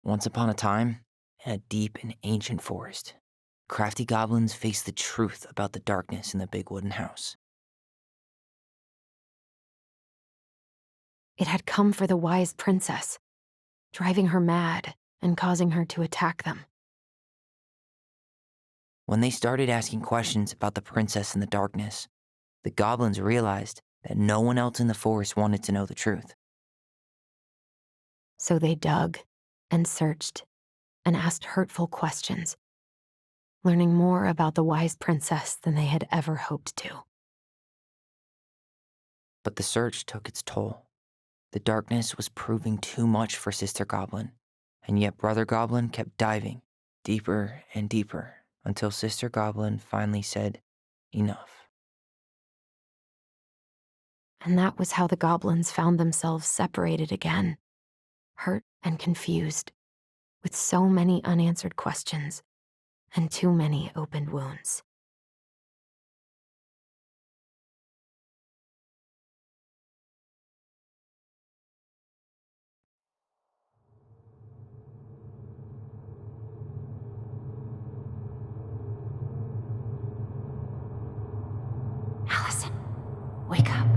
Once upon a time, in a deep and ancient forest, crafty goblins faced the truth about the darkness in the big wooden house. It had come for the wise princess, driving her mad and causing her to attack them. When they started asking questions about the princess in the darkness, the goblins realized that no one else in the forest wanted to know the truth. So they dug and searched and asked hurtful questions, learning more about the wise princess than they had ever hoped to. But the search took its toll. The darkness was proving too much for Sister Goblin, and yet Brother Goblin kept diving deeper and deeper until Sister Goblin finally said, "Enough." And that was how the goblins found themselves separated again, hurt and confused, with so many unanswered questions and too many opened wounds. Allison, wake up.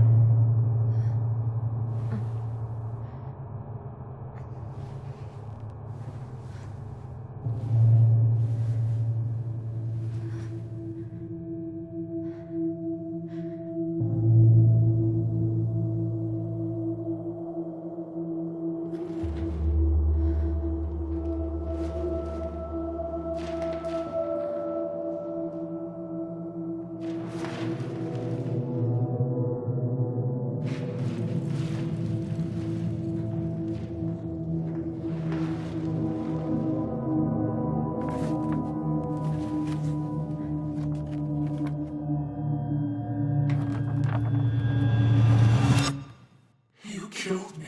You killed me.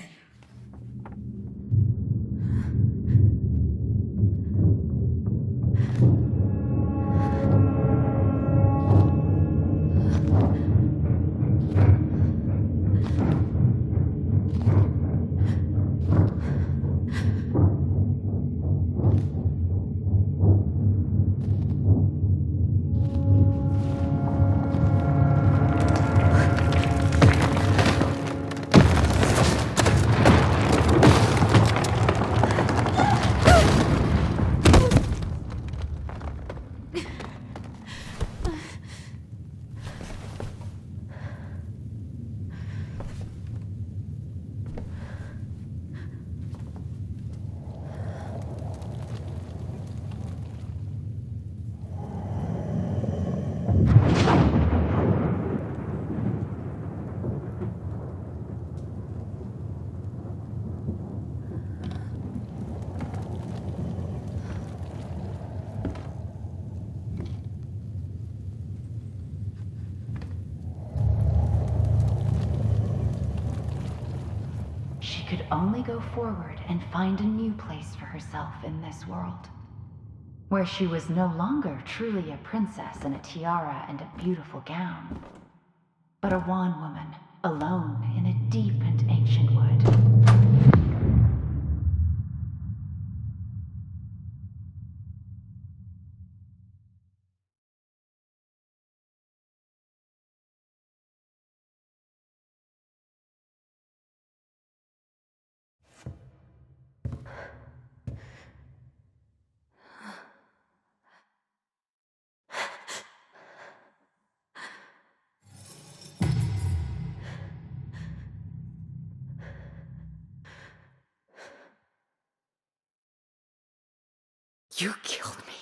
She could only go forward and find a new place for herself in this world, where she was no longer truly a princess in a tiara and a beautiful gown, but a wan woman, alone in a deep and ancient wood. You killed me.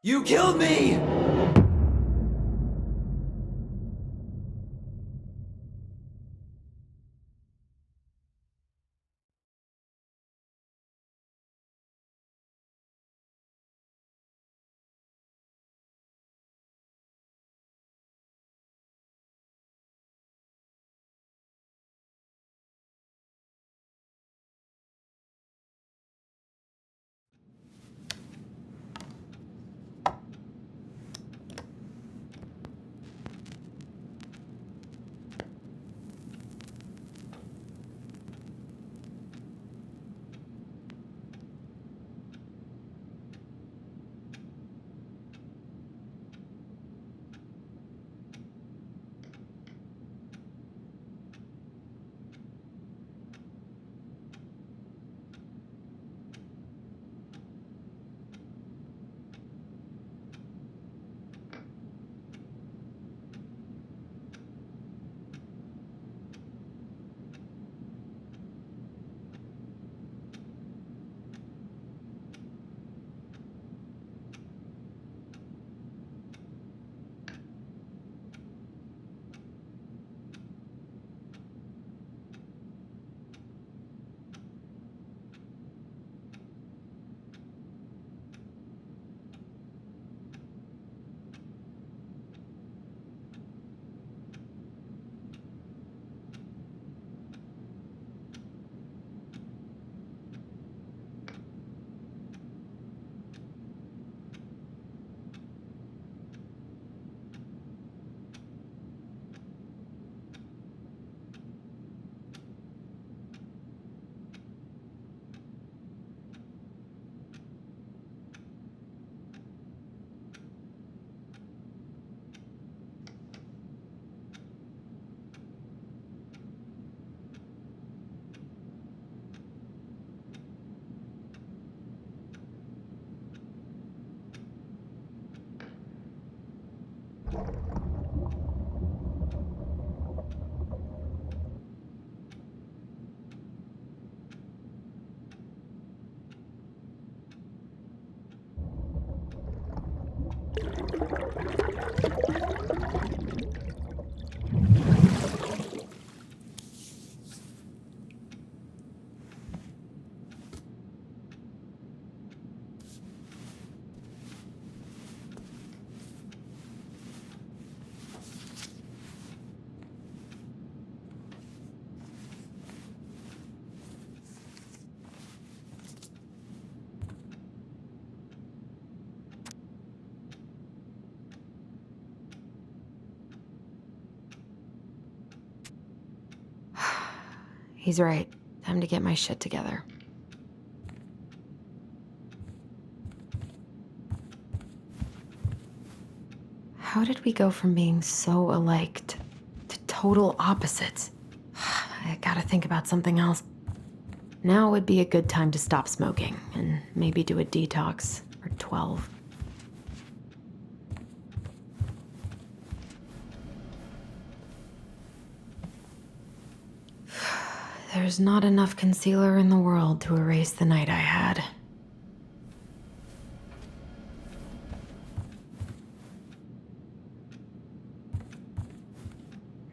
You killed me! He's right. Time to get my shit together. How did we go from being so alike to total opposites? I gotta think about something else. Now would be a good time to stop smoking and maybe do a detox or 12. There's not enough concealer in the world to erase the night I had.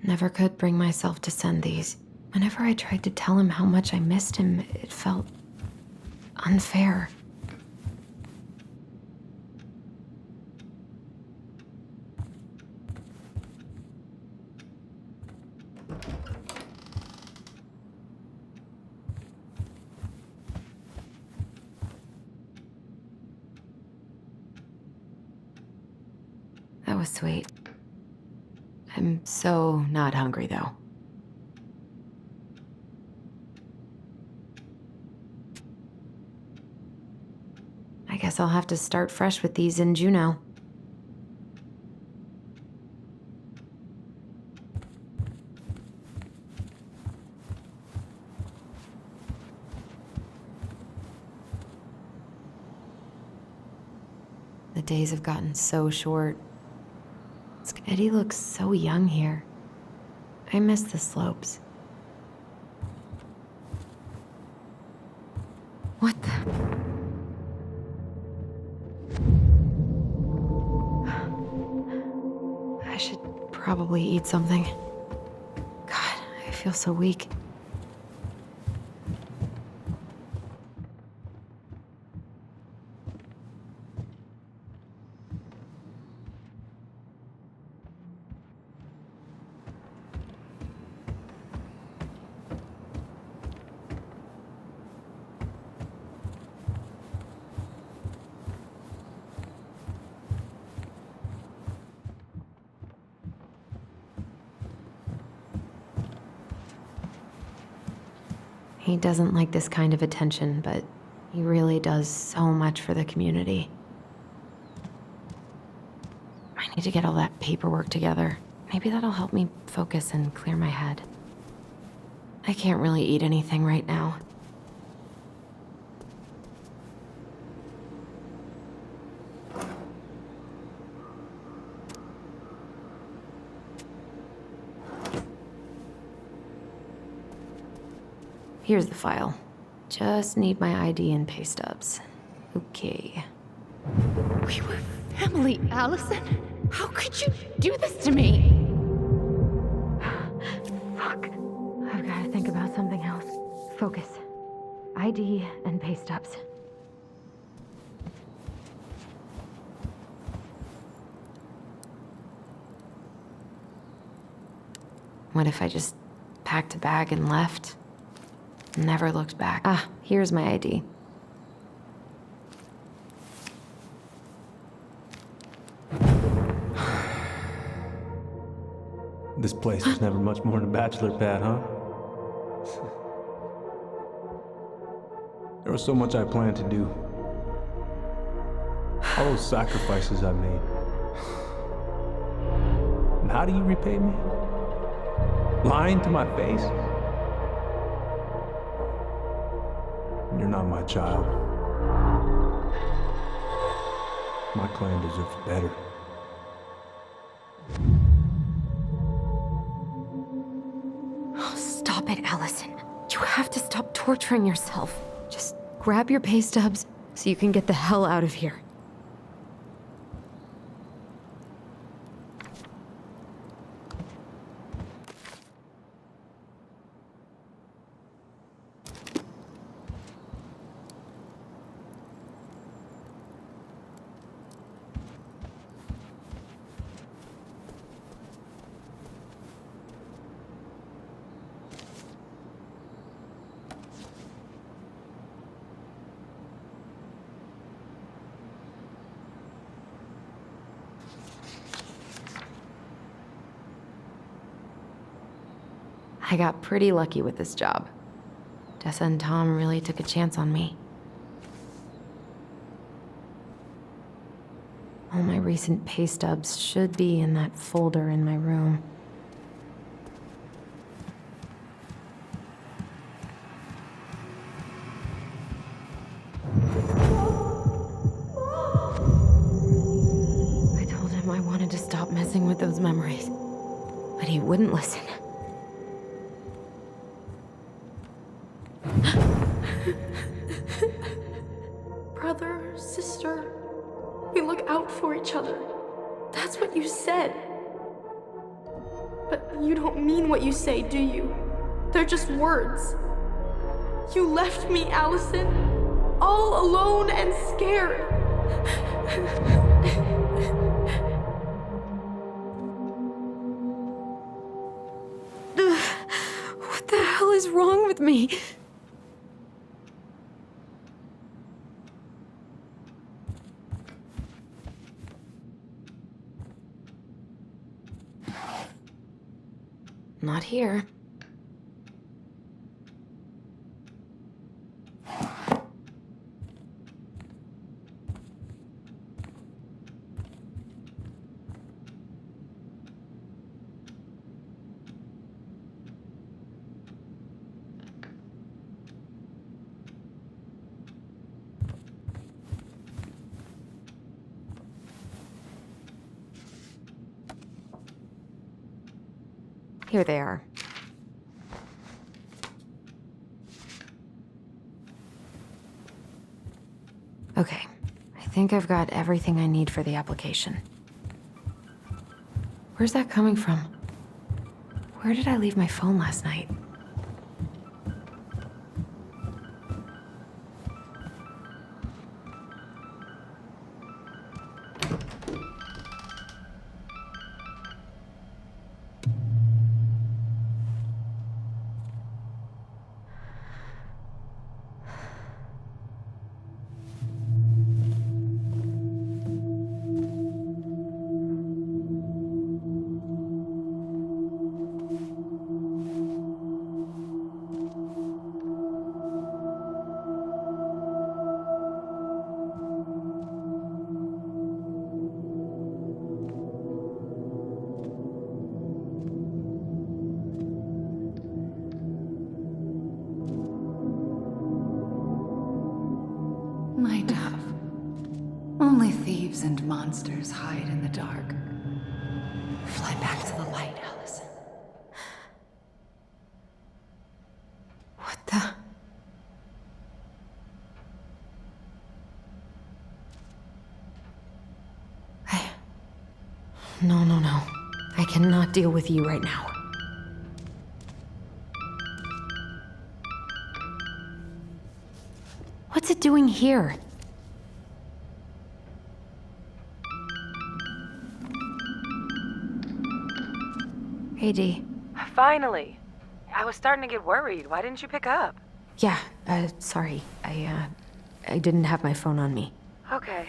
Never could bring myself to send these. Whenever I tried to tell him how much I missed him, it felt unfair. That was sweet. I'm so not hungry, though. I guess I'll have to start fresh with these in Juneau. The days have gotten so short. Eddie looks so young here. I miss the slopes. What the? I should probably eat something. God, I feel so weak. He doesn't like this kind of attention, but he really does so much for the community. I need to get all that paperwork together. Maybe that'll help me focus and clear my head. I can't really eat anything right now. Here's the file. Just need my ID and pay stubs. Okay. We were family, Allison. How could you do this to me? Fuck. I've got to think about something else. Focus. ID and pay stubs. What if I just packed a bag and left? Never looked back. Ah, here's my ID. This place was never much more than a bachelor pad, huh? There was so much I planned to do. All those sacrifices I made. And how do you repay me? Lying to my face? You're not my child. My clan deserves better. Oh, stop it, Allison. You have to stop torturing yourself. Just grab your pay stubs so you can get the hell out of here. I got pretty lucky with this job. Tessa and Tom really took a chance on me. All my recent pay stubs should be in that folder in my room. I told him I wanted to stop messing with those memories, but he wouldn't listen. Brother, sister, we look out for each other. That's what you said. But you don't mean what you say, do you? They're just words. You left me, Allison, all alone and scared. What the hell is wrong with me? Not here. Here they are. Okay, I think I've got everything I need for the application. Where's that coming from? Where did I leave my phone last night? My dove. Only thieves and monsters hide in the dark. Fly back to the light, Allison. What the? No. I cannot deal with you right now. What's it doing here? Hey, Dee. Finally. I was starting to get worried. Why didn't you pick up? Yeah, sorry. I didn't have my phone on me. Okay.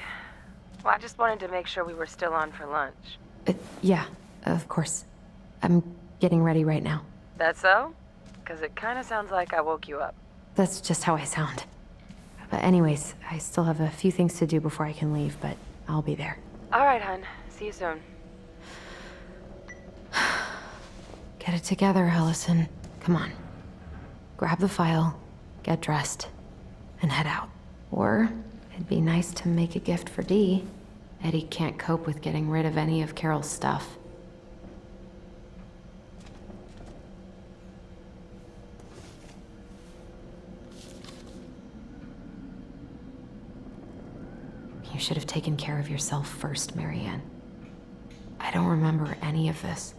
Well, I just wanted to make sure we were still on for lunch. Yeah, of course. I'm getting ready right now. That so? Because it kind of sounds like I woke you up. That's just how I sound. But anyways, I still have a few things to do before I can leave, but I'll be there. All right, hun. See you soon. Get it together, Allison. Come on. Grab the file, get dressed, and head out. Or it'd be nice to make a gift for Dee. Eddie can't cope with getting rid of any of Carol's stuff. You should have taken care of yourself first, Marianne. I don't remember any of this.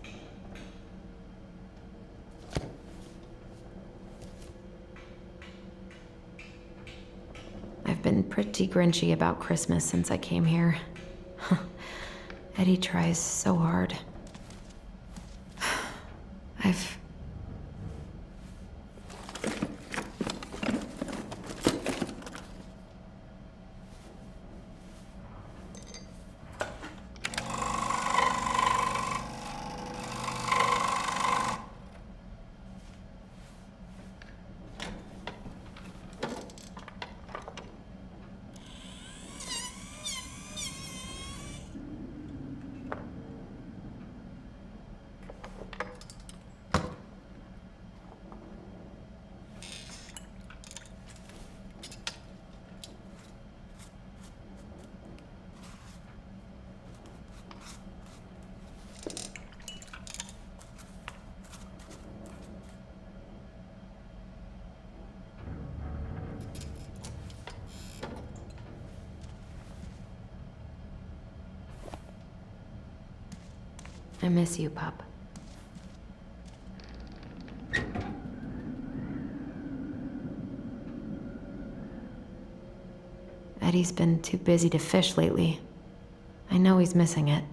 I've been pretty grinchy about Christmas since I came here. Eddie tries so hard. I've... I miss you, pup. Eddie's been too busy to fish lately. I know he's missing it.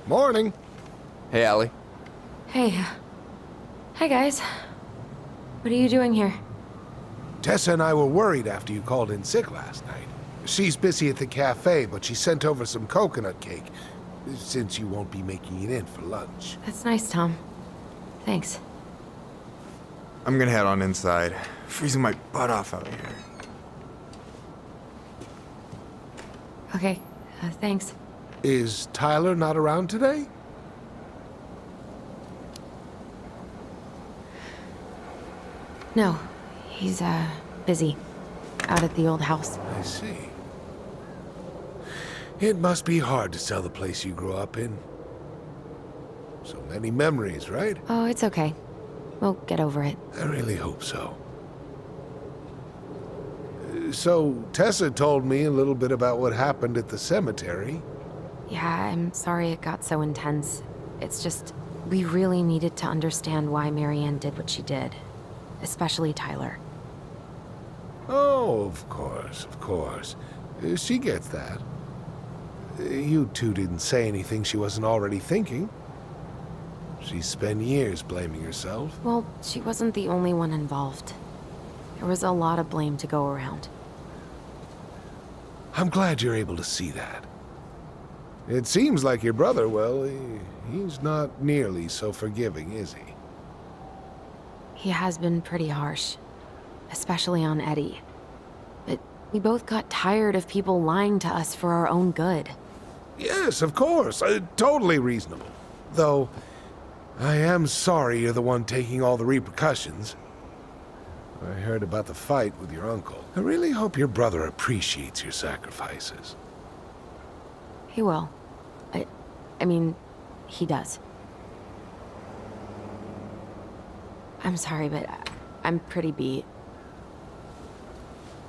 Morning. Hey, Allie. Hey. Hi, guys. What are you doing here? Tessa and I were worried after you called in sick last night. She's busy at the cafe, but she sent over some coconut cake, since you won't be making it in for lunch. That's nice, Tom. Thanks. I'm gonna head on inside. Freezing my butt off out here. Okay, thanks. Is Tyler not around today? No, he's, busy. Out at the old house. I see. It must be hard to sell the place you grew up in. So many memories, right? Oh, it's okay. We'll get over it. I really hope so. So, Tessa told me a little bit about what happened at the cemetery. Yeah, I'm sorry it got so intense. It's just, we really needed to understand why Marianne did what she did. Especially Tyler. Oh, of course, of course. She gets that. You two didn't say anything she wasn't already thinking. She spent years blaming herself. Well, she wasn't the only one involved. There was a lot of blame to go around. I'm glad you're able to see that. It seems like your brother, well, he's not nearly so forgiving, is he? He has been pretty harsh. Especially on Eddie. But we both got tired of people lying to us for our own good. Yes, of course. Totally reasonable. Though, I am sorry you're the one taking all the repercussions. I heard about the fight with your uncle. I really hope your brother appreciates your sacrifices. He will. I mean, he does. I'm sorry, but I'm pretty beat.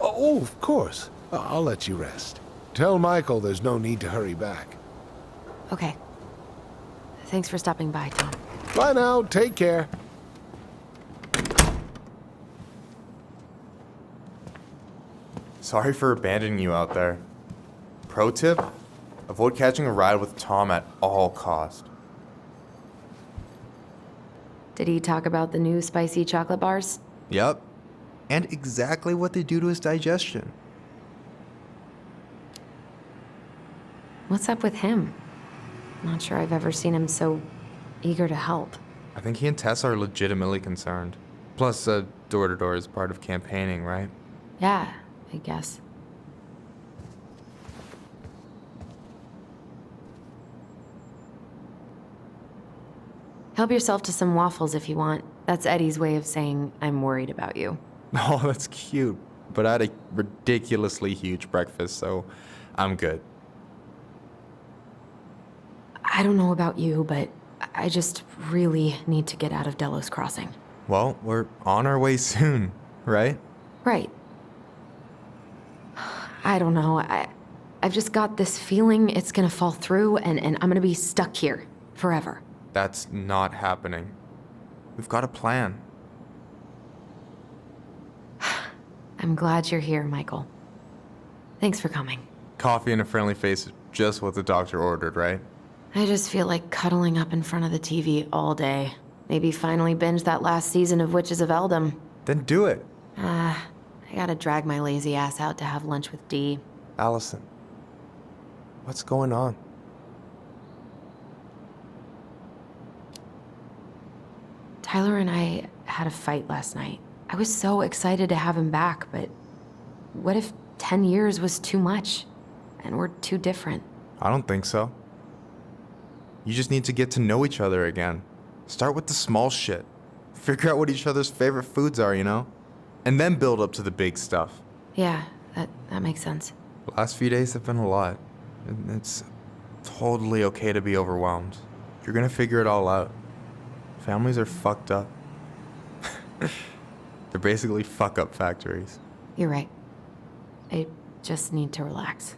Oh, of course. I'll let you rest. Tell Michael there's no need to hurry back. Okay. Thanks for stopping by, Tom. Bye now. Take care. Sorry for abandoning you out there. Pro tip? Avoid catching a ride with Tom at all cost. Did he talk about the new spicy chocolate bars? Yep. And exactly what they do to his digestion. What's up with him? Not sure I've ever seen him so eager to help. I think he and Tess are legitimately concerned. Plus, door-to-door is part of campaigning, right? Yeah, I guess. Help yourself to some waffles if you want. That's Eddie's way of saying, I'm worried about you. Oh, that's cute. But I had a ridiculously huge breakfast, so I'm good. I don't know about you, but I just really need to get out of Delos Crossing. Well, we're on our way soon, right? Right. I don't know. I've just got this feeling it's gonna fall through and I'm gonna be stuck here forever. That's not happening. We've got a plan. I'm glad you're here, Michael. Thanks for coming. Coffee and a friendly face is just what the doctor ordered, right? I just feel like cuddling up in front of the TV all day. Maybe finally binge that last season of Witches of Eldom. Then do it. I gotta drag my lazy ass out to have lunch with Dee. Allison, what's going on? Tyler and I had a fight last night. I was so excited to have him back, but what if 10 years was too much? And we're too different? I don't think so. You just need to get to know each other again. Start with the small shit. Figure out what each other's favorite foods are, you know? and then build up to the big stuff. Yeah, that makes sense. The last few days have been a lot. And it's totally okay to be overwhelmed. You're gonna figure it all out. Families are fucked up. They're basically fuck-up factories. You're right. I just need to relax.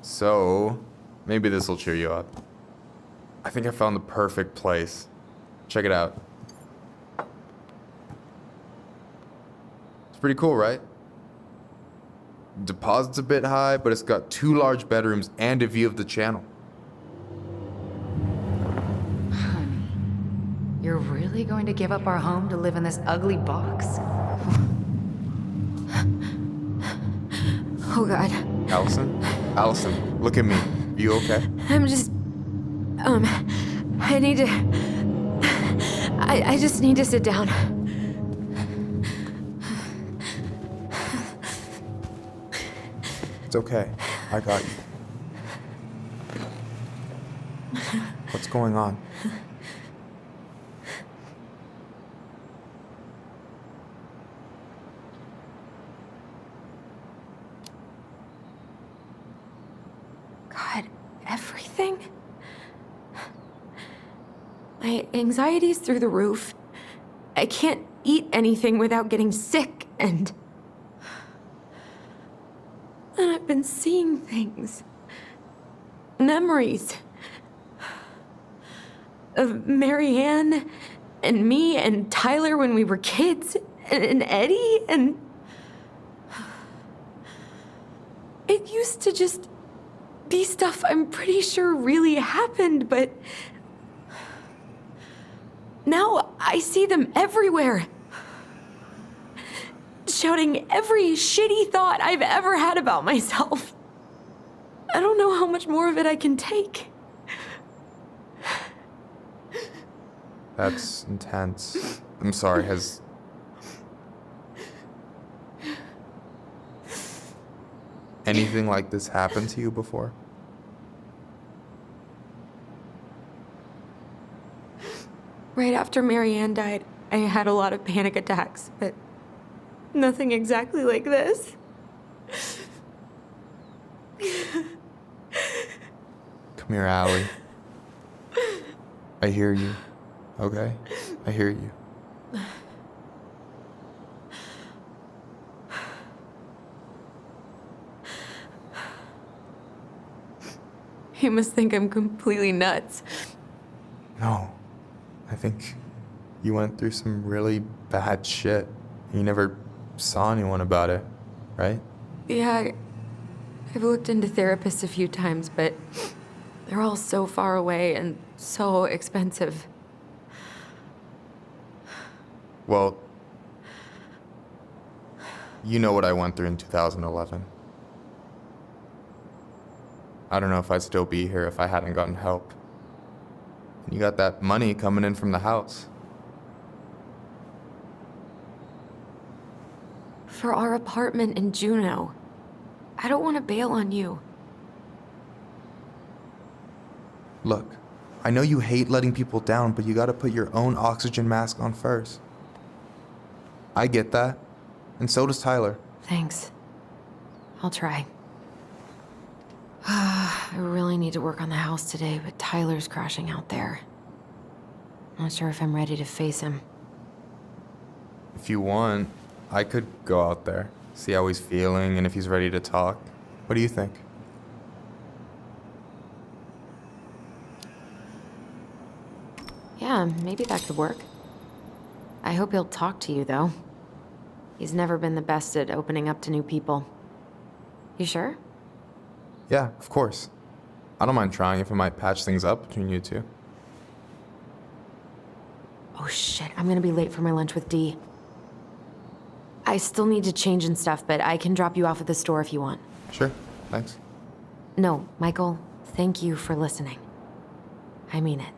So, maybe this will cheer you up. I think I found the perfect place. Check it out. It's pretty cool, right? Deposit's a bit high, but it's got 2 large bedrooms and a view of the channel. Honey, you're really going to give up our home to live in this ugly box? Oh, God. Allison? Allison, look at me. You okay? I'm just... I need to... I just need to sit down. It's okay. I got you. What's going on? God, everything? My anxiety's through the roof. I can't eat anything without getting sick, and I've been seeing things. Memories. Of Marianne, and me, and Tyler when we were kids, and Eddie, and... It used to just be stuff I'm pretty sure really happened, but... Now I see them everywhere. Shouting every shitty thought I've ever had about myself. I don't know how much more of it I can take. That's intense. I'm sorry, has... anything like this happened to you before? Right after Marianne died, I had a lot of panic attacks, but nothing exactly like this. Come here, Allie. I hear you. Okay? I hear you. You must think I'm completely nuts. No. I think you went through some really bad shit. You never saw anyone about it, right? Yeah, I've looked into therapists a few times, but they're all so far away and so expensive. Well, you know what I went through in 2011. I don't know if I'd still be here if I hadn't gotten help. And you got that money coming in from the house. For our apartment in Juneau. I don't want to bail on you. Look, I know you hate letting people down, but you gotta put your own oxygen mask on first. I get that, and so does Tyler. Thanks. I'll try. I really need to work on the house today, but Tyler's crashing out there. Not sure if I'm ready to face him. If you want, I could go out there, see how he's feeling, and if he's ready to talk. What do you think? Yeah, maybe that could work. I hope he'll talk to you, though. He's never been the best at opening up to new people. You sure? Yeah, of course. I don't mind trying if it might patch things up between you two. Oh shit, I'm gonna be late for my lunch with Dee. I still need to change and stuff, but I can drop you off at the store if you want. Sure, thanks. No, Michael, thank you for listening. I mean it.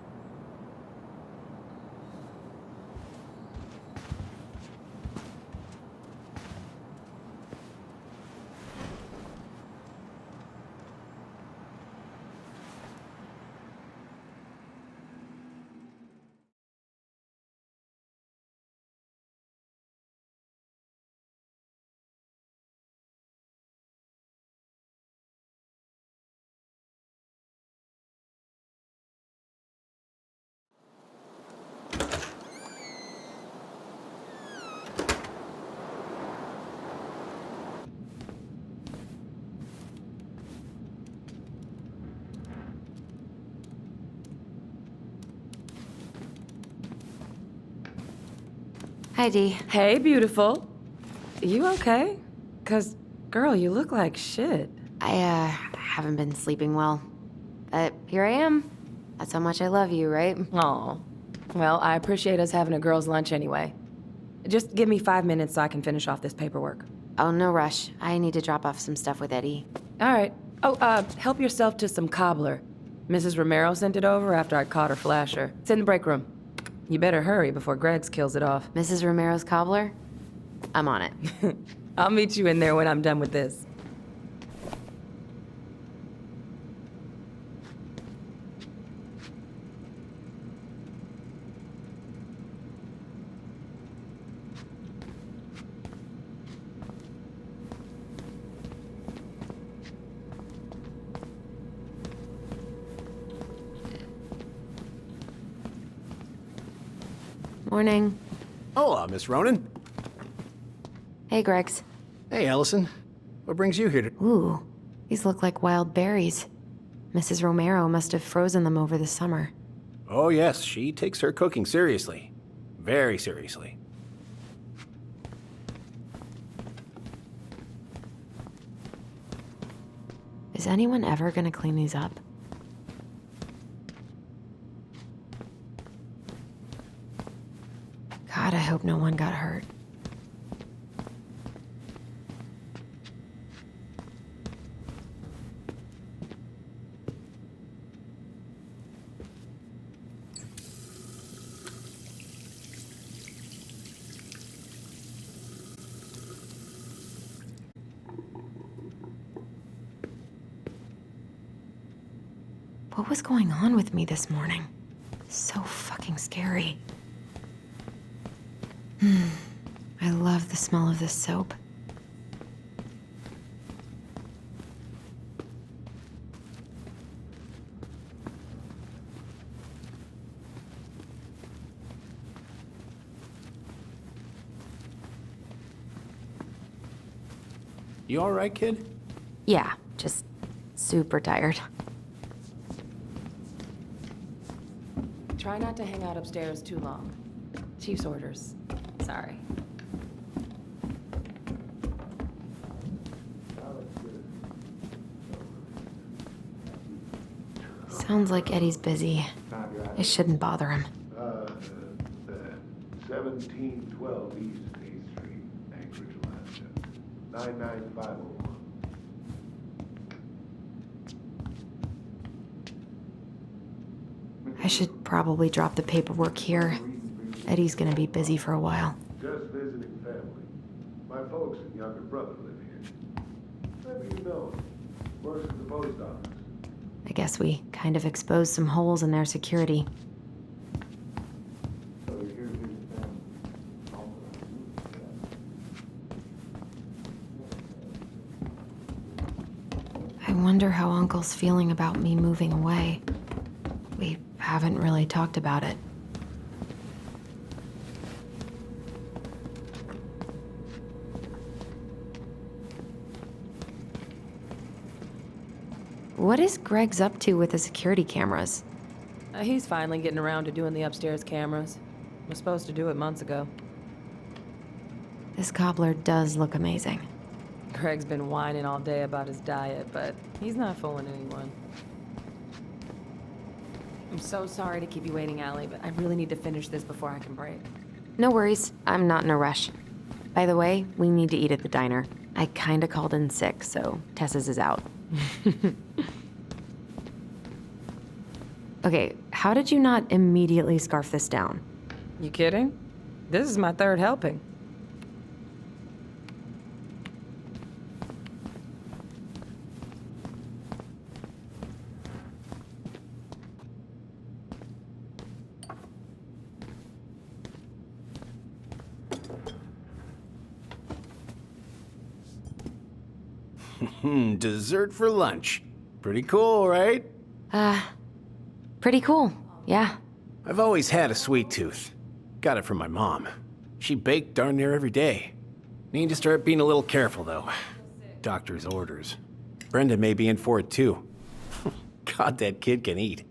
Hi, Dee. Hey, beautiful. You okay? 'Cause, girl, you look like shit. I haven't been sleeping well. But here I am. That's how much I love you, right? Aw. Well, I appreciate us having a girls' lunch anyway. Just give me 5 minutes so I can finish off this paperwork. Oh, no rush. I need to drop off some stuff with Eddie. All right. Oh, help yourself to some cobbler. Mrs. Romero sent it over after I caught her flasher. It's in the break room. You better hurry before Greggs kills it off. Mrs. Romero's cobbler? I'm on it. I'll meet you in there when I'm done with this. Morning. Hola, Miss Ronan. Hey, Greggs. Hey, Allison. What brings you here to... Ooh, these look like wild berries. Mrs. Romero must have frozen them over the summer. Oh, yes, she takes her cooking seriously. Very seriously. Is anyone ever gonna clean these up? God, I hope no one got hurt. What was going on with me this morning? So fucking scary. I love the smell of this soap. You all right, kid? Yeah, just super tired. Try not to hang out upstairs too long. Chief's orders. Sorry. Sounds like Eddie's busy. I shouldn't bother him. 1712 East 8th Street, Anchorage, Alaska. 99501. I should probably drop the paperwork here. Eddie's gonna be busy for a while. Just visiting family. My folks and younger brother live here. Maybe you know him. Works at the post office. I guess we kind of exposed some holes in their security. So you're here visiting family. I wonder how Uncle's feeling about me moving away. We haven't really talked about it. What is Greggs up to with the security cameras? He's finally getting around to doing the upstairs cameras. Was supposed to do it months ago. This cobbler does look amazing. Greg's been whining all day about his diet, but he's not fooling anyone. I'm so sorry to keep you waiting, Allie, but I really need to finish this before I can break. No worries, I'm not in a rush. By the way, we need to eat at the diner. I kinda called in sick, so Tessa's is out. Okay, how did you not immediately scarf this down? You kidding? This is my third helping. Dessert for lunch. Pretty cool, right? Pretty cool, yeah. I've always had a sweet tooth. Got it from my mom. She baked darn near every day. Need to start being a little careful, though. Doctor's orders. Brenda may be in for it, too. God, that kid can eat.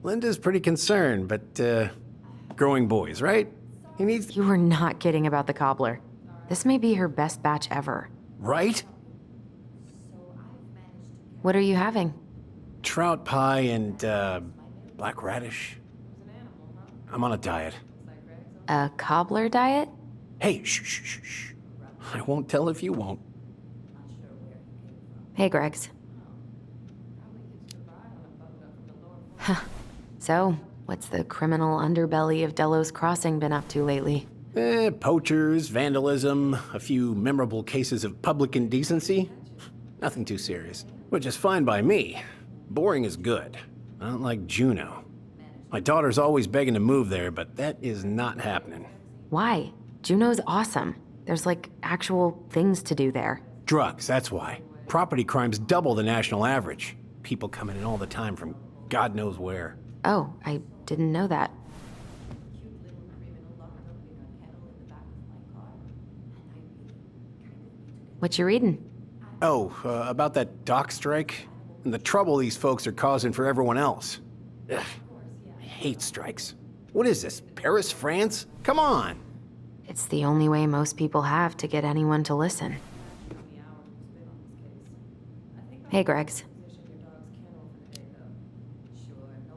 Linda's pretty concerned, but, growing boys, right? He needs... You were not kidding about the cobbler. This may be her best batch ever. Right? What are you having? Trout pie and, black radish. I'm on a diet. A cobbler diet? Hey, shh, shh, shh, shh. I won't tell if you won't. Hey, Greggs. Huh. So, what's the criminal underbelly of Delos Crossing been up to lately? Poachers, vandalism, a few memorable cases of public indecency. Nothing too serious. Which is fine by me. Boring is good. Not like Juneau. My daughter's always begging to move there, but that is not happening. Why? Juneau's awesome. There's like actual things to do there. Drugs, that's why. Property crime's double the national average. People coming in all the time from God knows where. Oh, I didn't know that. What you reading? Oh, about that dock strike? And the trouble these folks are causing for everyone else. Ugh, I hate strikes. What is this, Paris, France? Come on! It's the only way most people have to get anyone to listen. Hey, Greggs.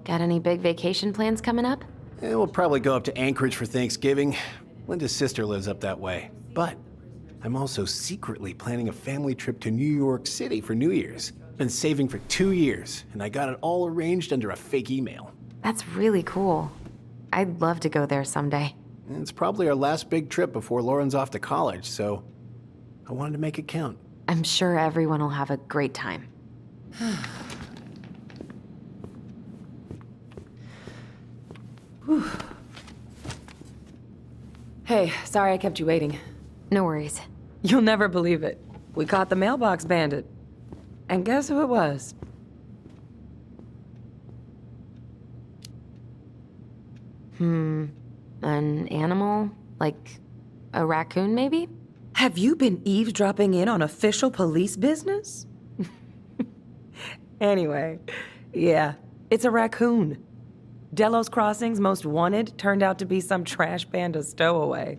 Got any big vacation plans coming up? We'll probably go up to Anchorage for Thanksgiving. Linda's sister lives up that way. But I'm also secretly planning a family trip to New York City for New Year's. Been saving for 2 years, and I got it all arranged under a fake email. That's really cool. I'd love to go there someday. And it's probably our last big trip before Lauren's off to college, so I wanted to make it count. I'm sure everyone will have a great time. Hey, sorry I kept you waiting. No worries. You'll never believe it. We caught the mailbox bandit. And guess who it was? An animal? Like a raccoon, maybe? Have you been eavesdropping in on official police business? Anyway, yeah, it's a raccoon. Delos Crossing's most wanted turned out to be some trash panda stowaway.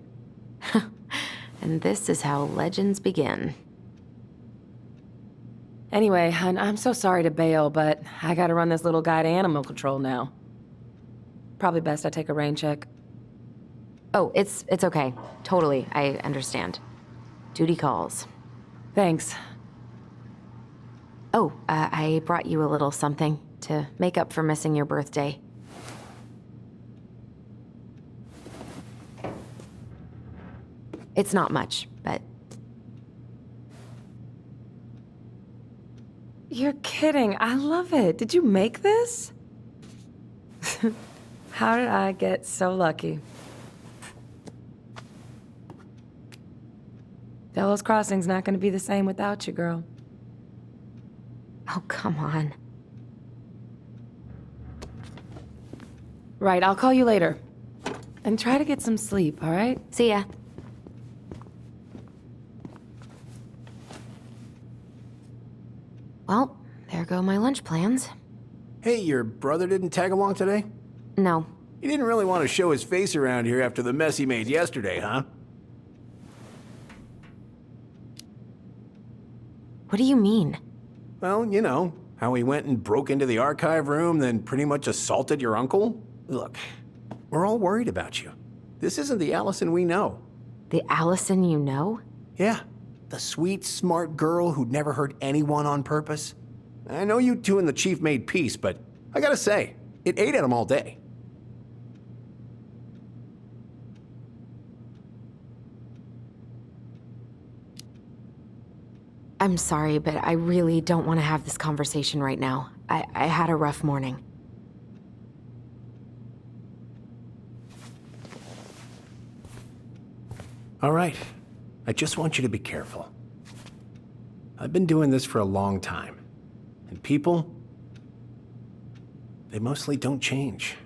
And this is how legends begin. Anyway, I'm so sorry to bail, but I gotta run this little guy to animal control now. Probably best I take a rain check. Oh, it's okay. Totally, I understand. Duty calls. Thanks. Oh, I brought you a little something to make up for missing your birthday. It's not much, but... You're kidding. I love it. Did you make this? How did I get so lucky? Delos Crossing's not gonna be the same without you, girl. Oh, come on. Right, I'll call you later. And try to get some sleep, all right? See ya. Well, there go my lunch plans. Hey, your brother didn't tag along today? No. He didn't really want to show his face around here after the mess he made yesterday, huh? What do you mean? Well, you know, how he went and broke into the archive room, then pretty much assaulted your uncle? Look, we're all worried about you. This isn't the Allison we know. The Allison you know? Yeah, the sweet, smart girl who'd never hurt anyone on purpose. I know you two and the chief made peace, but I gotta say, it ate at him all day. I'm sorry, but I really don't want to have this conversation right now. I had a rough morning. All right. I just want you to be careful. I've been doing this for a long time. And people, they mostly don't change.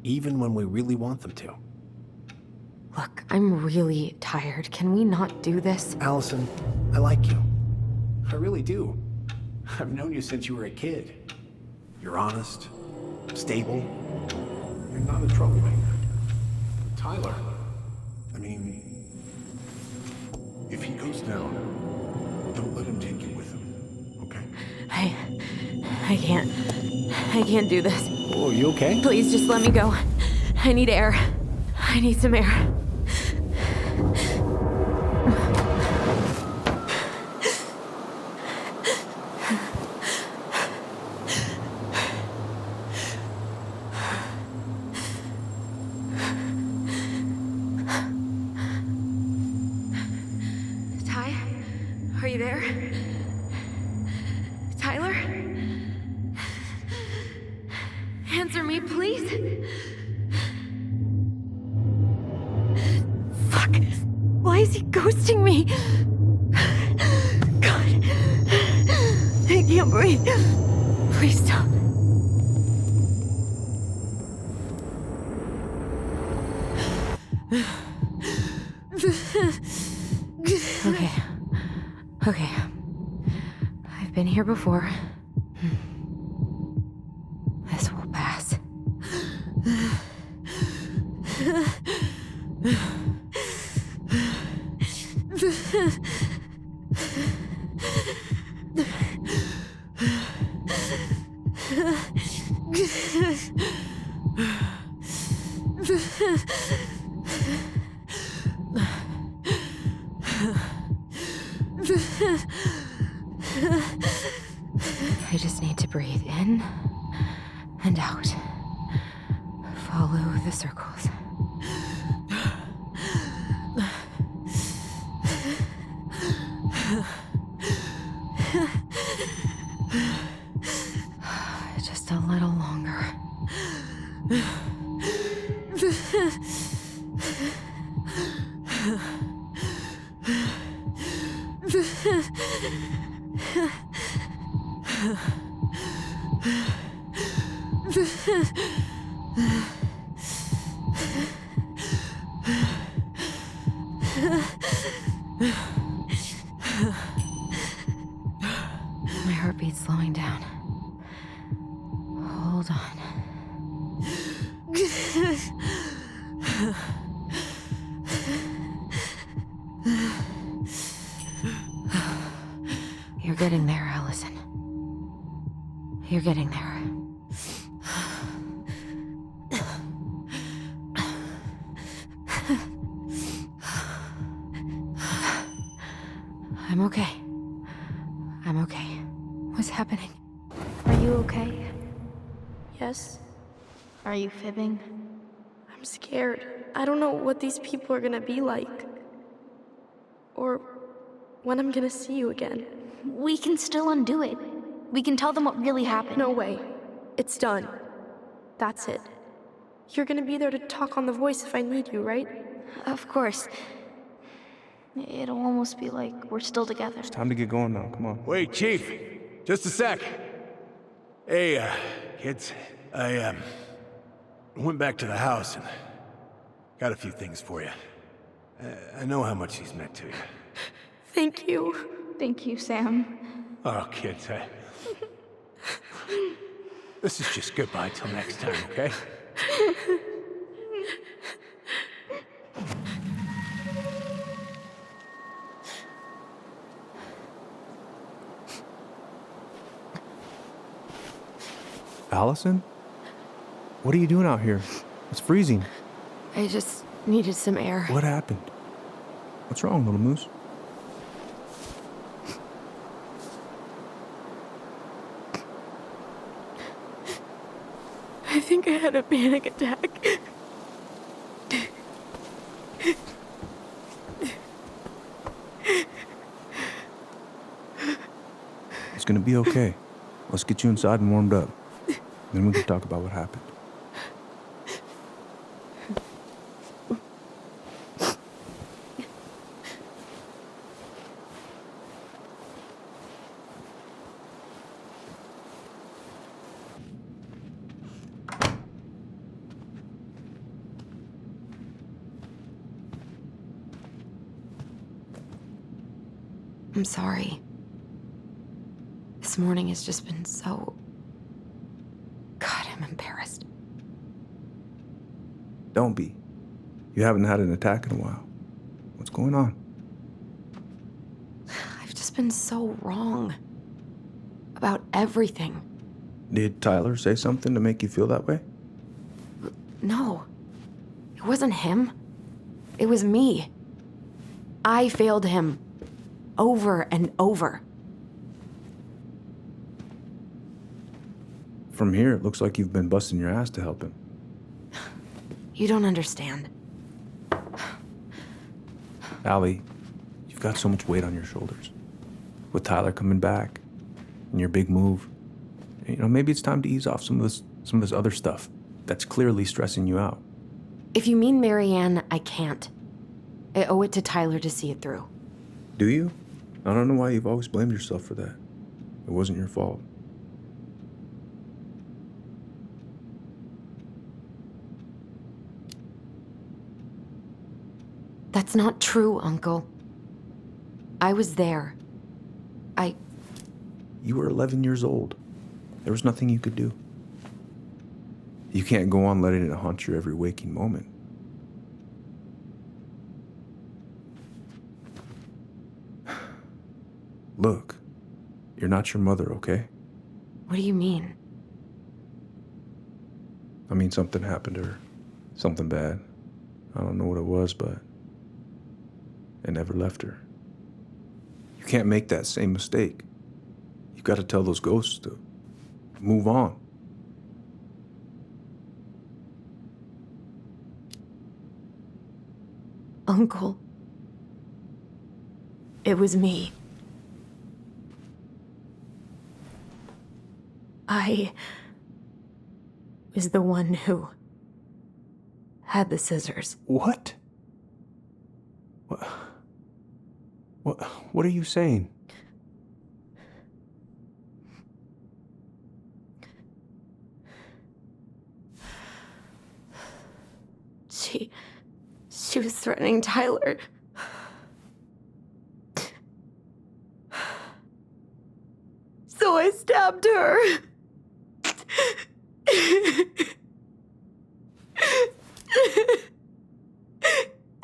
Even when we really want them to. Look, I'm really tired. Can we not do this? Allison, I like you. I really do. I've known you since you were a kid. You're honest, stable. You're not a troublemaker. Tyler, I mean, if he goes down, don't let him take you with him, okay? I can't do this. Oh, you okay? Please just let me go. I need air. I need some air. Ty? Are you there? Tyler? Answer me, please. Fuck. Why is he ghosting me? God. I can't breathe. Please stop. Okay. I've been here before. This will pass. I just need to breathe in and out. Follow the circles. Just a little longer. My heartbeat's slowing down. Hold on. You're getting there, Allison. You're getting there. I'm okay. I'm okay. What's happening? Are you okay? Yes? Are you fibbing? I'm scared. I don't know what these people are gonna be like. Or when I'm gonna see you again. We can still undo it. We can tell them what really happened. No way. It's done. That's it. You're gonna be there to talk on the voice if I need you, right? Of course. It'll almost be like we're still together. It's time to get going now. Come on. Wait, Chief. Just a sec. Hey, kids. I went back to the house and got a few things for you. I know how much these meant to you. Thank you. Thank you, Sam. Oh, kids, this is just goodbye till next time, okay? Allison? What are you doing out here? It's freezing. I just needed some air. What happened? What's wrong, little moose? I think I had a panic attack. It's gonna be okay. Let's get you inside and warmed up. Then we can talk about what happened. I'm sorry. This morning has just been so... God, I'm embarrassed. Don't be. You haven't had an attack in a while. What's going on? I've just been so wrong. About everything. Did Tyler say something to make you feel that way? No. It wasn't him. It was me. I failed him. Over and over. From here, it looks like you've been busting your ass to help him. You don't understand. Allie, you've got so much weight on your shoulders. With Tyler coming back, and your big move, maybe it's time to ease off some of this other stuff that's clearly stressing you out. If you mean Marianne, I can't. I owe it to Tyler to see it through. Do you? I don't know why you've always blamed yourself for that. It wasn't your fault. That's not true, Uncle. I was there. You were 11 years old. There was nothing you could do. You can't go on letting it haunt your every waking moment. Look, you're not your mother, okay? What do you mean? I mean, something happened to her. Something bad. I don't know what it was, but it never left her. You can't make that same mistake. You gotta tell those ghosts to move on. Uncle. It was me. I was the one who had the scissors. What? What are you saying? She was threatening Tyler. So I stabbed her.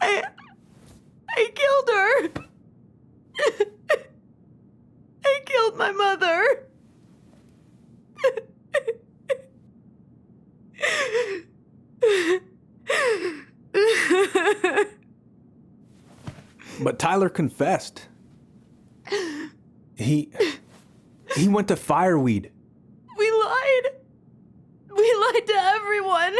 I killed her. I killed my mother. But Tyler confessed. He went to Fireweed. We lied. We lied to everyone.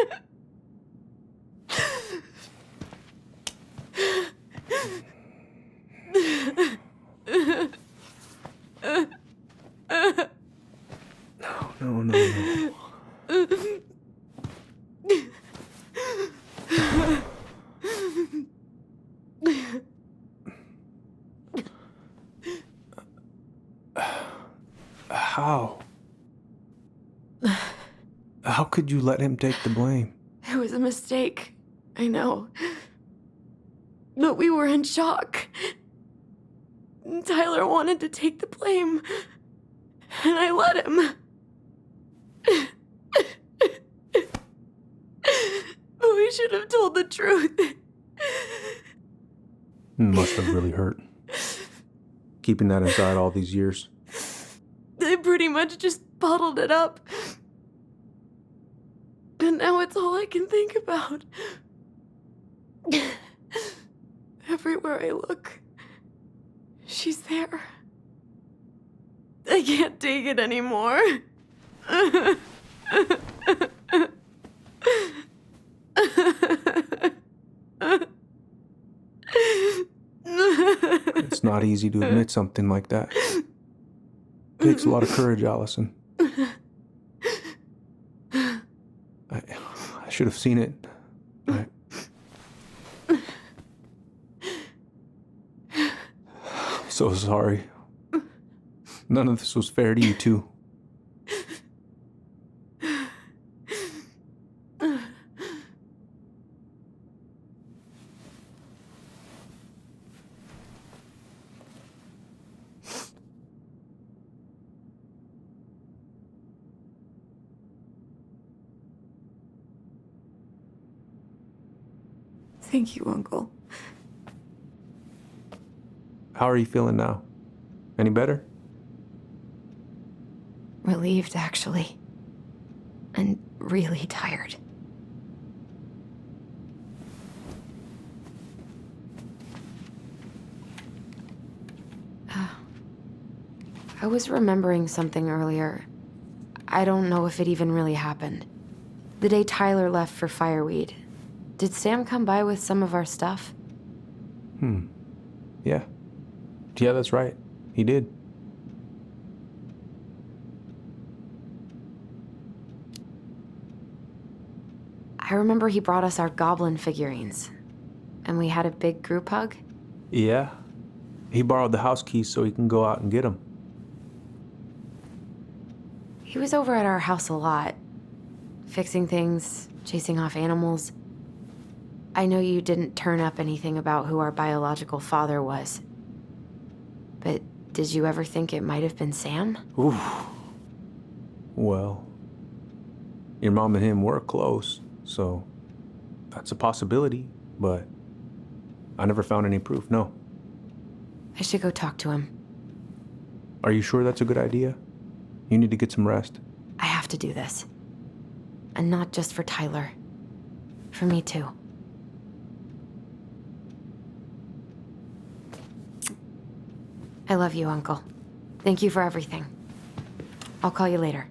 No. How? How could you let him take the blame? It was a mistake. I know. But we were in shock. Tyler wanted to take the blame. And I let him. But we should have told the truth. Must have really hurt. Keeping that inside all these years. I pretty much just bottled it up. But now it's all I can think about. Everywhere I look, she's there. I can't take it anymore. It's not easy to admit something like that. It takes a lot of courage, Allison. I should have seen it. I'm so sorry. None of this was fair to you two. Thank you, Uncle. How are you feeling now? Any better? Relieved, actually. And really tired. I was remembering something earlier. I don't know if it even really happened. The day Tyler left for Fireweed, did Sam come by with some of our stuff? Yeah. Yeah, that's right. He did. I remember he brought us our goblin figurines. And we had a big group hug. Yeah. He borrowed the house keys so he can go out and get them. He was over at our house a lot. Fixing things, chasing off animals. I know you didn't turn up anything about who our biological father was. But did you ever think it might have been Sam? Oof. Well, your mom and him were close, so that's a possibility, but I never found any proof, no. I should go talk to him. Are you sure that's a good idea? You need to get some rest. I have to do this. And not just for Tyler. For me, too. I love you, Uncle. Thank you for everything. I'll call you later.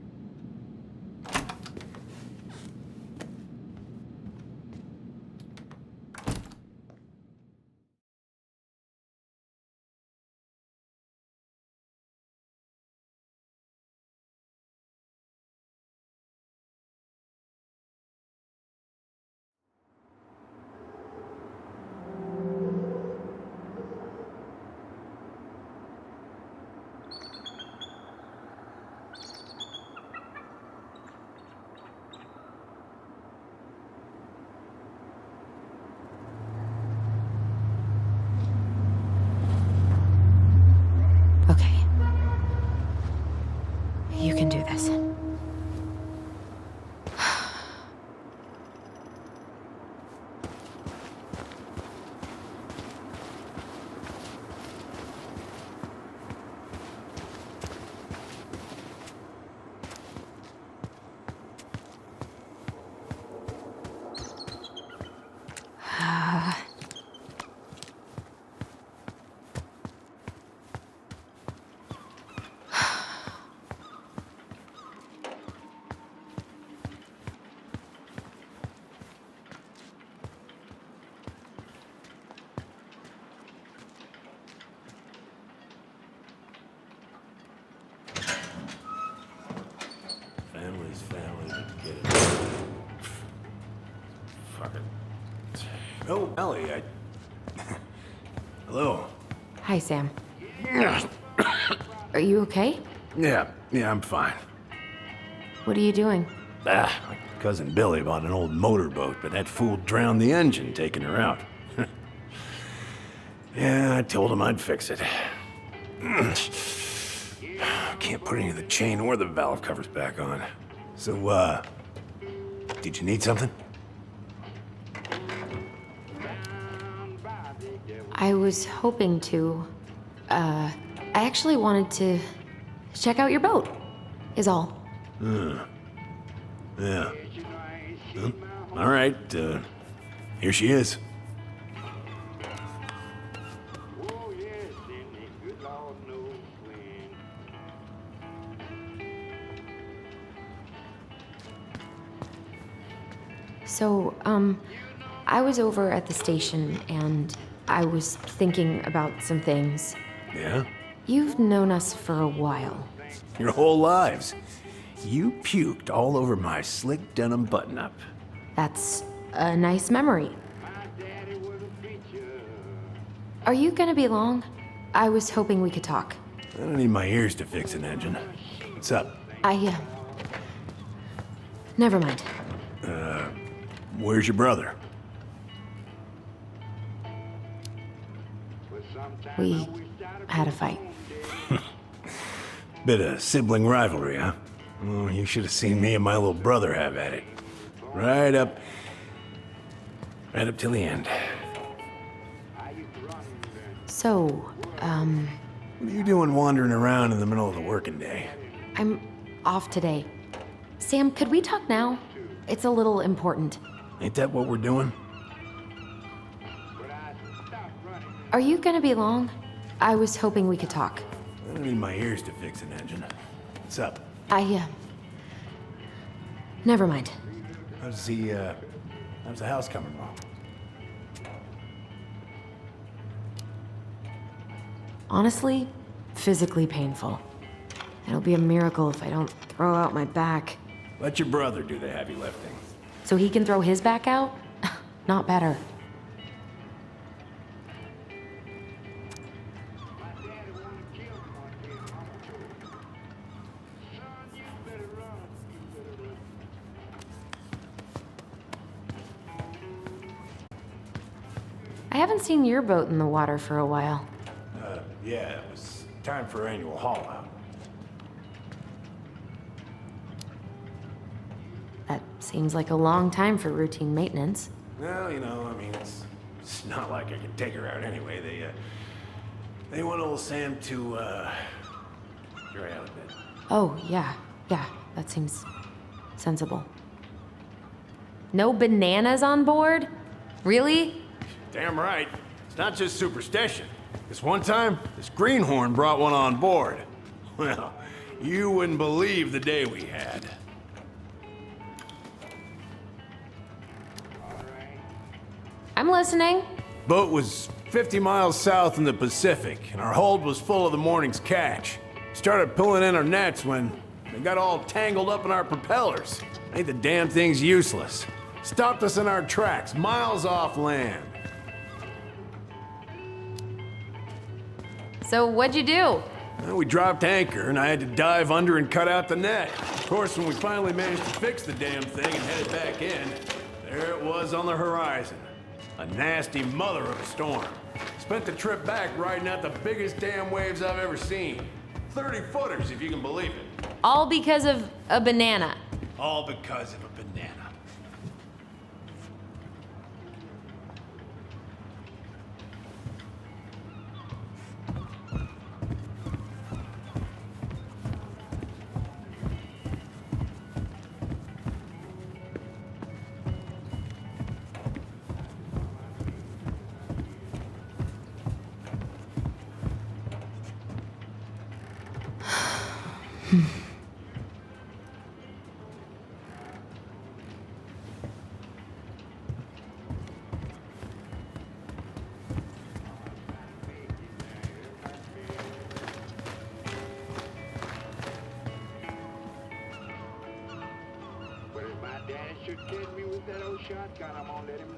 Okay. You can do this. Family's family. Get it. Fuck it. Oh, Ellie, Hello. Hi, Sam. Are you okay? Yeah, I'm fine. What are you doing? My cousin Billy bought an old motorboat, but that fool drowned the engine taking her out. Yeah, I told him I'd fix it. Can't put any of the chain or the valve covers back on. So, did you need something? I was hoping to. I actually wanted to check out your boat, is all. Yeah. Well, all right, here she is. So, I was over at the station and I was thinking about some things. Yeah? You've known us for a while. Your whole lives. You puked all over my slick denim button-up. That's a nice memory. Are you gonna be long? I was hoping we could talk. I don't need my ears to fix an engine. What's up? Never mind. Where's your brother? We had a fight. Bit of sibling rivalry, huh? Oh, you should have seen me and my little brother have at it. Right up Right up till the end. So, What are you doing wandering around in the middle of the working day? I'm off today. Sam, could we talk now? It's a little important. Ain't that what we're doing? Are you gonna be long? I was hoping we could talk. I don't need my ears to fix an engine. What's up? Never mind. How's the house coming along? Honestly, physically painful. It'll be a miracle if I don't throw out my back. Let your brother do the heavy lifting. So he can throw his back out? Not better. I haven't seen your boat in the water for a while. Yeah, it was time for annual haul out. That seems like a long time for routine maintenance. Well, you know, I mean, it's not like I can take her out anyway. They want old Sam to, dry out a bit. Oh, yeah, that seems sensible. No bananas on board? Really? Damn right. It's not just superstition. This one time, this greenhorn brought one on board. Well, you wouldn't believe the day we had. I'm listening. Boat was 50 miles south in the Pacific, and our hold was full of the morning's catch. Started pulling in our nets when they got all tangled up in our propellers. Made the damn things useless. Stopped us in our tracks, miles off land. So what'd you do? Well, we dropped anchor, and I had to dive under and cut out the net. Of course, when we finally managed to fix the damn thing and headed back in, there it was on the horizon. A nasty mother of a storm. Spent the trip back riding out the biggest damn waves I've ever seen. 30-footers, if you can believe it. All because of a banana. All because of a banana.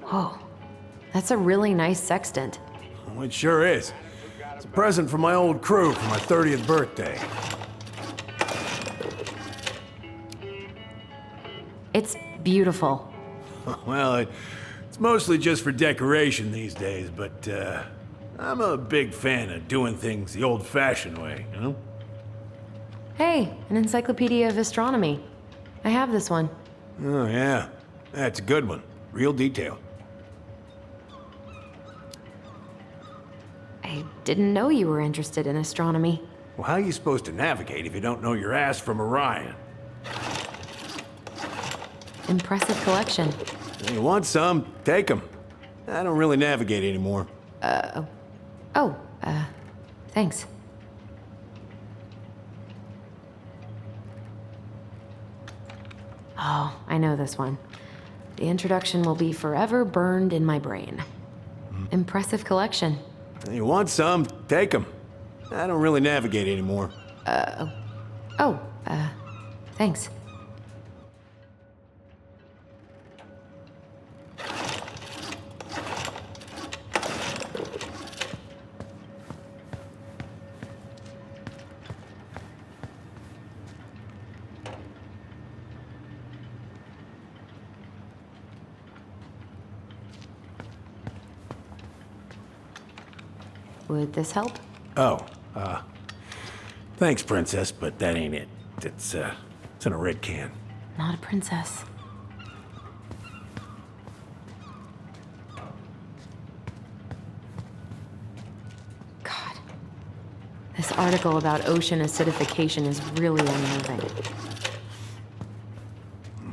Whoa, that's a really nice sextant. Well, it sure is. It's a present from my old crew for my 30th birthday. It's beautiful. Well, it's mostly just for decoration these days, but I'm a big fan of doing things the old-fashioned way, you know? Hey, an encyclopedia of astronomy. I have this one. Oh, yeah. That's a good one. Real detail. I didn't know you were interested in astronomy. Well, how are you supposed to navigate if you don't know your ass from Orion? Impressive collection. You want some? Take them. I don't really navigate anymore. Thanks. Oh, I know this one. The introduction will be forever burned in my brain. Impressive collection. You want some? Take them. I don't really navigate anymore. Thanks. Would this help? Oh, thanks, Princess, but that ain't it. It's in a red can. Not a princess. This article about ocean acidification is really unnerving.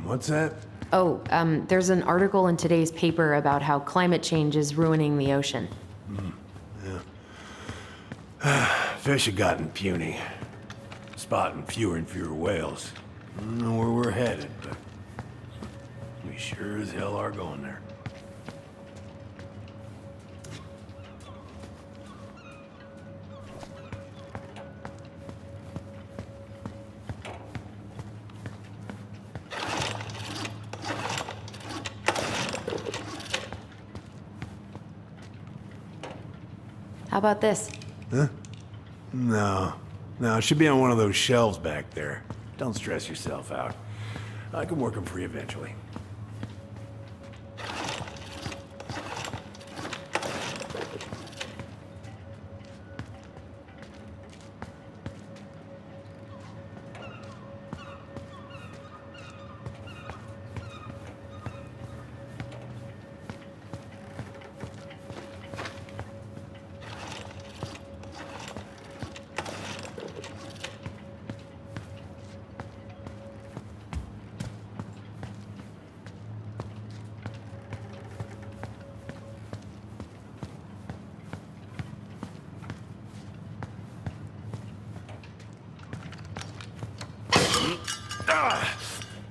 What's that? Oh, there's an article in today's paper about how climate change is ruining the ocean. Fish have gotten puny. Spotting fewer and fewer whales. I don't know where we're headed, but we sure as hell are going there. How about this? Huh? No. No, it should be on one of those shelves back there. Don't stress yourself out. I can work them free eventually.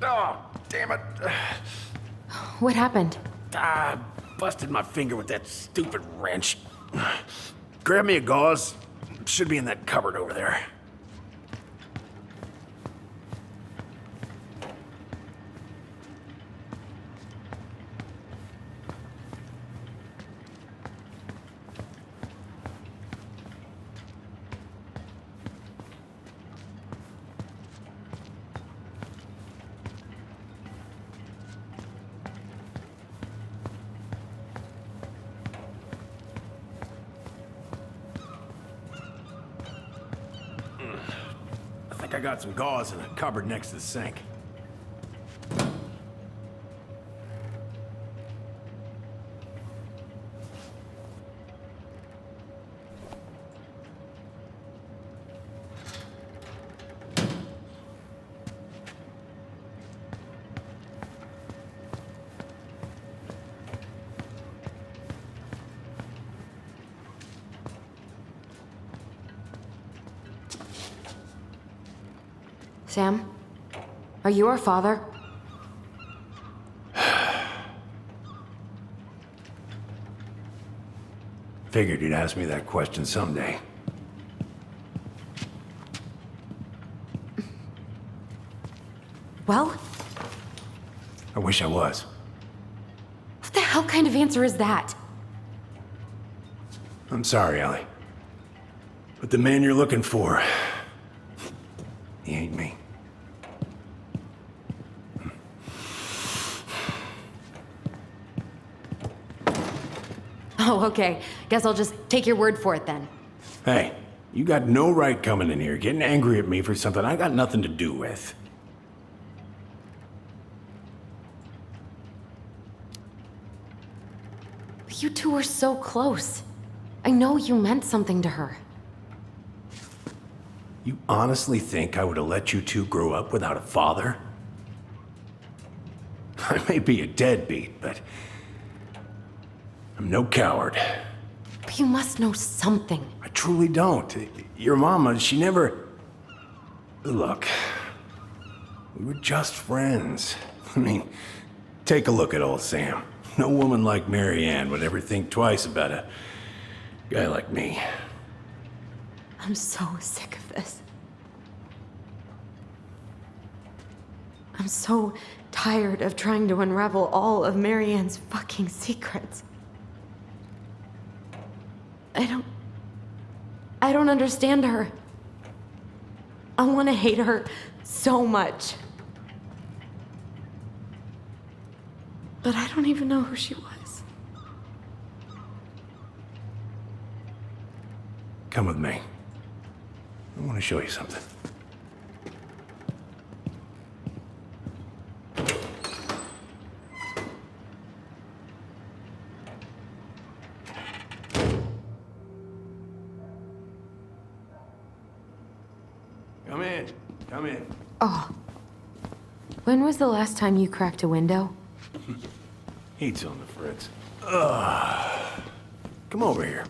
Oh, damn it. What happened? Busted my finger with that stupid wrench. Grab me a gauze. It should be in that cupboard over there. I think I got some gauze in a cupboard next to the sink. Sam? Are you our father? Figured you'd ask me that question someday. Well? I wish I was. What the hell kind of answer is that? I'm sorry, Ellie. But the man you're looking for, he ain't me. Oh, okay. Guess I'll just take your word for it then. Hey, you got no right coming in here getting angry at me for something I got nothing to do with. You two were so close. I know you meant something to her. You honestly think I would have let you two grow up without a father? I may be a deadbeat, but I'm no coward. But you must know something. I truly don't. Your mama, she never... Look, we were just friends. I mean, take a look at old Sam. No woman like Mary Ann would ever think twice about a guy like me. I'm so sick of this. I'm so tired of trying to unravel all of Mary Ann's fucking secrets. I don't understand her. I want to hate her so much. But I don't even know who she was. Come with me. I want to show you something. Come in. Oh. When was the last time you cracked a window? Heat's on the fritz. Ugh. Come over here.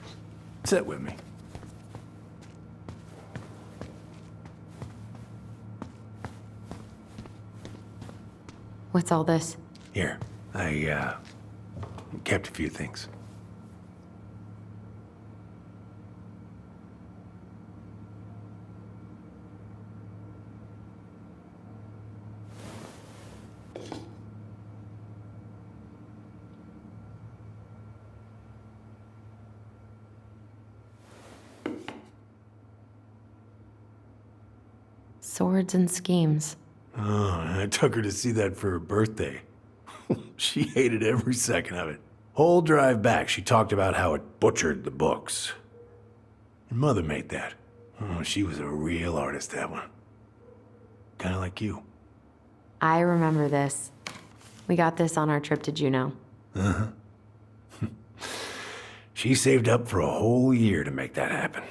Sit with me. What's all this? Here, I kept a few things. Swords and schemes. Oh, I took her to see that for her birthday. She hated every second of it. Whole drive back, she talked about how it butchered the books. Your mother made that. Oh, she was a real artist, that one. Kind of like you. I remember this. We got this on our trip to Juneau. Uh-huh. She saved up for a whole year to make that happen.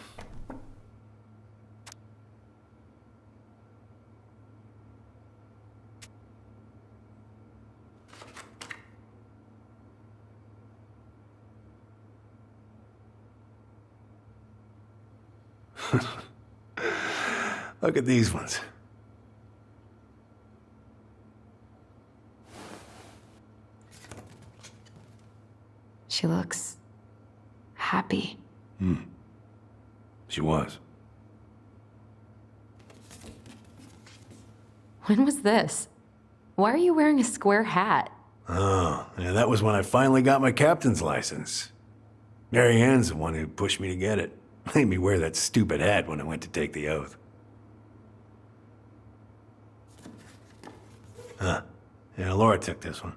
Look at these ones. She looks happy. She was. When was this? Why are you wearing a square hat? Oh, yeah, that was when I finally got my captain's license. Mary Ann's the one who pushed me to get it. Made me wear that stupid hat when I went to take the oath. Huh. Yeah, Laura took this one.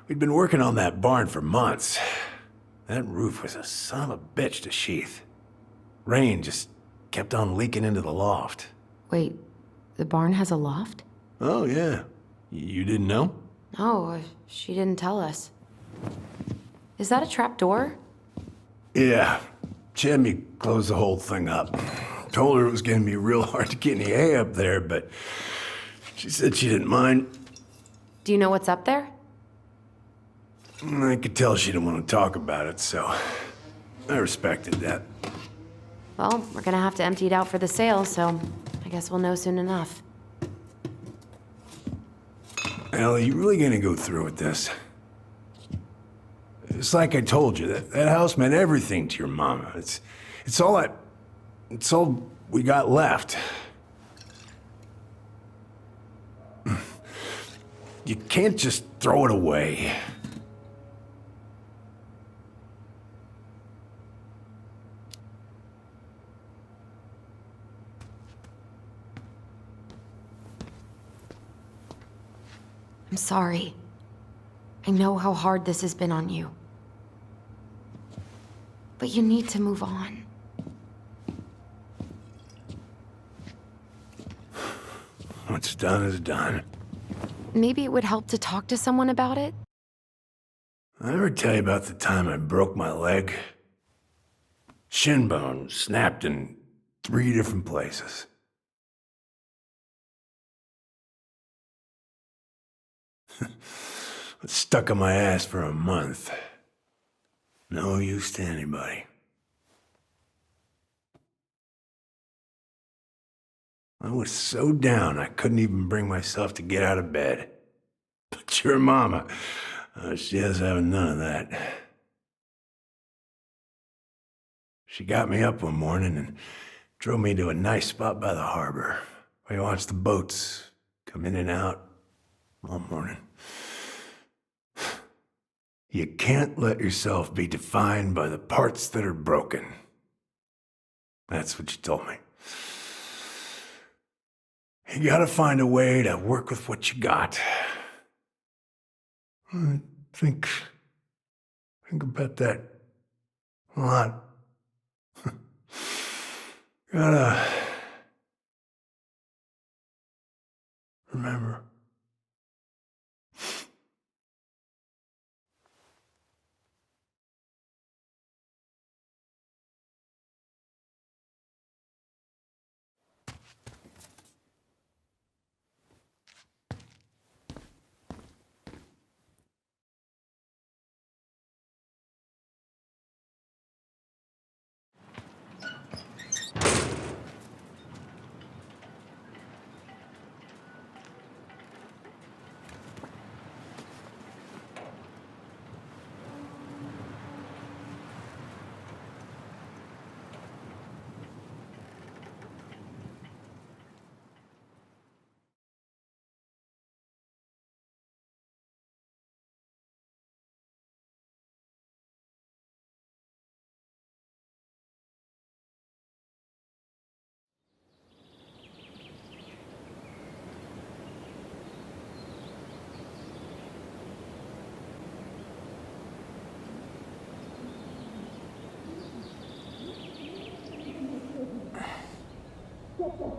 We'd been working on that barn for months. That roof was a son of a bitch to sheath. Rain just kept on leaking into the loft. Wait, the barn has a loft? Oh, yeah. You didn't know? Oh, she didn't tell us. Is that a trap door? Yeah. She had me close the whole thing up. Told her it was gonna be real hard to get any hay up there, but she said she didn't mind. Do you know what's up there? I could tell she didn't want to talk about it, so I respected that. Well, we're gonna have to empty it out for the sale, so I guess we'll know soon enough. Ellie, you really gonna go through with this? It's like I told you, that house meant everything to your mama. It's all we got left. You can't just throw it away. I'm sorry. I know how hard this has been on you. But you need to move on. What's done is done. Maybe it would help to talk to someone about it? I ever tell you about the time I broke my leg? Shin bone snapped in 3 different places. Was stuck on my ass for a month. No use to anybody. I was so down I couldn't even bring myself to get out of bed. But your mama, she has having none of that. She got me up one morning and drove me to a nice spot by the harbor. We watched the boats come in and out all morning. You can't let yourself be defined by the parts that are broken. That's what you told me. You gotta find a way to work with what you got. I think about that a lot. Gotta remember.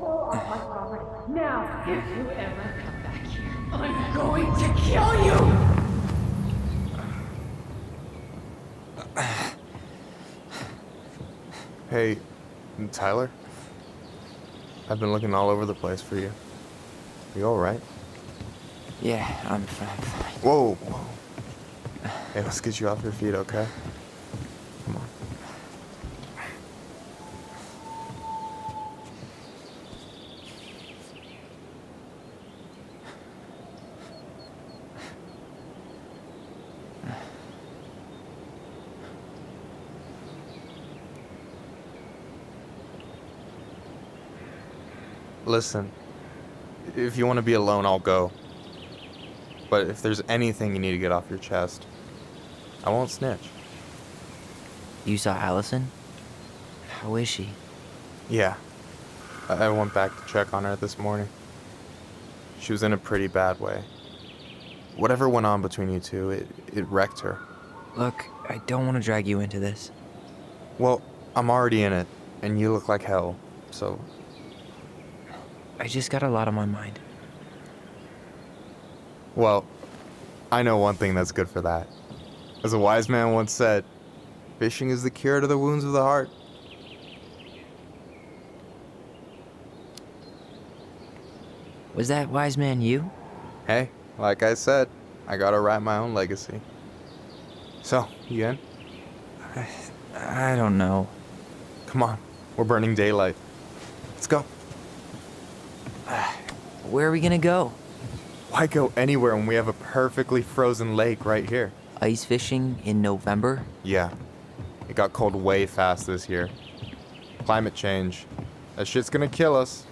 off my property. Now, if you ever come back here, I'm going to kill you! Hey, Tyler? I've been looking all over the place for you. You alright? Yeah, I'm fine. Whoa, whoa. Hey, let's get you off your feet, okay? Come on. Listen, if you want to be alone, I'll go. But if there's anything you need to get off your chest, I won't snitch. You saw Allison? How is she? Yeah. I went back to check on her this morning. She was in a pretty bad way. Whatever went on between you two, it wrecked her. Look, I don't want to drag you into this. Well, I'm already in it, and you look like hell, so... I just got a lot on my mind. Well, I know one thing that's good for that. As a wise man once said, fishing is the cure to the wounds of the heart. Was that wise man you? Hey, like I said, I gotta write my own legacy. So, you in? I don't know. Come on, we're burning daylight. Let's go. Where are we gonna go? Why go anywhere when we have a perfectly frozen lake right here? Ice fishing in November? Yeah. It got cold way fast this year. Climate change. That shit's gonna kill us.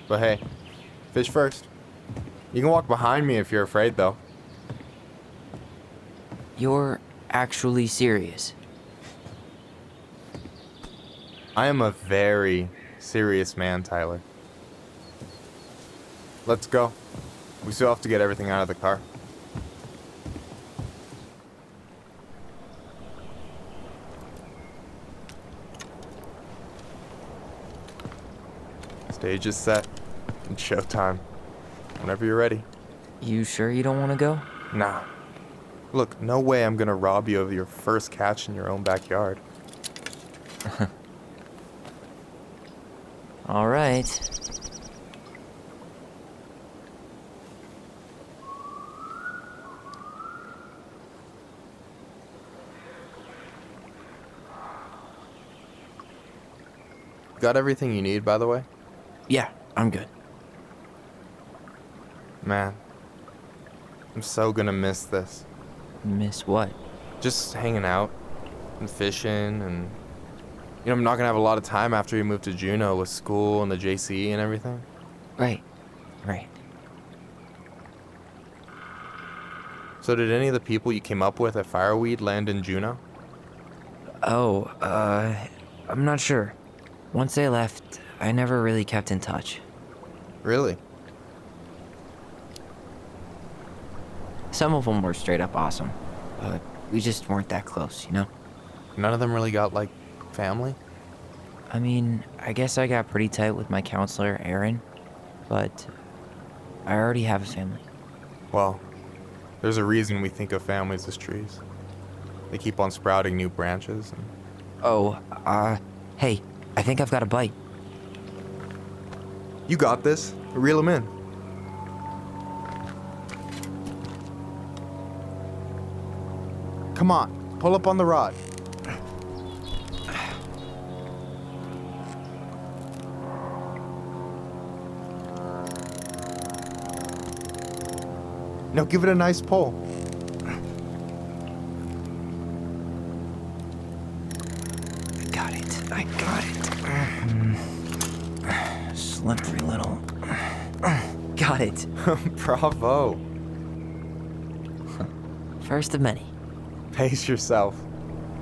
But hey, fish first. You can walk behind me if you're afraid, though. You're actually serious? I am a very serious man, Tyler. Let's go. We still have to get everything out of the car. Stage is set. It's showtime. Whenever you're ready. You sure you don't want to go? Nah. Look, no way I'm gonna rob you of your first catch in your own backyard. All right. Got everything you need, by the way? Yeah, I'm good. Man, I'm so gonna miss this. Miss what? Just hanging out and fishing and... You know, I'm not gonna have a lot of time after we move to Juneau with school and the JC and everything. Right. So did any of the people you came up with at Fireweed land in Juneau? Oh, I'm not sure. Once they left, I never really kept in touch. Really? Some of them were straight up awesome, but we just weren't that close, you know? None of them really got, like, family? I mean, I guess I got pretty tight with my counselor, Aaron, but I already have a family. Well, there's a reason we think of families as trees. They keep on sprouting new branches and... Oh, hey, I think I've got a bite. You got this. Reel them in. Come on, pull up on the rod. Now give it a nice pull. I got it. Slippery little. Got it. Bravo. First of many. Pace yourself.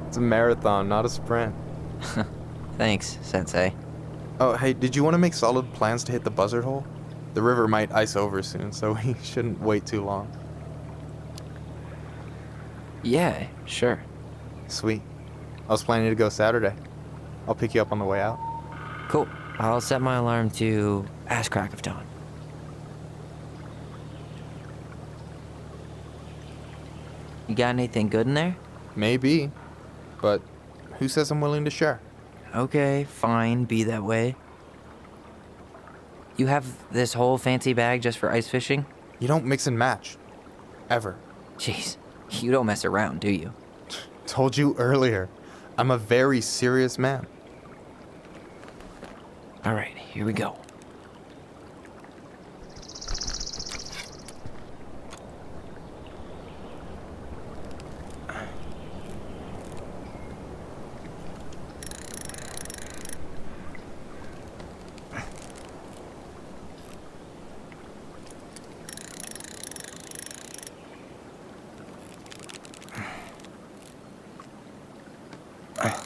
It's a marathon, not a sprint. Thanks, Sensei. Oh, hey, did you want to make solid plans to hit the buzzard hole? The river might ice over soon, so we shouldn't wait too long. Yeah, sure. Sweet. I was planning to go Saturday. I'll pick you up on the way out. Cool. I'll set my alarm to ass crack of dawn. You got anything good in there? Maybe, but who says I'm willing to share? Okay, fine, be that way. You have this whole fancy bag just for ice fishing? You don't mix and match. Ever. Jeez, you don't mess around, do you? Told you earlier. I'm a very serious man. All right, here we go.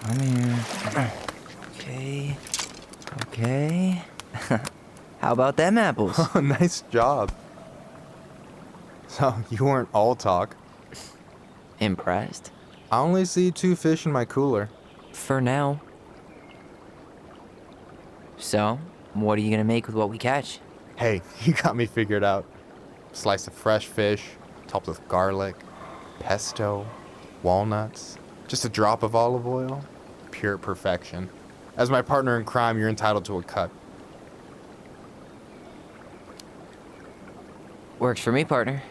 Come here. Okay. Okay. How about them apples? Oh, nice job. So, you weren't all talk. Impressed? I only see 2 fish in my cooler. For now. So, what are you gonna make with what we catch? Hey, you got me figured out. Slice of fresh fish, topped with garlic, pesto, walnuts, just a drop of olive oil. Pure perfection. As my partner in crime, you're entitled to a cut. Works for me, partner.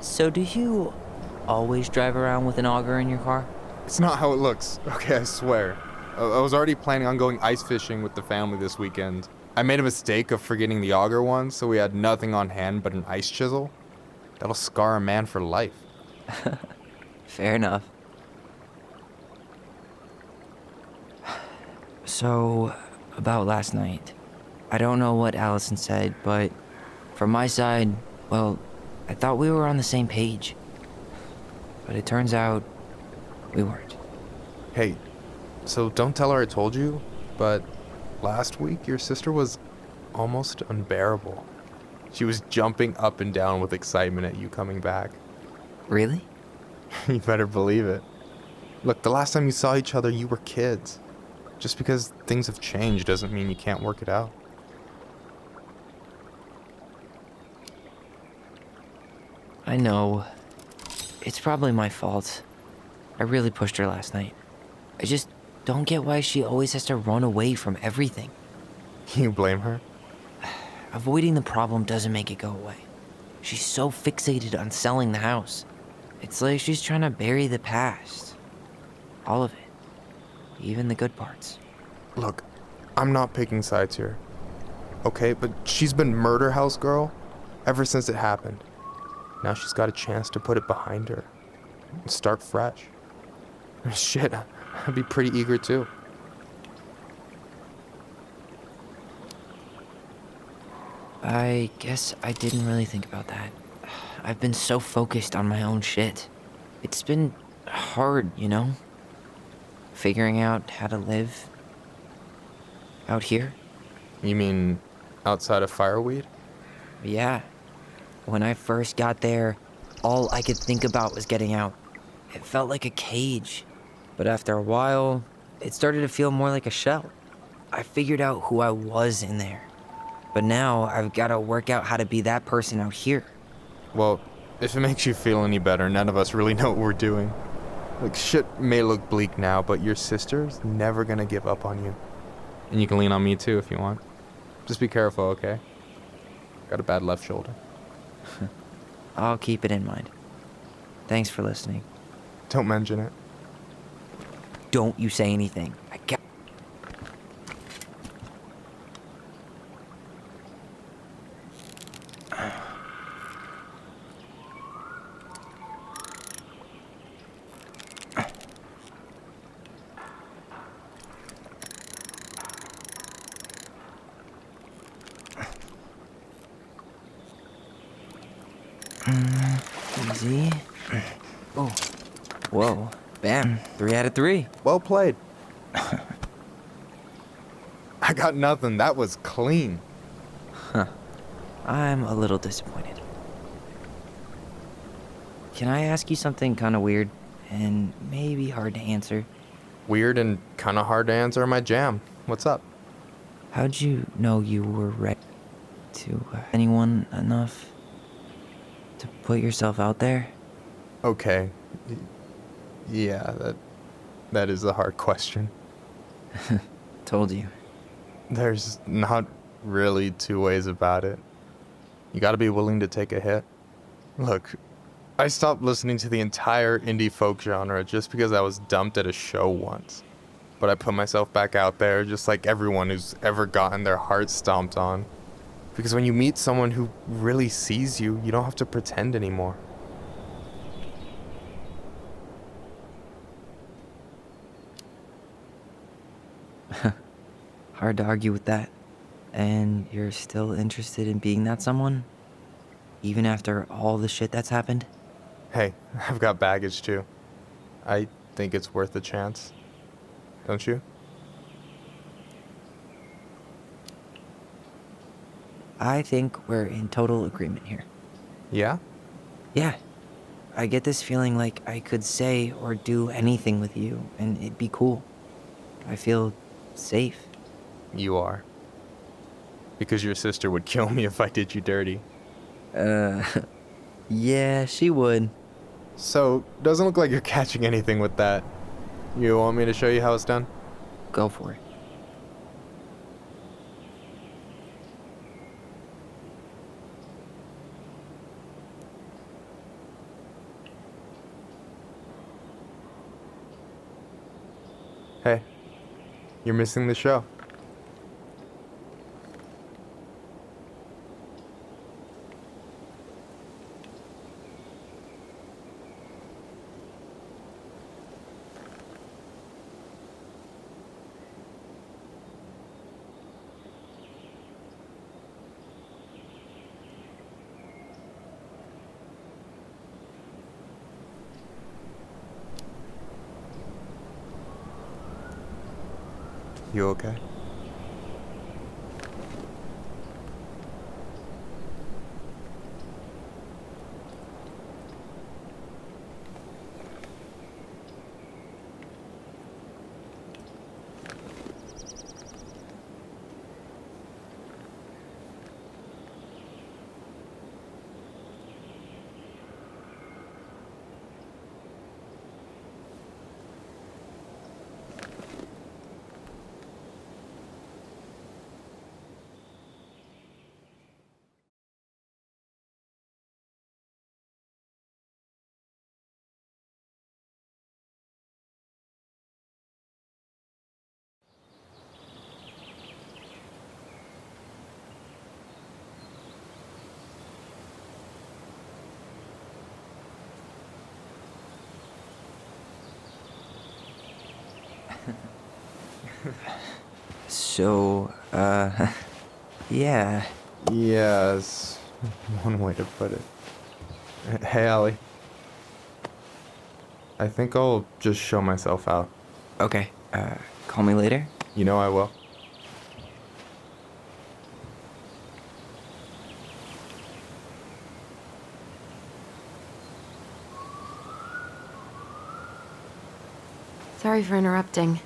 So do you always drive around with an auger in your car? It's not how it looks. Okay, I swear. I was already planning on going ice fishing with the family this weekend. I made a mistake of forgetting the auger one, so we had nothing on hand but an ice chisel. That'll scar a man for life. Fair enough. So, about last night. I don't know what Allison said, but from my side, well, I thought we were on the same page. But it turns out we weren't. Hey, so don't tell her I told you, but last week your sister was almost unbearable. She was jumping up and down with excitement at you coming back. Really? You better believe it. Look, the last time you saw each other, you were kids. Just because things have changed doesn't mean you can't work it out. I know. It's probably my fault. I really pushed her last night. I just don't get why she always has to run away from everything. You blame her? Avoiding the problem doesn't make it go away. She's so fixated on selling the house. It's like she's trying to bury the past. All of it. Even the good parts. Look, I'm not picking sides here. Okay, but she's been murder house girl ever since it happened. Now she's got a chance to put it behind her and start fresh. Shit, I'd be pretty eager too. I guess I didn't really think about that. I've been so focused on my own shit. It's been hard, you know? Figuring out how to live out here. You mean outside of Fireweed? Yeah. When I first got there, all I could think about was getting out. It felt like a cage. But after a while, it started to feel more like a shell. I figured out who I was in there. But now I've got to work out how to be that person out here. Well, if it makes you feel any better, none of us really know what we're doing. Like, shit may look bleak now, but your sister's never gonna give up on you. And you can lean on me too if you want. Just be careful, okay? Got a bad left shoulder. I'll keep it in mind. Thanks for listening. Don't mention it. Don't you say anything. I got... Easy. Oh. Whoa. Bam. 3 out of 3. Well played. I got nothing. That was clean. Huh. I'm a little disappointed. Can I ask you something kind of weird and maybe hard to answer? Weird and kind of hard to answer are my jam. What's up? How'd you know you were ready to anyone enough to put yourself out there? Okay. Yeah, that is a hard question. Told you. There's not really two ways about it. You gotta be willing to take a hit. Look, I stopped listening to the entire indie folk genre just because I was dumped at a show once. But I put myself back out there just like everyone who's ever gotten their heart stomped on. Because when you meet someone who really sees you, you don't have to pretend anymore. Hard to argue with that. And you're still interested in being that someone? Even after all the shit that's happened? Hey, I've got baggage too. I think it's worth a chance. Don't you? I think we're in total agreement here. Yeah? Yeah. I get this feeling like I could say or do anything with you, and it'd be cool. I feel safe. You are. Because your sister would kill me if I did you dirty. Yeah, she would. So, doesn't look like you're catching anything with that. You want me to show you how it's done? Go for it. Hey, you're missing the show. You okay? So, yeah. Yes, one way to put it. Hey, Allie. I think I'll just show myself out. Okay, call me later? You know I will. Sorry for interrupting.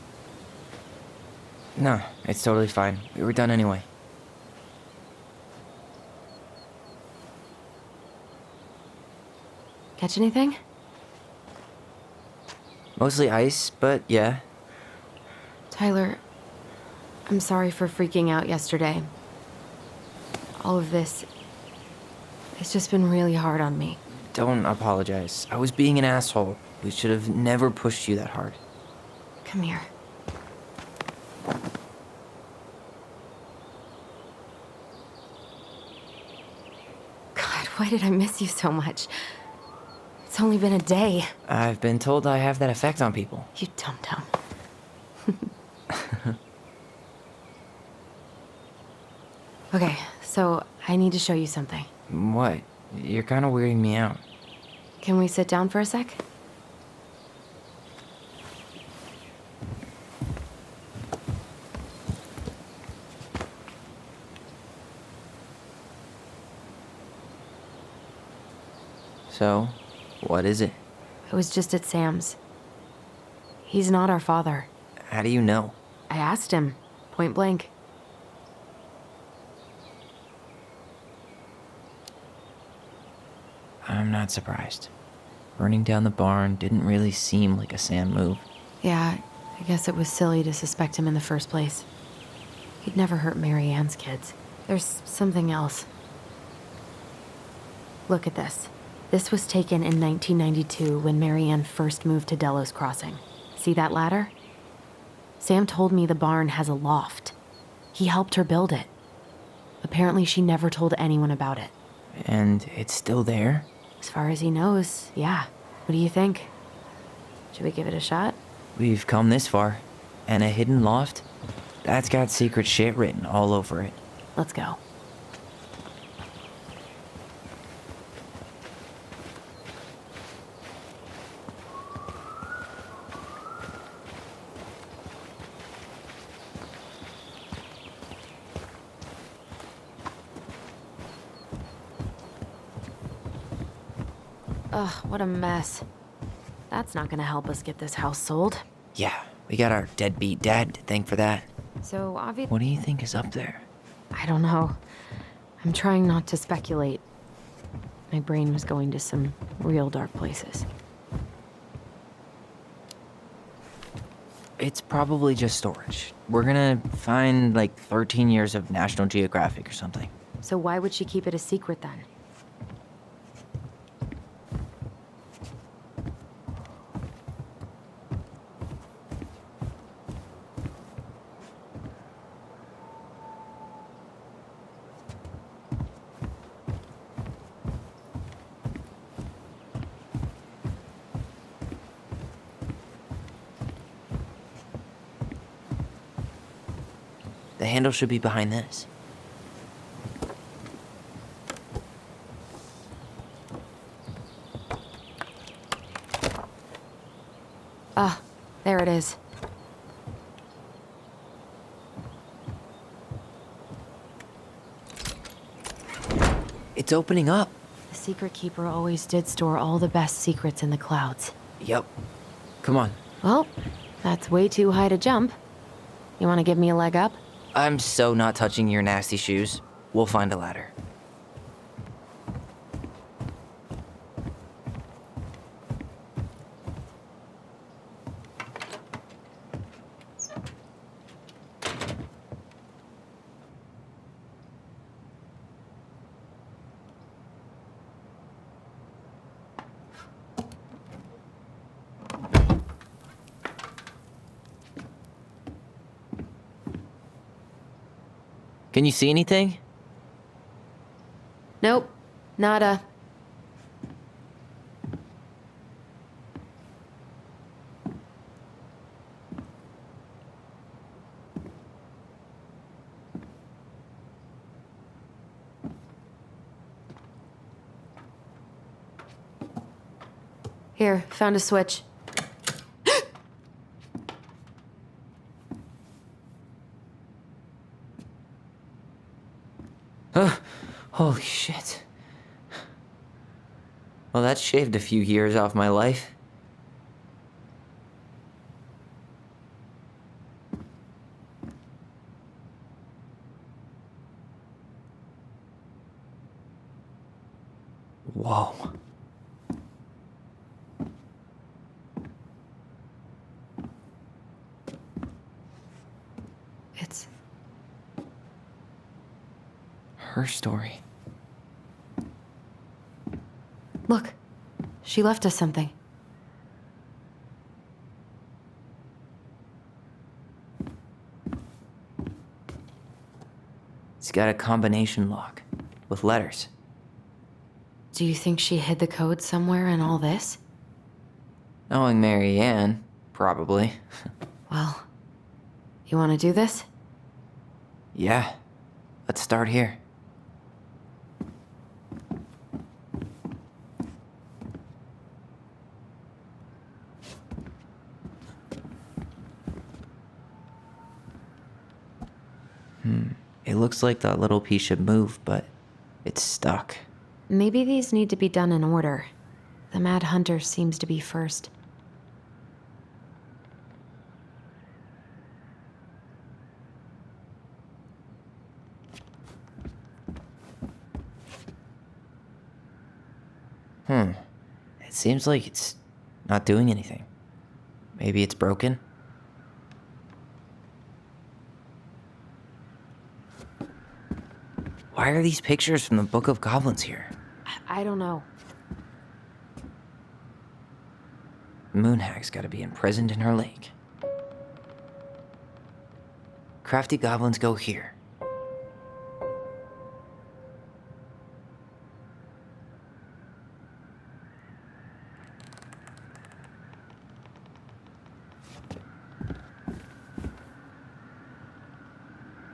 No, it's totally fine. We were done anyway. Catch anything? Mostly ice, but yeah. Tyler, I'm sorry for freaking out yesterday. All of this, it's just been really hard on me. Don't apologize. I was being an asshole. We should have never pushed you that hard. Come here. God, why did I miss you so much? It's only been a day. I've been told I have that effect on people. You dum-dum. Okay, so I need to show you something. What? You're kind of weirding me out. Can we sit down for a sec? So, what is it? I was just at Sam's. He's not our father. How do you know? I asked him, point blank. I'm not surprised. Burning down the barn didn't really seem like a Sam move. Yeah, I guess it was silly to suspect him in the first place. He'd never hurt Mary Ann's kids. There's something else. Look at this. This was taken in 1992 when Mary Ann first moved to Delos Crossing. See that ladder? Sam told me the barn has a loft. He helped her build it. Apparently she never told anyone about it. And it's still there? As far as he knows, yeah. What do you think? Should we give it a shot? We've come this far. And a hidden loft? That's got secret shit written all over it. Let's go. Ugh, what a mess. That's not gonna help us get this house sold. Yeah, we got our deadbeat dad to thank for that. So obviously... What do you think is up there? I don't know. I'm trying not to speculate. My brain was going to some real dark places. It's probably just storage. We're gonna find like 13 years of National Geographic or something. So why would she keep it a secret then? The handle should be behind this. Ah, there it is. It's opening up. The secret keeper always did store all the best secrets in the clouds. Yep. Come on. Well, that's way too high to jump. You want to give me a leg up? I'm so not touching your nasty shoes. We'll find a ladder. Can you see anything? Nope. Nada. Here, found a switch. Holy shit. Well, that shaved a few years off my life. Whoa. It's her story. Look, she left us something. It's got a combination lock with letters. Do you think she hid the code somewhere in all this? Knowing Mary Ann, probably. Well, you want to do this? Yeah, let's start here. It looks like that little piece should move, but it's stuck. Maybe these need to be done in order. The Mad Hunter seems to be first. It seems like it's not doing anything. Maybe it's broken? Why are these pictures from the Book of Goblins here? I don't know. Moonhag's gotta be imprisoned in her lake. Crafty goblins go here.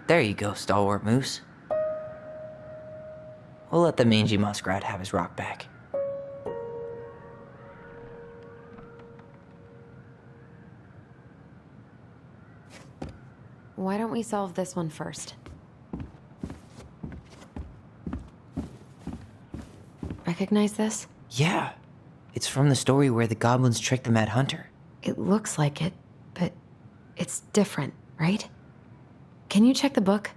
There you go, stalwart moose. We'll let the mangy muskrat have his rock back. Why don't we solve this one first? Recognize this? Yeah, it's from the story where the goblins tricked the Mad Hunter. It looks like it, but it's different, right? Can you check the book?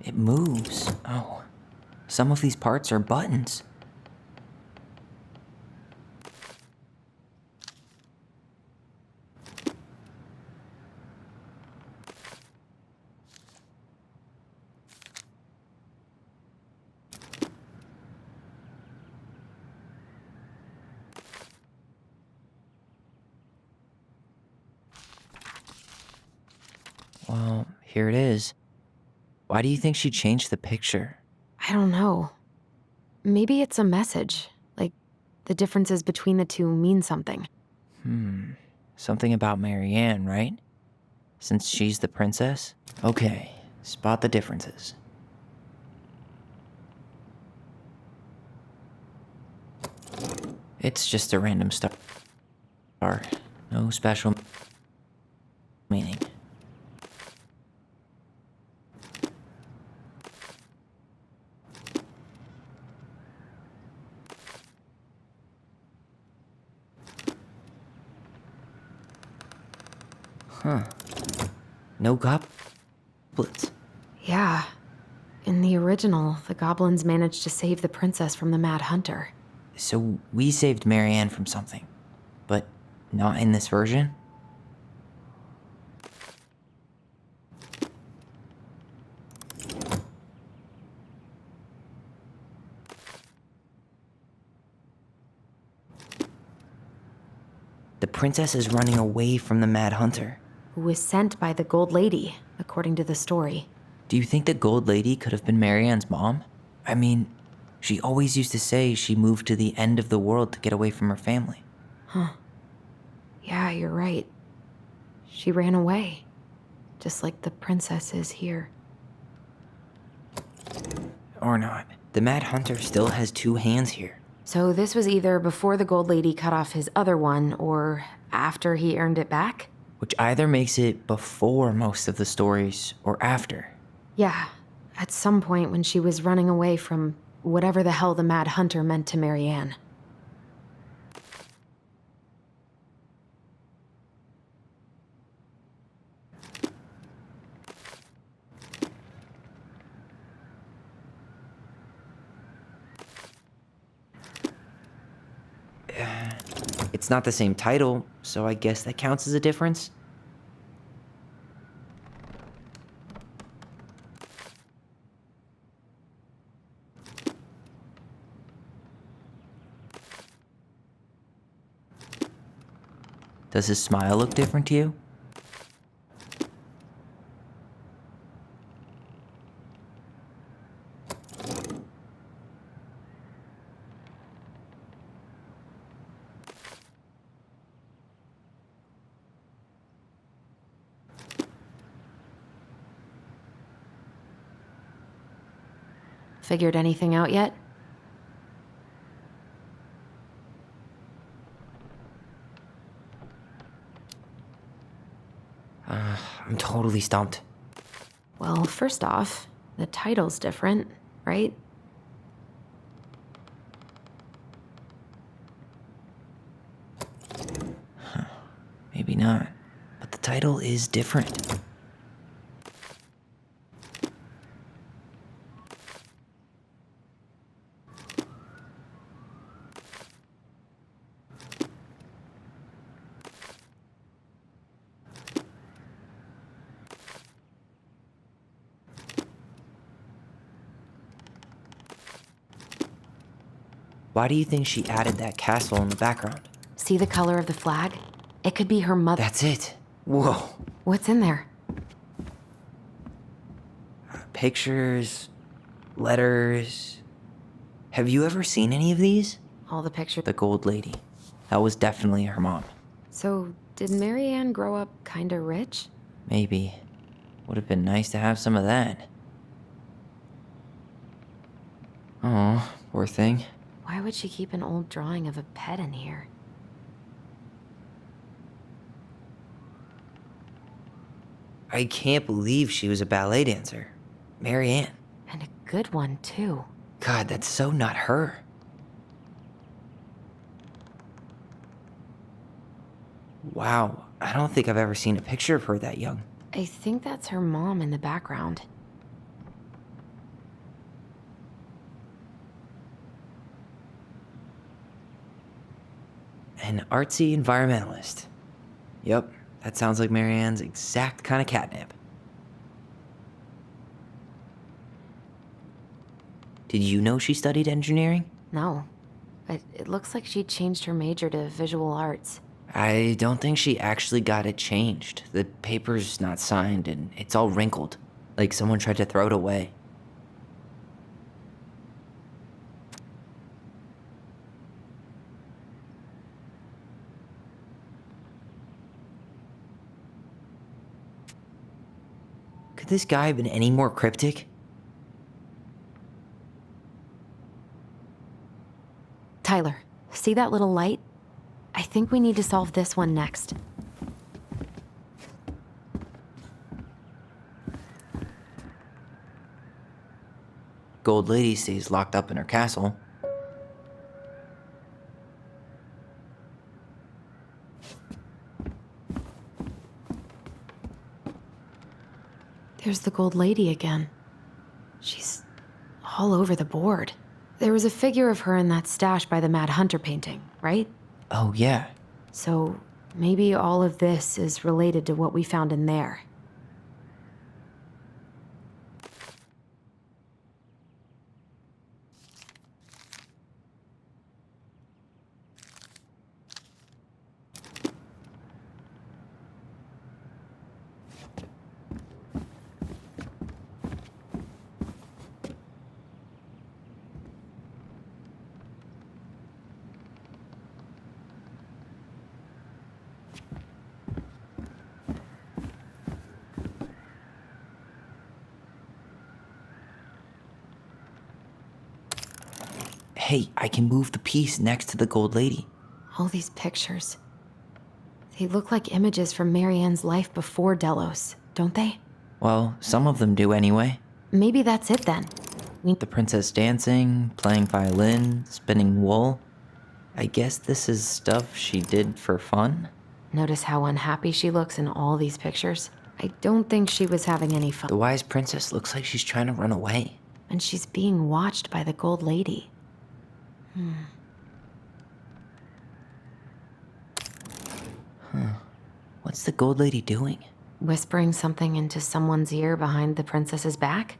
It moves. Oh, some of these parts are buttons. Well, here it is. Why do you think she changed the picture? I don't know. Maybe it's a message. Like, the differences between the two mean something. Something about Marianne, right? Since she's the princess? Okay, spot the differences. It's just a random star. No special meaning. No goblins. Yeah. In the original, the goblins managed to save the princess from the Mad Hunter. So we saved Marianne from something, but not in this version? The princess is running away from the Mad Hunter. Who was sent by the Gold Lady, according to the story. Do you think the Gold Lady could have been Marianne's mom? I mean, she always used to say she moved to the end of the world to get away from her family. Huh. Yeah, you're right. She ran away. Just like the princess is here. Or not. The Mad Hunter still has two hands here. So this was either before the Gold Lady cut off his other one, or after he earned it back? Which either makes it before most of the stories, or after. Yeah, at some point when she was running away from whatever the hell the Mad Hunter meant to Marianne. It's not the same title, so I guess that counts as a difference. Does his smile look different to you? Figured anything out yet? I'm totally stumped. Well, first off, the title's different, right? Maybe not. But the title is different. Why do you think she added that castle in the background? See the color of the flag? It could be her mother. That's it. Whoa. What's in there? Pictures, letters. Have you ever seen any of these? All the pictures. The Gold Lady. That was definitely her mom. So, did Marianne grow up kinda rich? Maybe. Would have been nice to have some of that. Oh, poor thing. Why would she keep an old drawing of a pet in here? I can't believe she was a ballet dancer. Marianne. And a good one, too. God, that's so not her. Wow, I don't think I've ever seen a picture of her that young. I think that's her mom in the background. An artsy environmentalist. Yep, that sounds like Marianne's exact kind of catnip. Did you know she studied engineering? No, but it looks like she changed her major to visual arts. I don't think she actually got it changed. The paper's not signed and it's all wrinkled, like someone tried to throw it away. Could this guy have been any more cryptic? Tyler, see that little light? I think we need to solve this one next. Gold Lady stays locked up in her castle. There's the Gold Lady again. She's all over the board. There was a figure of her in that stash by the Mad Hunter painting, right? Oh, yeah. So maybe all of this is related to what we found in there. Hey, I can move the piece next to the Gold Lady. All these pictures. They look like images from Marianne's life before Delos, don't they? Well, some of them do anyway. Maybe that's it then. The princess dancing, playing violin, spinning wool. I guess this is stuff she did for fun? Notice how unhappy she looks in all these pictures? I don't think she was having any fun. The wise princess looks like she's trying to run away. And she's being watched by the Gold Lady. What's the Gold Lady doing? Whispering something into someone's ear behind the princess's back?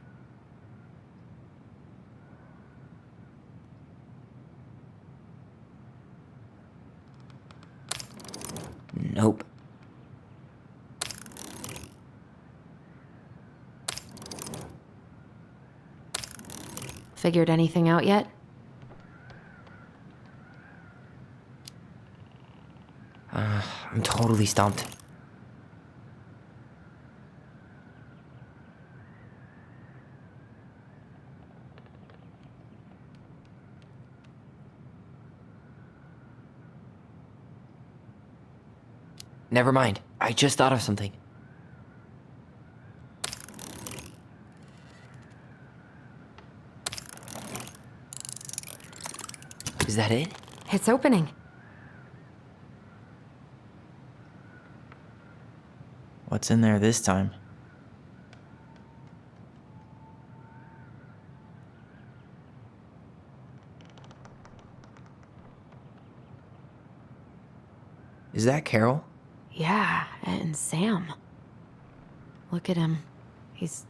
Nope. Figured anything out yet? I'm totally stumped. Never mind. I just thought of something. Is that it? It's opening. What's in there this time? Is that Carol? Yeah, and Sam. Look at him. He's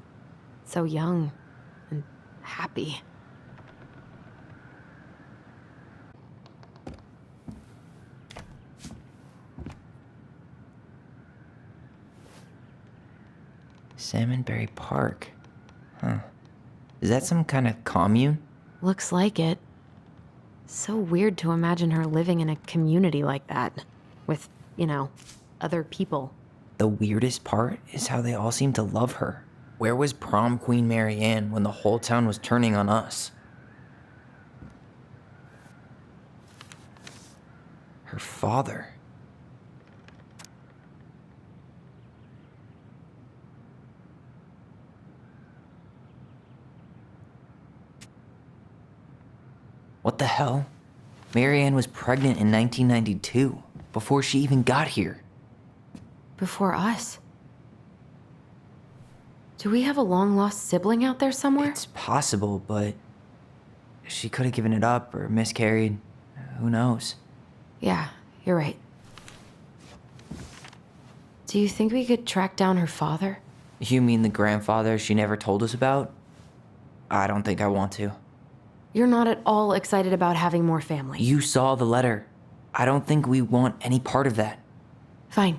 so young and happy. Salmonberry Park. Huh. Is that some kind of commune? Looks like it. So weird to imagine her living in a community like that. With, other people. The weirdest part is how they all seem to love her. Where was prom queen Mary Ann when the whole town was turning on us? Her father. What the hell? Mary Ann was pregnant in 1992, before she even got here. Before us. Do we have a long-lost sibling out there somewhere? It's possible, but she could have given it up or miscarried. Who knows? Yeah, you're right. Do you think we could track down her father? You mean the grandfather she never told us about? I don't think I want to. You're not at all excited about having more family. You saw the letter. I don't think we want any part of that. Fine.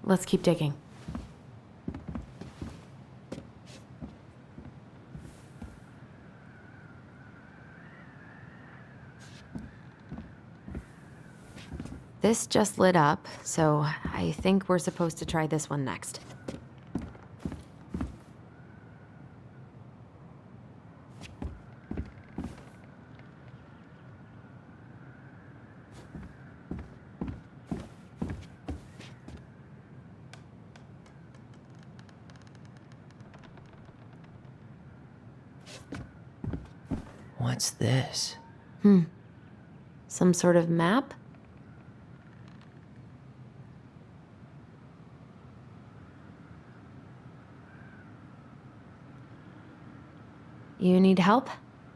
Let's keep digging. This just lit up, so I think we're supposed to try this one next. What's this? Some sort of map? You need help?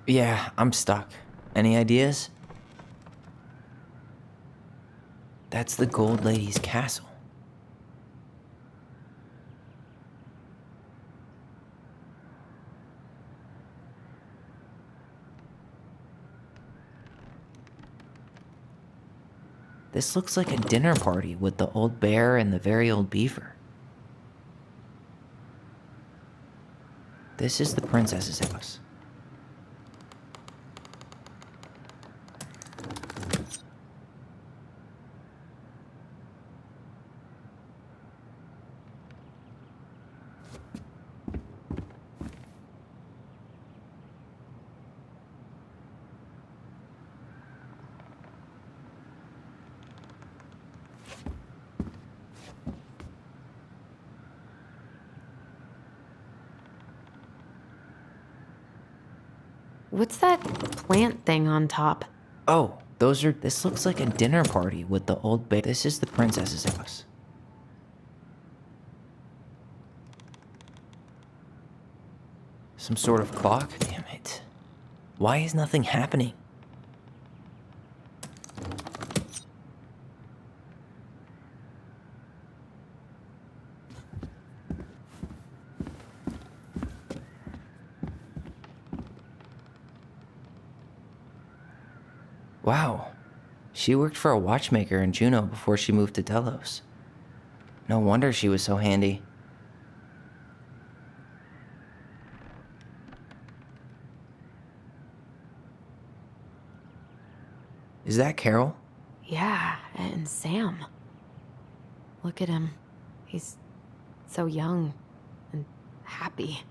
Yeah, I'm stuck. Any ideas? That's the Gold Lady's castle. This looks like a dinner party with the old bear and the very old beaver. This is the princess's house. What's that plant thing on top? Oh, this looks like a dinner party with the old bear. This is the princess's house. Some sort of clock? Damn it. Why is nothing happening? Wow. She worked for a watchmaker in Juneau before she moved to Delos. No wonder she was so handy. Is that Carol? Yeah, and Sam. Look at him. He's so young and happy.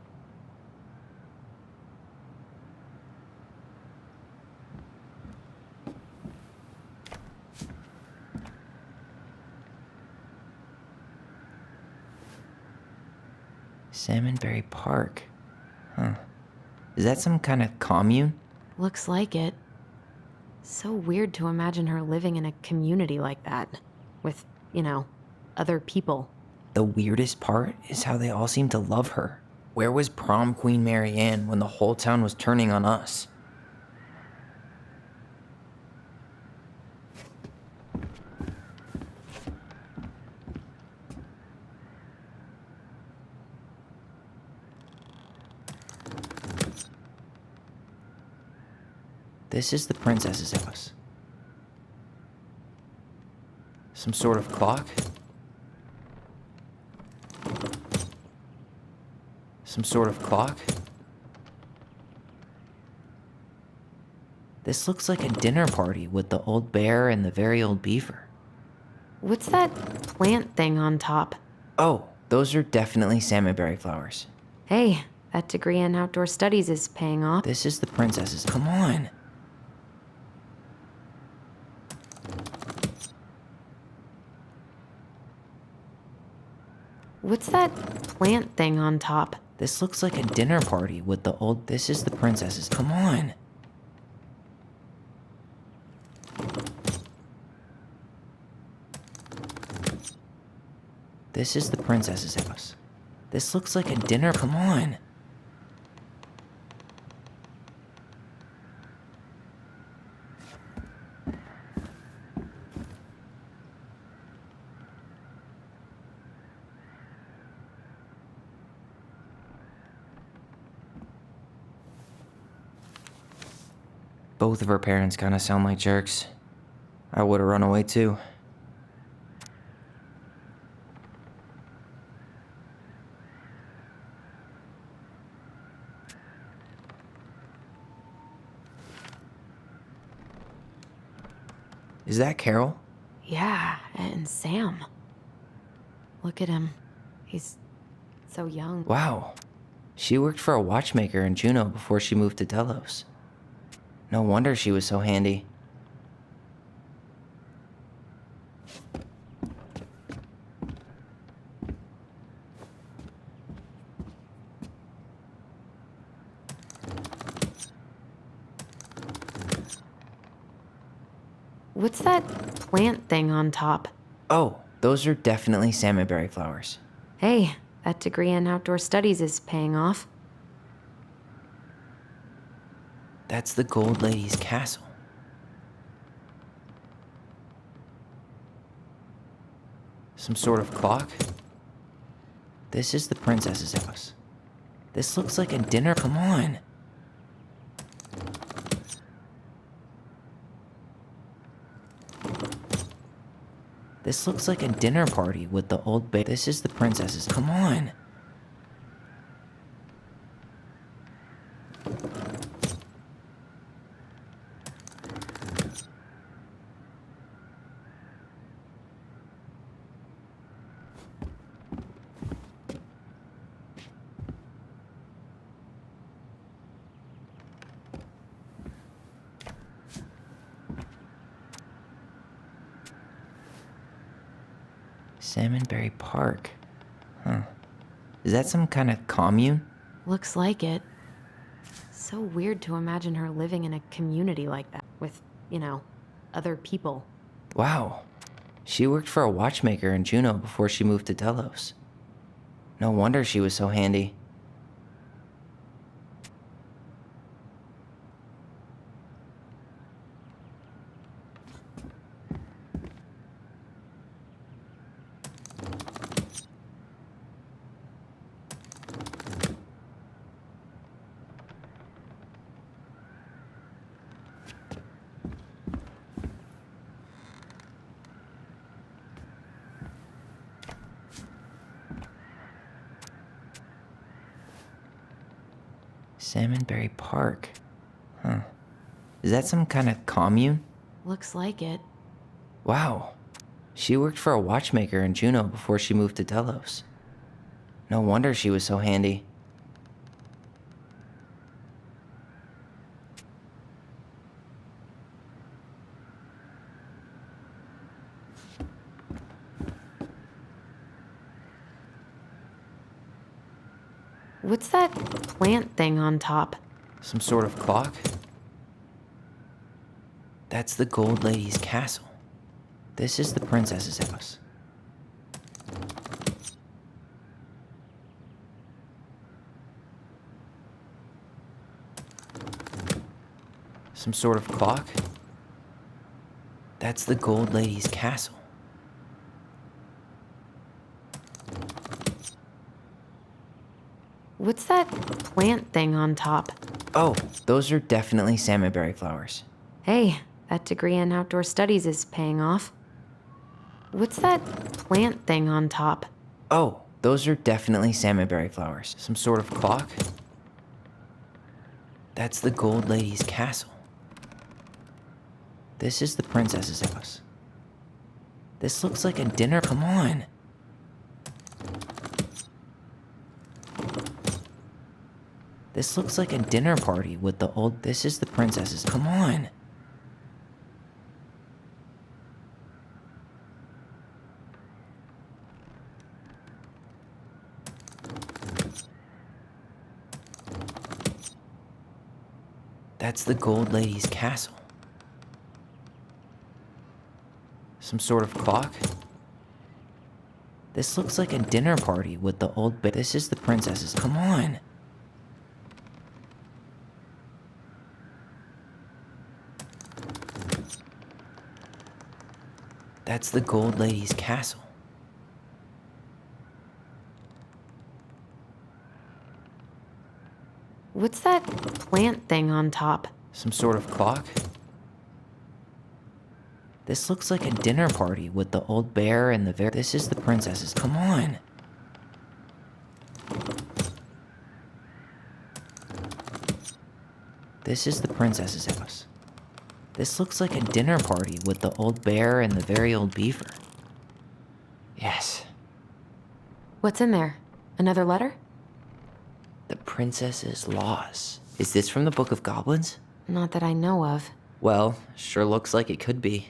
Salmonberry Park. Huh. Is that some kind of commune? Looks like it. So weird to imagine her living in a community like that. With, other people. The weirdest part is how they all seem to love her. Where was prom queen Mary Ann when the whole town was turning on us? This is the princess's house. Some sort of clock? Some sort of clock? This looks like a dinner party with the old bear and the very old beaver. What's that plant thing on top? Oh, those are definitely salmonberry flowers. Hey, that degree in outdoor studies is paying off. This is the princess's. Come on. What's that plant thing on top? This looks like a dinner party with the old. This is the princess's. Come on. This is the princess's house. This looks like a dinner. Come on. Both of her parents kind of sound like jerks. I would have run away too. Is that Carol? Yeah, and Sam. Look at him. He's so young. Wow. She worked for a watchmaker in Juneau before she moved to Delos. No wonder she was so handy. What's that plant thing on top? Oh, those are definitely salmonberry flowers. Hey, that degree in outdoor studies is paying off. That's the Gold Lady's castle. Some sort of clock? This is the princess's house. This looks like a dinner. Come on. This looks like a dinner party with the old bear. This is the princess's. Come on. Salmonberry Park. Huh. Is that some kind of commune? Looks like it. So weird to imagine her living in a community like that. With, other people. Wow. She worked for a watchmaker in Juneau before she moved to Delos. No wonder she was so handy. Salmonberry Park. Huh. Is that some kind of commune? Looks like it. Wow. She worked for a watchmaker in Juneau before she moved to Delos. No wonder she was so handy. What's that plant thing on top? Some sort of clock? That's the Gold Lady's castle. This is the princess's house. Some sort of clock? That's the Gold Lady's castle. What's that plant thing on top? Oh, those are definitely salmonberry flowers. Hey, that degree in outdoor studies is paying off. What's that plant thing on top? Oh, those are definitely salmonberry flowers. Some sort of clock? That's the Gold Lady's castle. This is the princess's house. This looks like a dinner. Come on. This looks like a dinner party with the old. This is the princess's. Come on. That's the Gold Lady's castle. Some sort of clock? This looks like a dinner party with the old. This is the princess's. Come on. That's the Gold Lady's castle. What's that plant thing on top? Some sort of clock? This looks like a dinner party with the old bear and the This is the princess's. Come on. This is the princess's house. This looks like a dinner party with the old bear and the very old beaver. Yes. What's in there? Another letter? The princess's laws. Is this from the Book of Goblins? Not that I know of. Well, sure looks like it could be.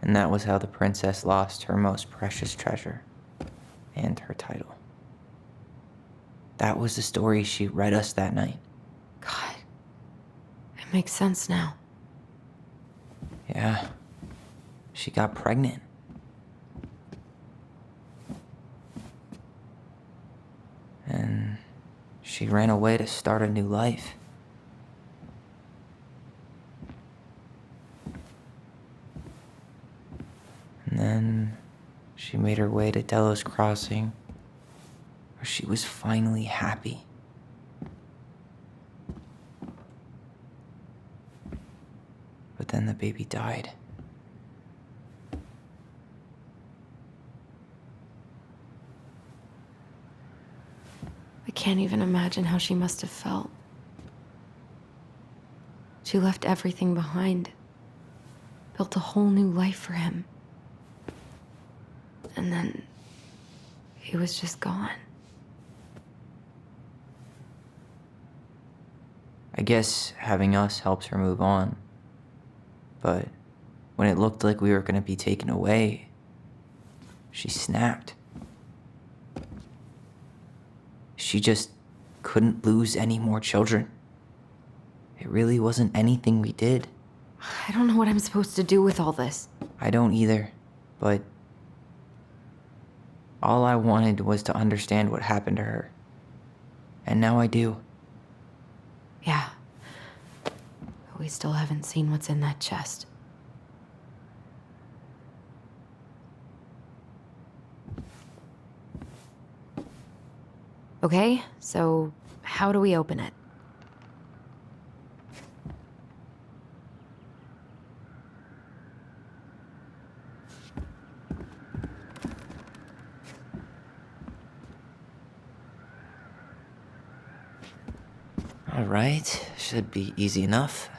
And that was how the princess lost her most precious treasure and her title. That was the story she read us that night. God, it makes sense now. Yeah, she got pregnant. And she ran away to start a new life. And then she made her way to Delos Crossing, where she was finally happy. But then the baby died. I can't even imagine how she must have felt. She left everything behind, built a whole new life for him. And then he was just gone. I guess having us helped her move on. But when it looked like we were going to be taken away, she snapped. She just couldn't lose any more children. It really wasn't anything we did. I don't know what I'm supposed to do with all this. I don't either, but all I wanted was to understand what happened to her. And now I do. Yeah. But we still haven't seen what's in that chest. Okay, so how do we open it? All right, should be easy enough.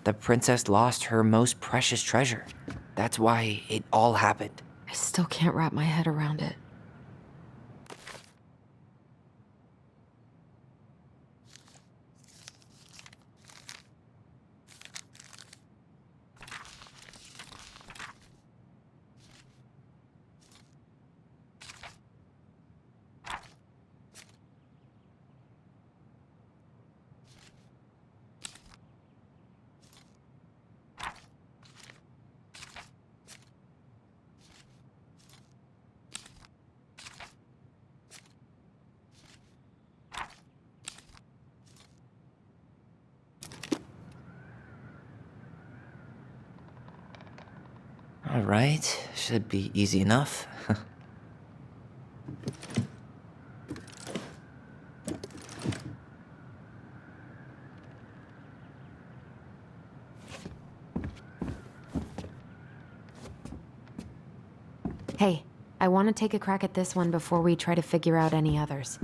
The princess lost her most precious treasure. That's why it all happened. I still can't wrap my head around it. All right, should be easy enough. Hey, I want to take a crack at this one before we try to figure out any others.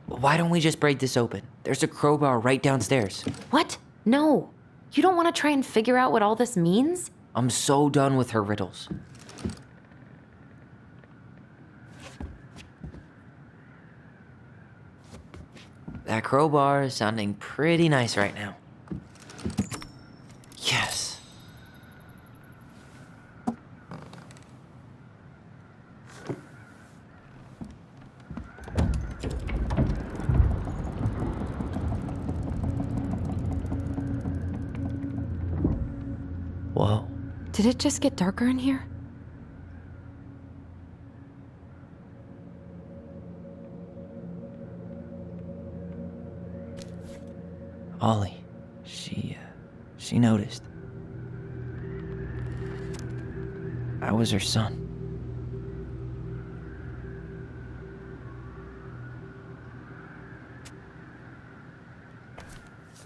Why don't we just break this open? There's a crowbar right downstairs. What? No. You don't want to try and figure out what all this means? I'm so done with her riddles. That crowbar is sounding pretty nice right now. Yes. Whoa. Did it just get darker in here? Ollie. She noticed. I was her son.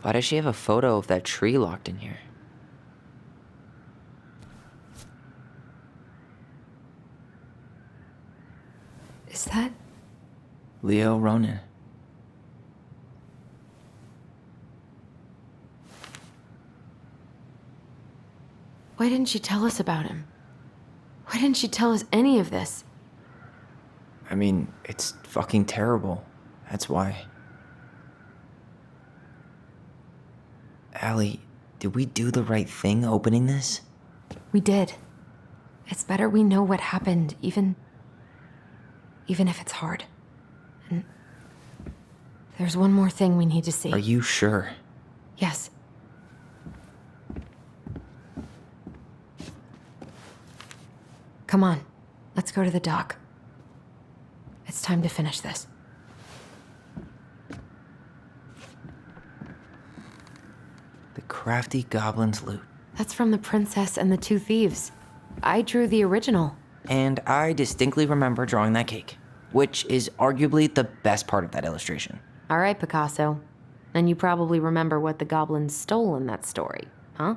Why does she have a photo of that tree locked in here? Is that? Leo Ronan. Why didn't she tell us about him? Why didn't she tell us any of this? I mean, it's fucking terrible. That's why. Allie, did we do the right thing opening this? We did. It's better we know what happened, even if it's hard. And there's one more thing we need to see. Are you sure? Yes. Come on, let's go to the dock. It's time to finish this. The crafty goblin's loot. That's from The Princess and the Two Thieves. I drew the original. And I distinctly remember drawing that cake, which is arguably the best part of that illustration. All right, Picasso. And you probably remember what the goblins stole in that story, huh?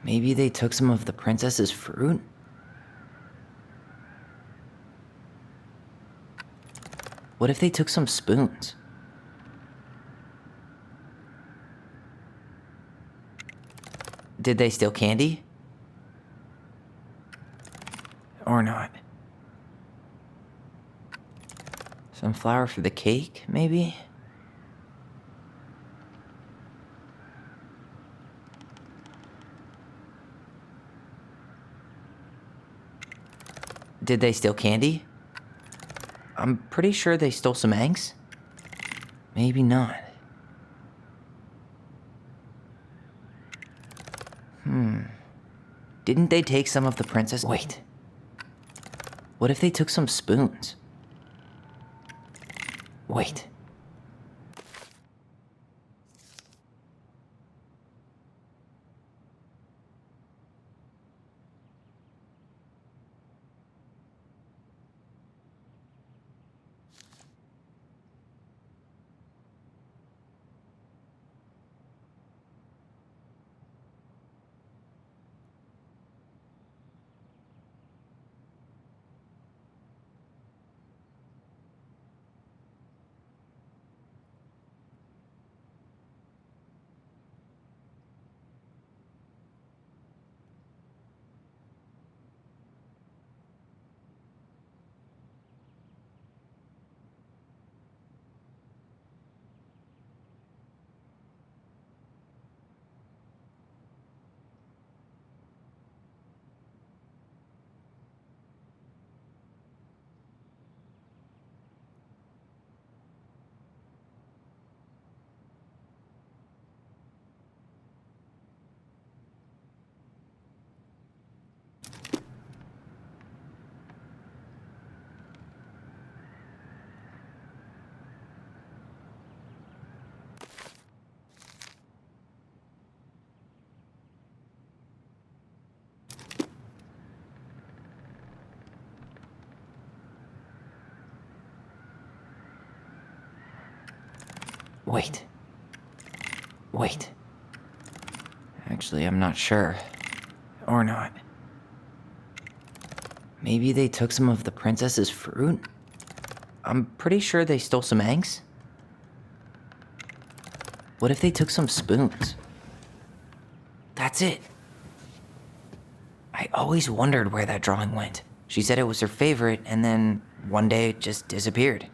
Maybe they took some of the princess's fruit? What if they took some spoons? Did they steal candy? Or not? Some flour for the cake, maybe? Did they steal candy? I'm pretty sure they stole some eggs. Maybe not. Didn't they take some of the princess? Wait. What if they took some spoons? Wait. Wait. Wait. Actually, I'm not sure. Or not. Maybe they took some of the princess's fruit? I'm pretty sure they stole some eggs. What if they took some spoons? That's it. I always wondered where that drawing went. She said it was her favorite, and then one day it just disappeared.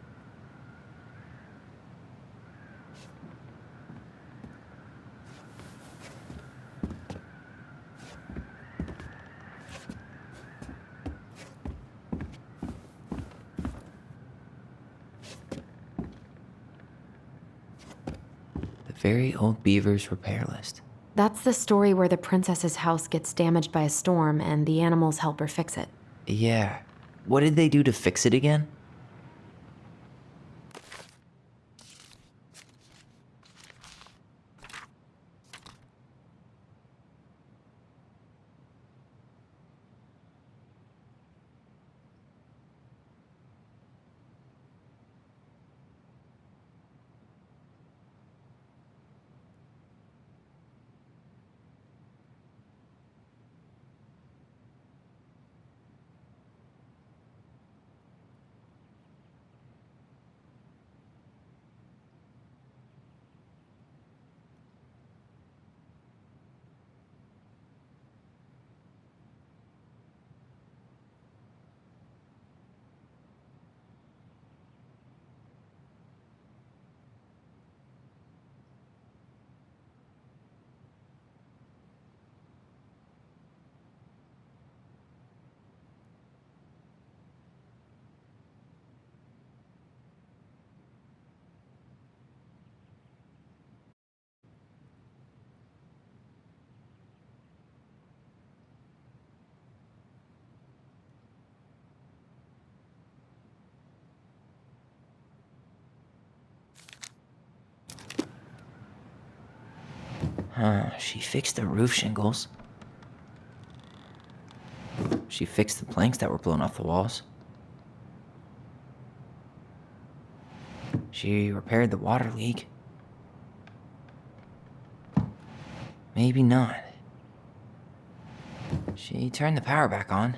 The Very Old Beaver's Repair List. That's the story where the princess's house gets damaged by a storm and the animals help her fix it. Yeah. What did they do to fix it again? She fixed the roof shingles. She fixed the planks that were blown off the walls. She repaired the water leak. Maybe not. She turned the power back on.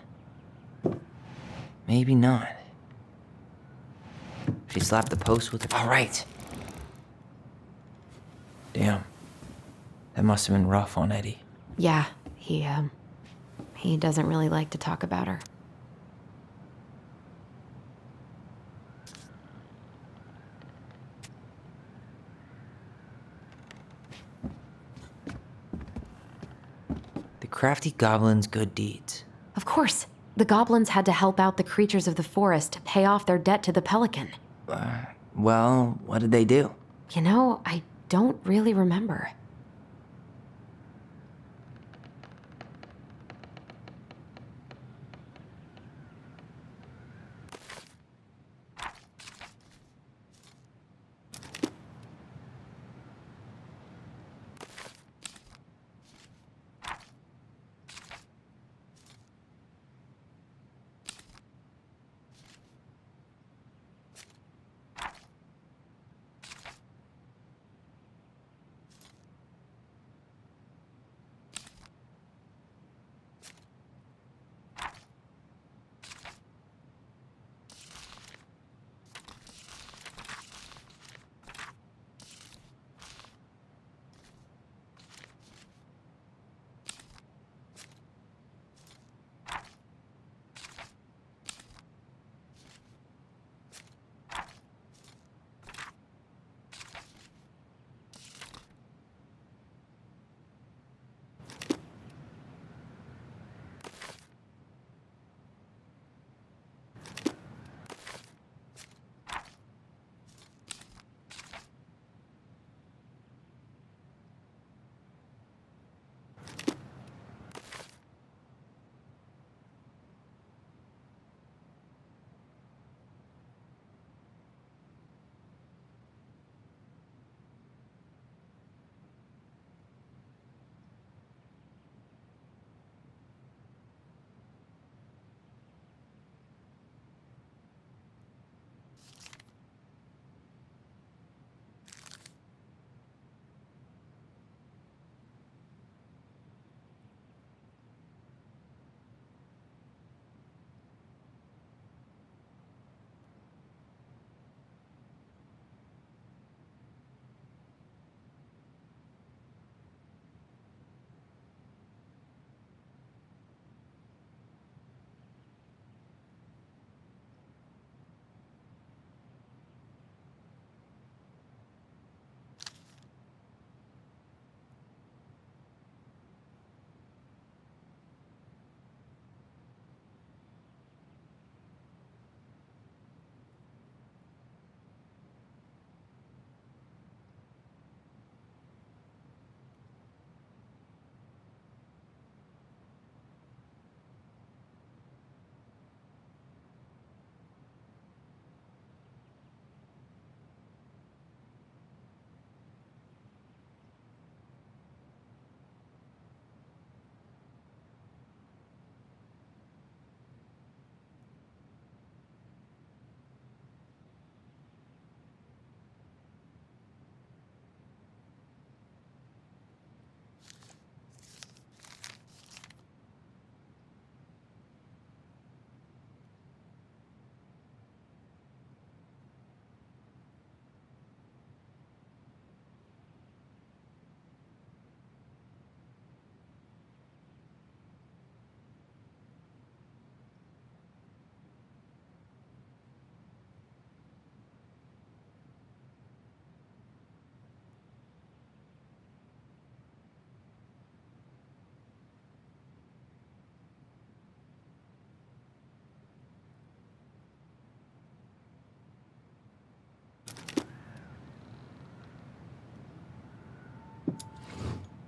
Maybe not. She slapped the post with All right. Damn. That must have been rough on Eddie. Yeah, he doesn't really like to talk about her. The crafty goblin's good deeds. Of course, the goblins had to help out the creatures of the forest to pay off their debt to the pelican. Well, what did they do? You know, I don't really remember.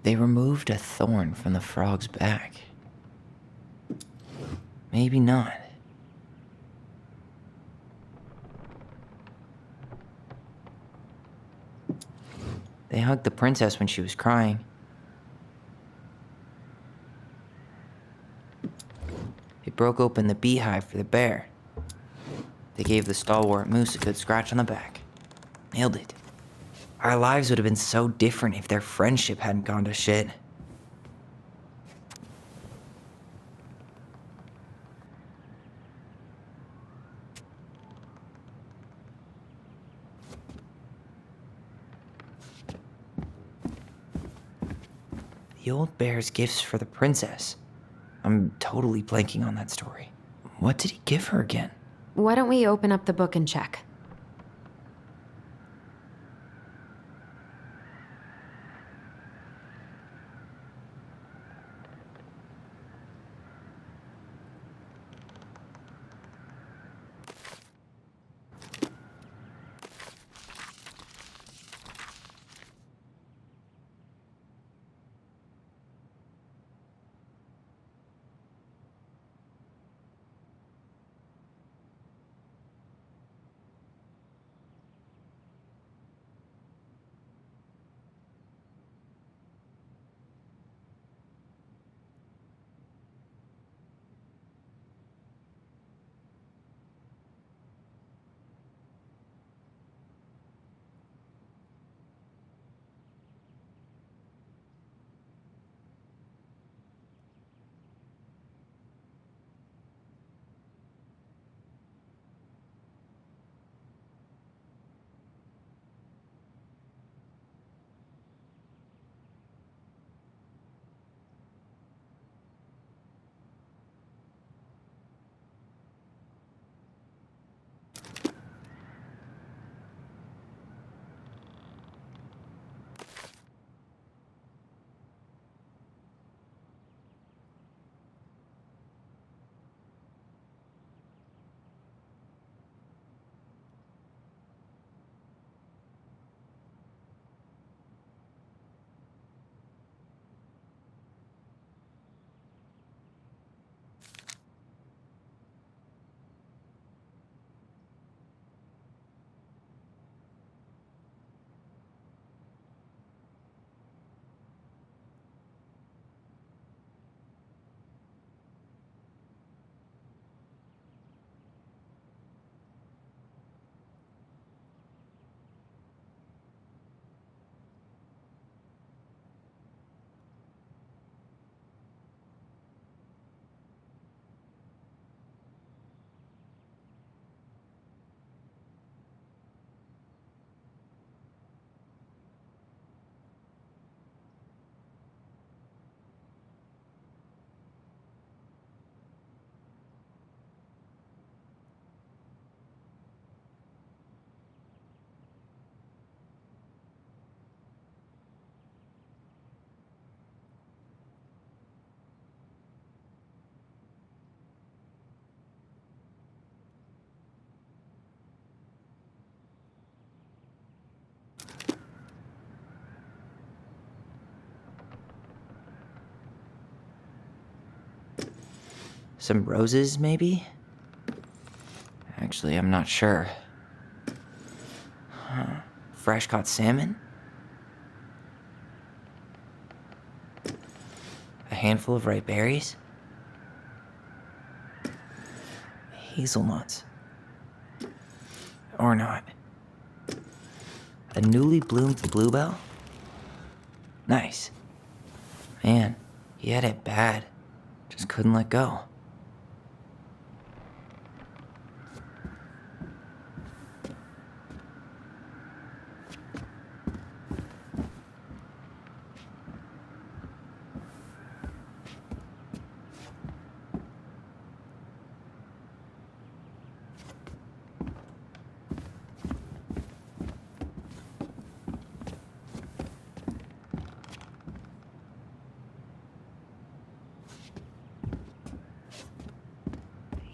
They removed a thorn from the frog's back. Maybe not. They hugged the princess when she was crying. They broke open the beehive for the bear. They gave the stalwart moose a good scratch on the back. Nailed it. Our lives would have been so different if their friendship hadn't gone to shit. The old bear's gifts for the princess. I'm totally blanking on that story. What did he give her again? Why don't we open up the book and check? Some roses, maybe? Actually, I'm not sure. Huh. Fresh caught salmon? A handful of ripe berries? Hazelnuts. Or not. A newly bloomed bluebell? Nice. Man, he had it bad. Just couldn't let go.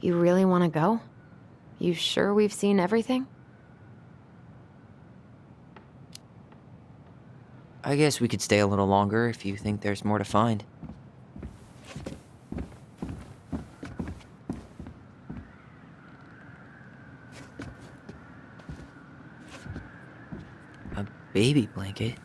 You really want to go? You sure we've seen everything? I guess we could stay a little longer if you think there's more to find. A baby blanket?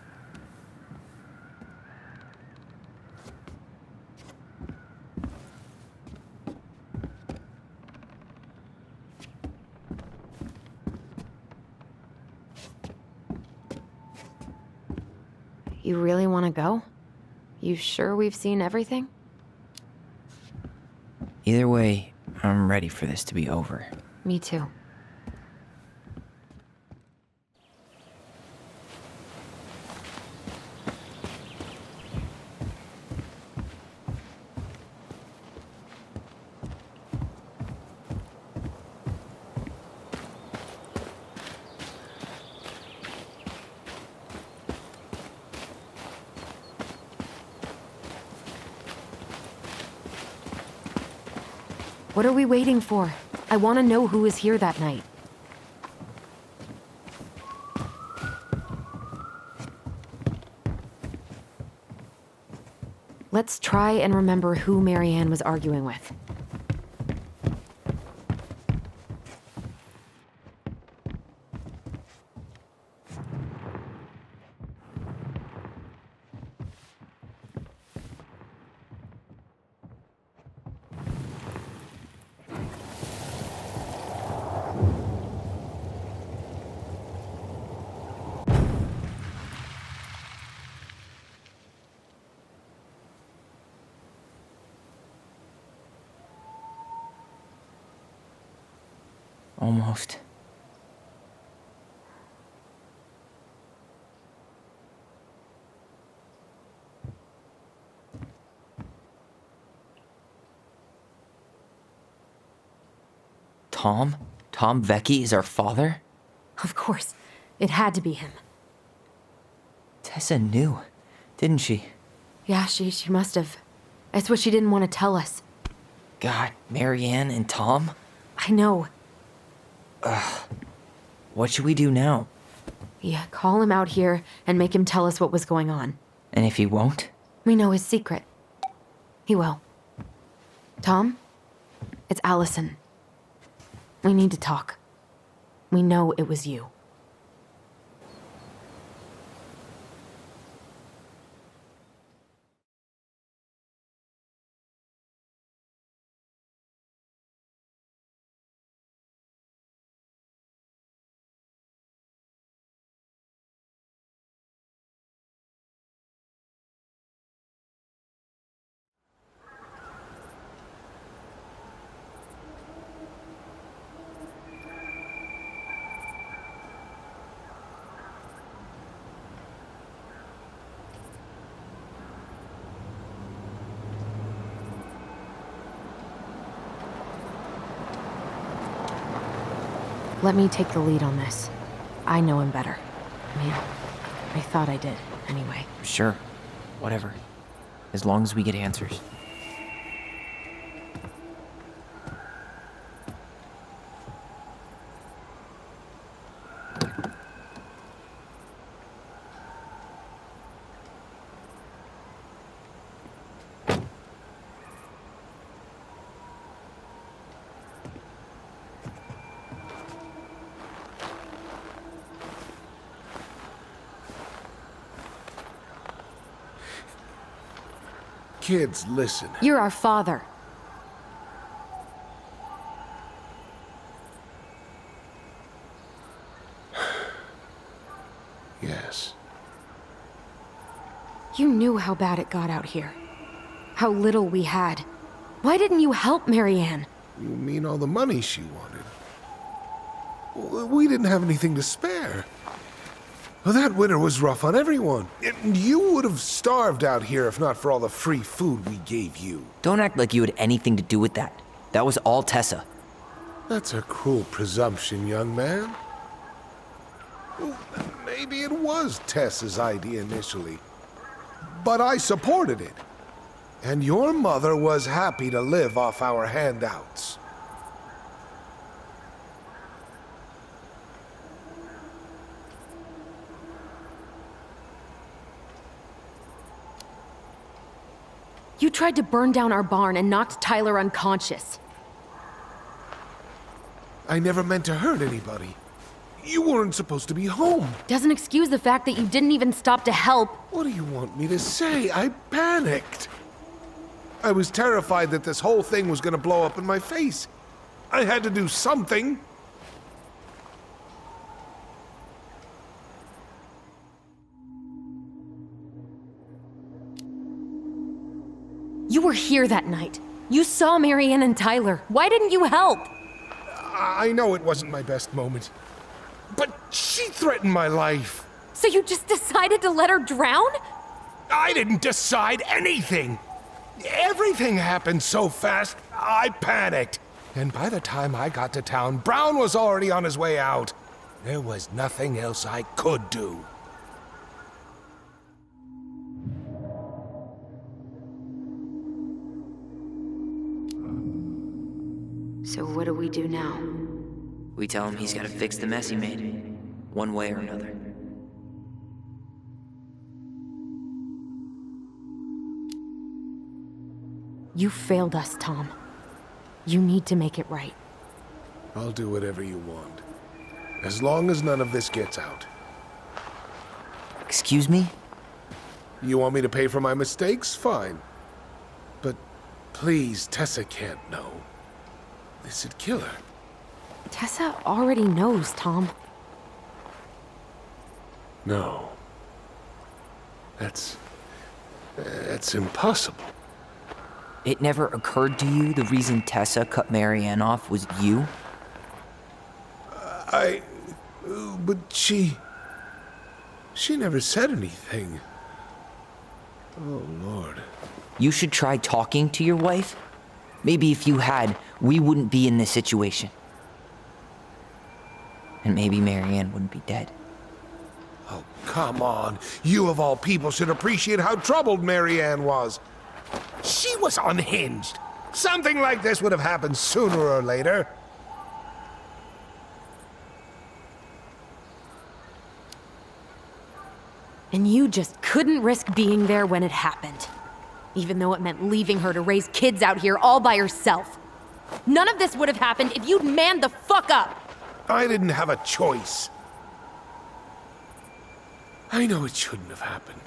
You really want to go? You sure we've seen everything? Either way, I'm ready for this to be over. Me too. What are we waiting for? I want to know who was here that night. Let's try and remember who Marianne was arguing with. Almost. Tom? Tom Vecchi is our father? Of course. It had to be him. Tessa knew, didn't she? Yeah, she must have. It's what she didn't want to tell us. God, Marianne and Tom? I know. What should we do now? Yeah, call him out here and make him tell us what was going on. And if he won't? We know his secret. He will. Tom? It's Allison. We need to talk. We know it was you. Let me take the lead on this. I know him better. I mean, I thought I did, anyway. Sure. Whatever. As long as we get answers. Kids, listen. You're our father. Yes. You knew how bad it got out here. How little we had. Why didn't you help Marianne? You mean all the money she wanted? We didn't have anything to spare. Well, that winter was rough on everyone. And you would have starved out here if not for all the free food we gave you. Don't act like you had anything to do with that. That was all Tessa. That's a cruel presumption, young man. Well, maybe it was Tessa's idea initially. But I supported it. And your mother was happy to live off our handouts. You tried to burn down our barn and knocked Tyler unconscious. I never meant to hurt anybody. You weren't supposed to be home. Doesn't excuse the fact that you didn't even stop to help. What do you want me to say? I panicked. I was terrified that this whole thing was gonna blow up in my face. I had to do something. You were here that night. You saw Marianne and Tyler. Why didn't you help? I know it wasn't my best moment, but she threatened my life. So you just decided to let her drown? I didn't decide anything. Everything happened so fast, I panicked. And by the time I got to town, Brown was already on his way out. There was nothing else I could do. So what do we do now? We tell him he's gotta fix the mess he made, one way or another. You failed us, Tom. You need to make it right. I'll do whatever you want. As long as none of this gets out. Excuse me? You want me to pay for my mistakes? Fine. But please, Tessa can't know. This'd kill her. Tessa already knows, Tom. No. That's impossible. It never occurred to you the reason Tessa cut Marianne off was you? But she never said anything. Oh, Lord. You should try talking to your wife. Maybe if you had, we wouldn't be in this situation. And maybe Marianne wouldn't be dead. Oh, come on. You of all people should appreciate how troubled Marianne was. She was unhinged. Something like this would have happened sooner or later. And you just couldn't risk being there when it happened. Even though it meant leaving her to raise kids out here all by herself. None of this would have happened if you'd manned the fuck up! I didn't have a choice. I know it shouldn't have happened.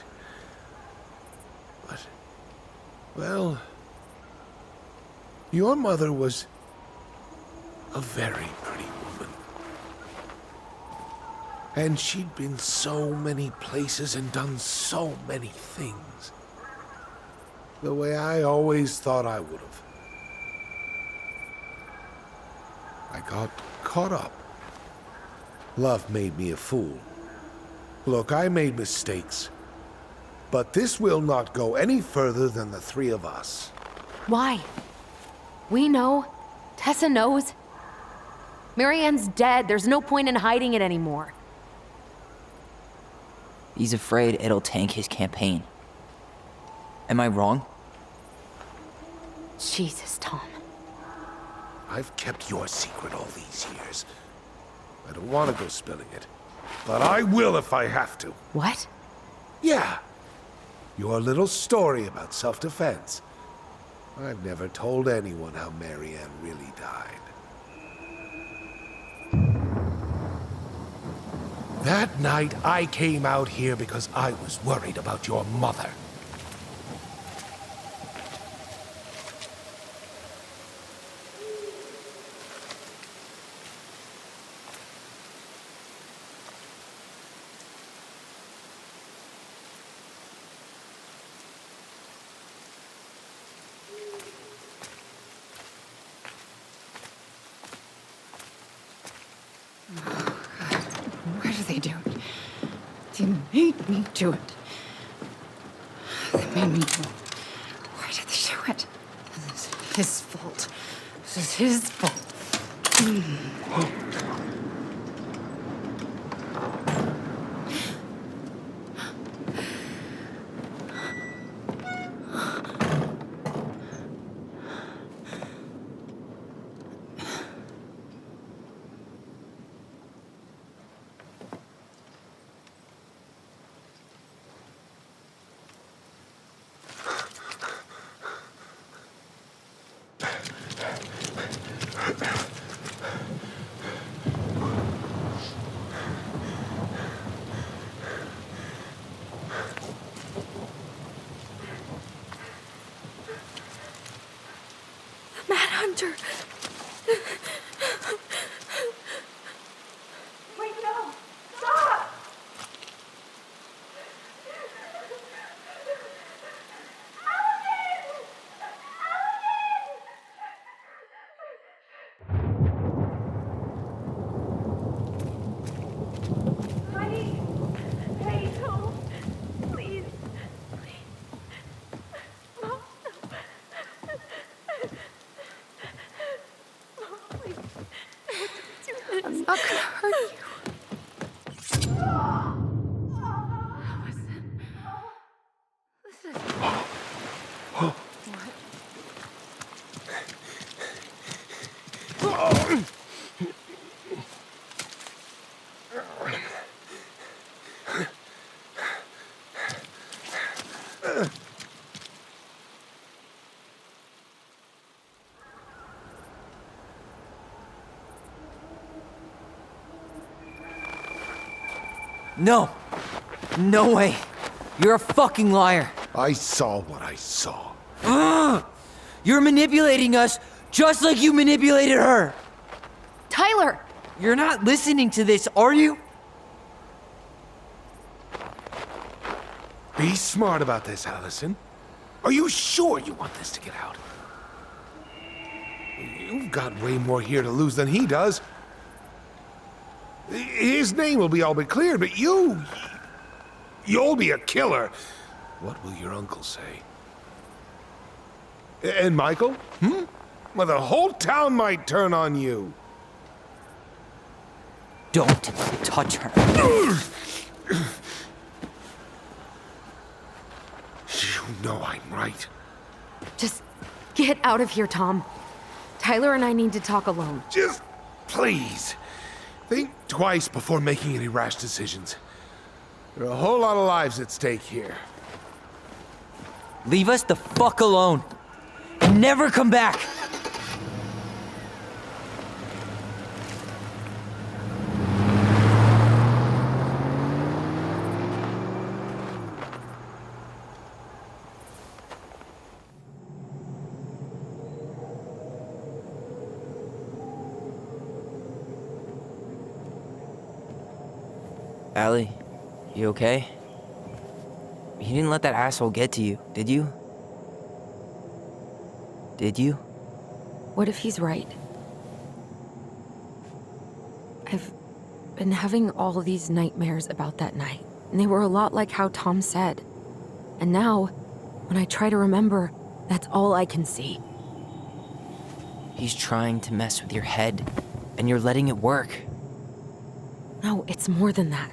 But, well, your mother was a very pretty woman. And she'd been so many places and done so many things. The way I always thought I would have. I got caught up. Love made me a fool. Look, I made mistakes. But this will not go any further than the three of us. Why? We know. Tessa knows. Marianne's dead. There's no point in hiding it anymore. He's afraid it'll tank his campaign. Am I wrong? Jesus, Tom. I've kept your secret all these years. I don't want to go spilling it. But I will if I have to. What? Yeah. Your little story about self-defense. I've never told anyone how Marianne really died. That night, I came out here because I was worried about your mother. Why do they do it? They made me do it. They made me do it. Why did they do it? This is his fault. This is his fault. Hunter. Wait, no! Stop! Honey! Hey, no! Please! Mom, please. I'm not gonna hurt you. No! No way! You're a fucking liar! I saw what I saw. Ugh! You're manipulating us just like you manipulated her! Tyler! You're not listening to this, are you? Be smart about this, Allison. Are you sure you want this to get out? You've got way more here to lose than he does. His name will be all but cleared, but you'll be a killer. What will your uncle say? And Michael? Well, the whole town might turn on you. Don't touch her. You know I'm right. Just get out of here, Tom. Tyler and I need to talk alone. Just please. Think twice before making any rash decisions. There are a whole lot of lives at stake here. Leave us the fuck alone. And never come back. Allie, you okay? You didn't let that asshole get to you, did you? Did you? What if he's right? I've been having all these nightmares about that night, and they were a lot like how Tom said. And now, when I try to remember, that's all I can see. He's trying to mess with your head, and you're letting it work. No, it's more than that.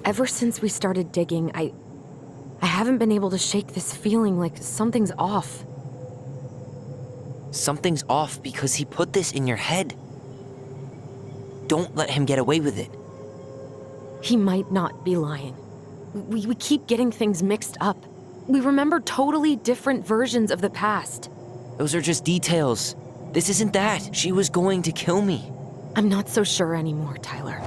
Ever since we started digging, I haven't been able to shake this feeling like something's off. Something's off because he put this in your head. Don't let him get away with it. He might not be lying. We keep getting things mixed up. We remember totally different versions of the past. Those are just details. This isn't that. She was going to kill me. I'm not so sure anymore, Tyler.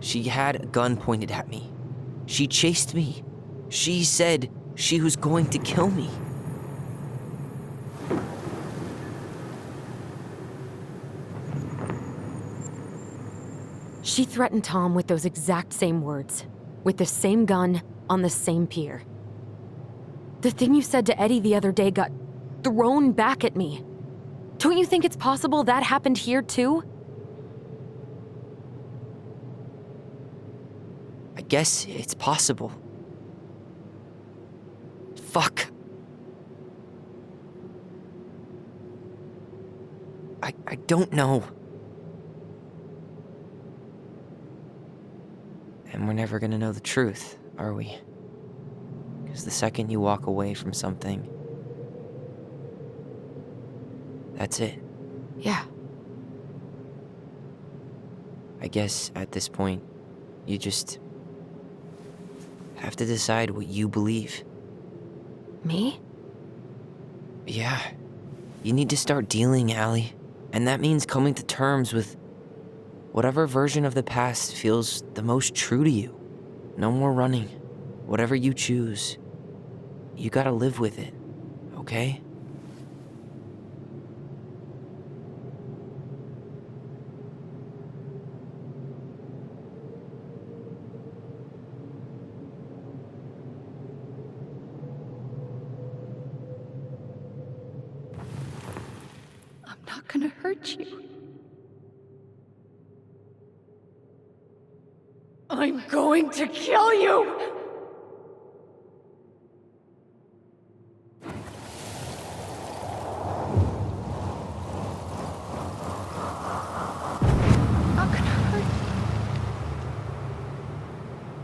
She had a gun pointed at me. She chased me. She said she was going to kill me. She threatened Tom with those exact same words, with the same gun, on the same pier. The thing you said to Eddie the other day got thrown back at me. Don't you think it's possible that happened here too? I guess it's possible. Fuck. I don't know. And we're never gonna know the truth, are we? Because the second you walk away from something, that's it. Yeah. I guess at this point, you just have to decide what you believe. Me? Yeah. You need to start dealing, Allie. And that means coming to terms with whatever version of the past feels the most true to you. No more running. Whatever you choose, you gotta live with it, okay? I'm not gonna hurt you. I'm going to kill you! I'm not gonna hurt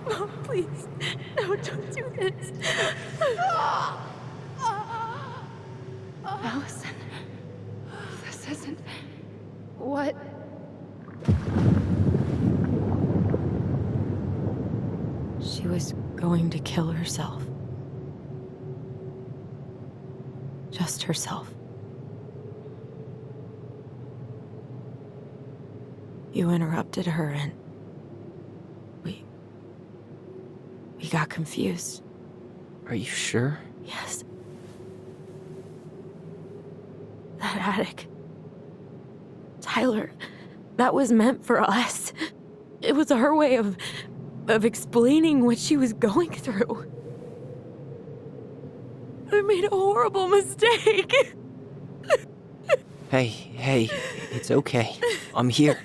you. Mom, please. No, don't do this. Allison, this isn't what... She was going to kill herself. Just herself. You interrupted her and we got confused. Are you sure? Yes. That attic. Tyler, that was meant for us. It was her way of explaining what she was going through. I made a horrible mistake. Hey, it's okay. I'm here.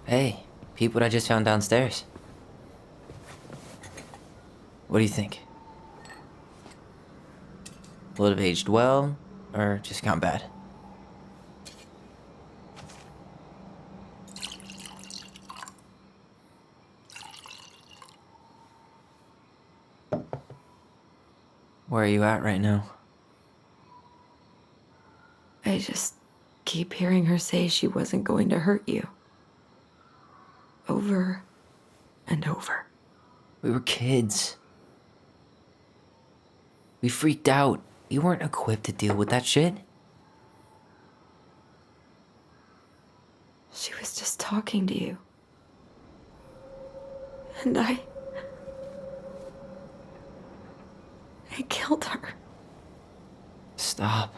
Hey, peep what I just found downstairs. What do you think? Will it have aged well, or just gone bad? Where are you at right now? I just keep hearing her say she wasn't going to hurt you. Over and over. We were kids. We freaked out. You weren't equipped to deal with that shit. She was just talking to you. And I killed her. Stop.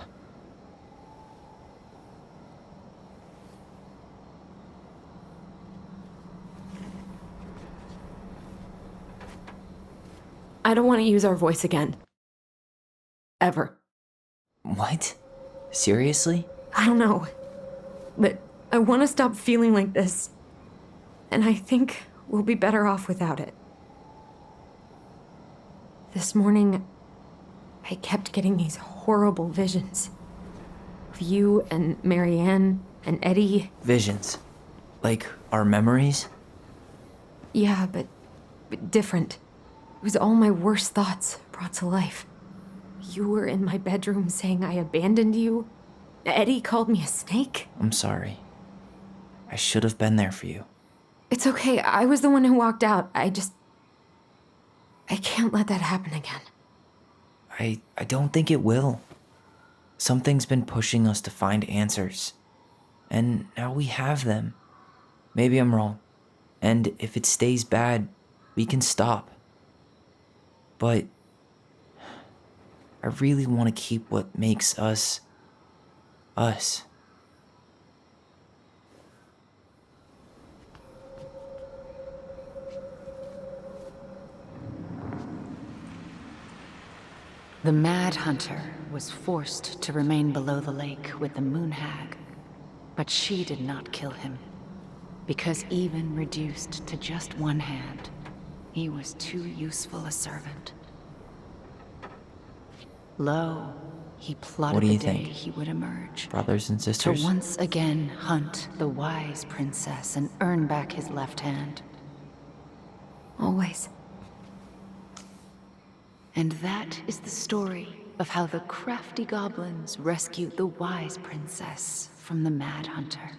I don't want to use our voice again. Ever. What? Seriously? I don't know. But I want to stop feeling like this. And I think we'll be better off without it. This morning, I kept getting these horrible visions. Of you and Marianne and Eddie. Visions. Like our memories? Yeah, but different. It was all my worst thoughts brought to life. You were in my bedroom saying I abandoned you. Eddie called me a snake. I'm sorry. I should have been there for you. It's okay. I was the one who walked out. I can't let that happen again. I don't think it will. Something's been pushing us to find answers. And now we have them. Maybe I'm wrong. And if it stays bad, we can stop. But I really want to keep what makes us us. The Mad Hunter was forced to remain below the lake with the Moon Hag, but she did not kill him, because even reduced to just one hand, he was too useful a servant. Lo, he plotted What do you the day think? he would emerge. Brothers and sisters? To once again hunt the wise princess and earn back his left hand. Always. And that is the story of how the crafty goblins rescued the wise princess from the Mad Hunter.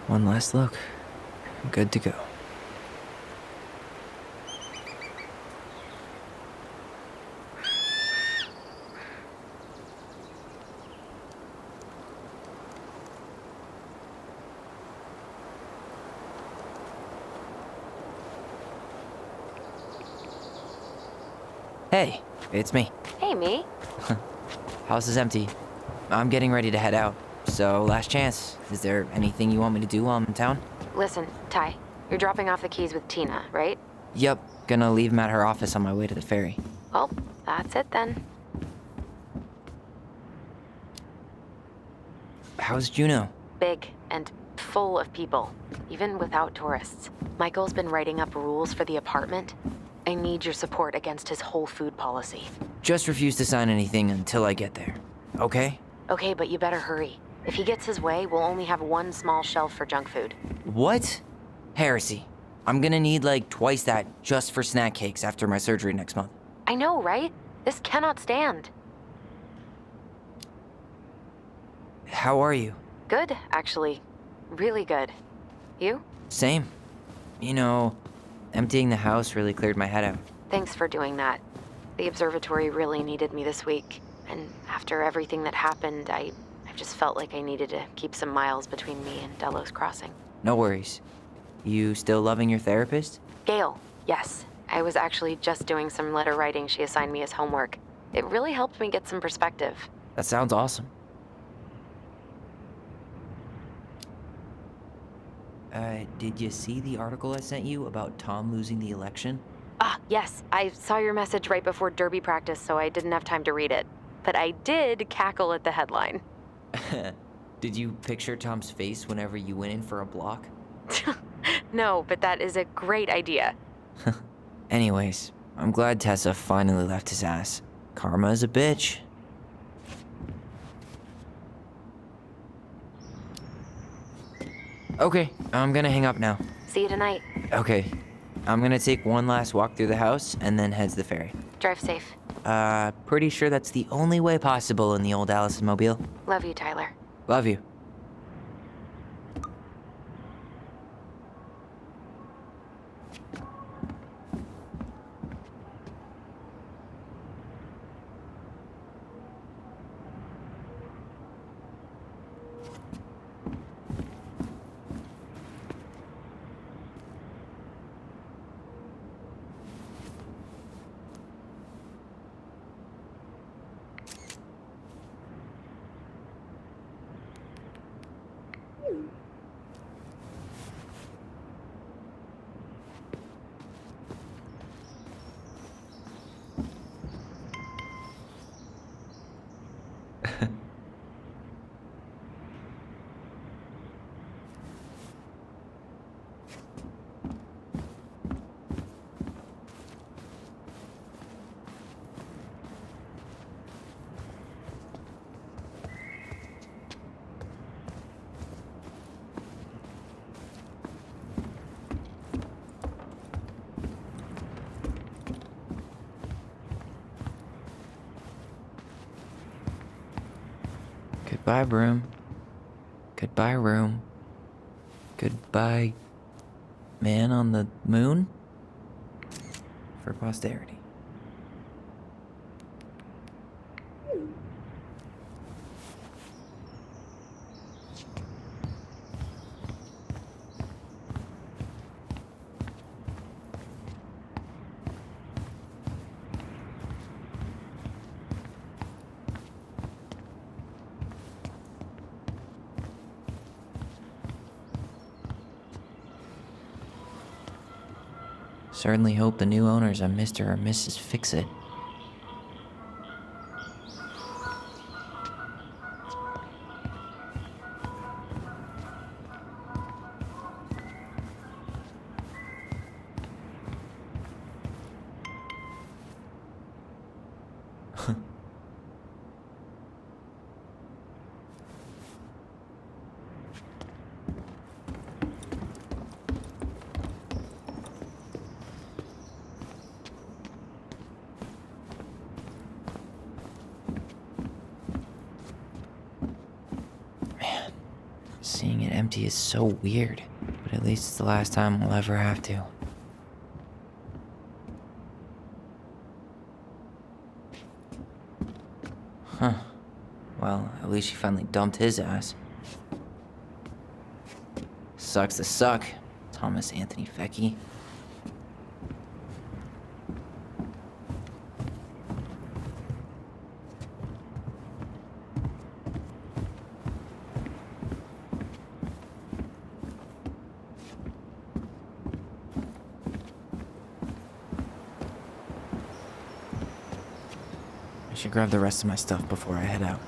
One last look. Good to go. Hey, it's me. Hey, me. House is empty. I'm getting ready to head out. So, last chance. Is there anything you want me to do while I'm in town? Listen, Ty, you're dropping off the keys with Tina, right? Yep, gonna leave 'em at her office on my way to the ferry. Well, that's it then. How's Juno? Big and full of people, even without tourists. Michael's been writing up rules for the apartment. I need your support against his whole food policy. Just refuse to sign anything until I get there. Okay? Okay, but you better hurry. If he gets his way, we'll only have one small shelf for junk food. What? Heresy. I'm gonna need like twice that just for snack cakes after my surgery next month. I know, right? This cannot stand. How are you? Good, actually. Really good. You? Same. You know, emptying the house really cleared my head out. Thanks for doing that. The observatory really needed me this week, and after everything that happened, I've just felt like I needed to keep some miles between me and Delos Crossing. No worries. You still loving your therapist? Gail, yes. I was actually just doing some letter writing she assigned me as homework. It really helped me get some perspective. That sounds awesome. Did you see the article I sent you about Tom losing the election? Ah, yes. I saw your message right before Derby practice, so I didn't have time to read it. But I did cackle at the headline. Did you picture Tom's face whenever you went in for a block? No, but that is a great idea. Anyways, I'm glad Tessa finally left his ass. Karma is a bitch. Okay, I'm gonna hang up now. See you tonight. Okay, I'm gonna take one last walk through the house and then head to the ferry. Drive safe. Pretty sure that's the only way possible in the old Allison Mobile. Love you, Tyler. Love you. Goodbye, broom. Goodbye, room. Goodbye, man on the moon. For posterity. Certainly hope the new owners are Mr. or Mrs. Fix-It. Seeing it empty is so weird, but at least it's the last time we'll ever have to. Huh. Well, at least she finally dumped his ass. Sucks to suck, Thomas Anthony Fecky. I should grab the rest of my stuff before I head out.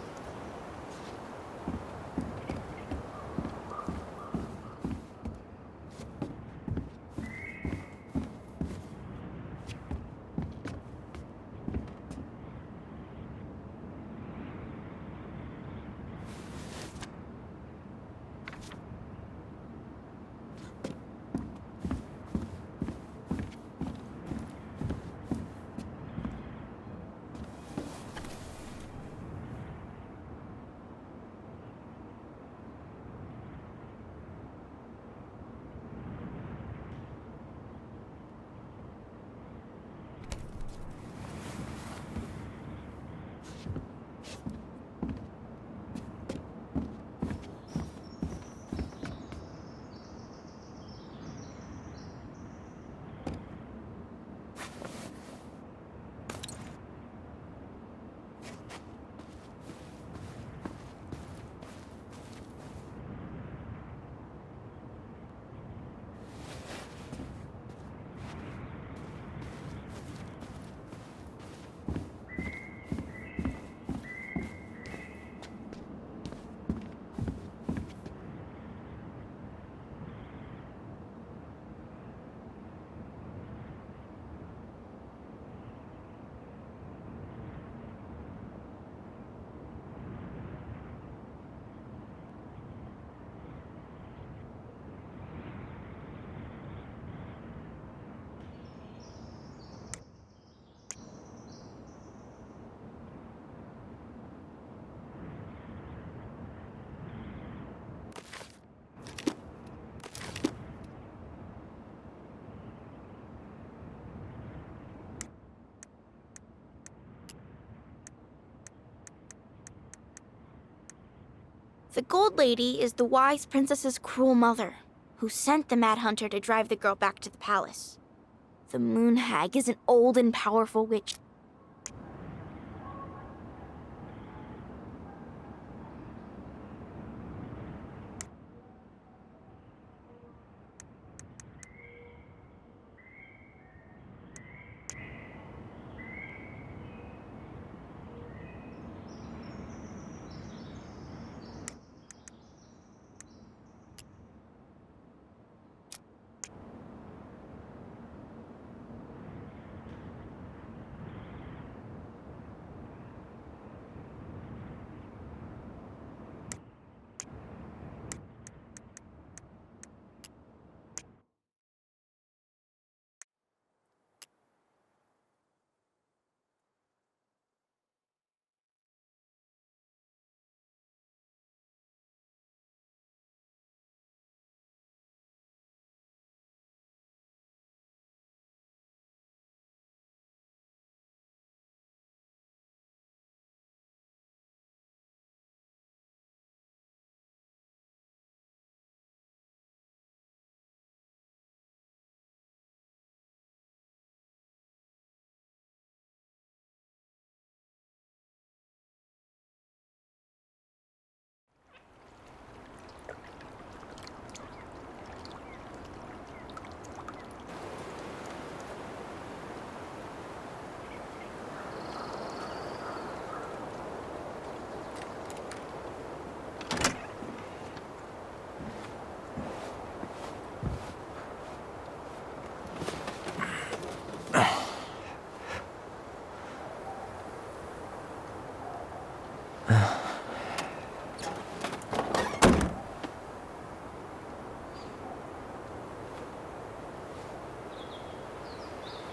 The Gold Lady is the wise princess's cruel mother, who sent the Mad Hunter to drive the girl back to the palace. The Moon Hag is an old and powerful witch.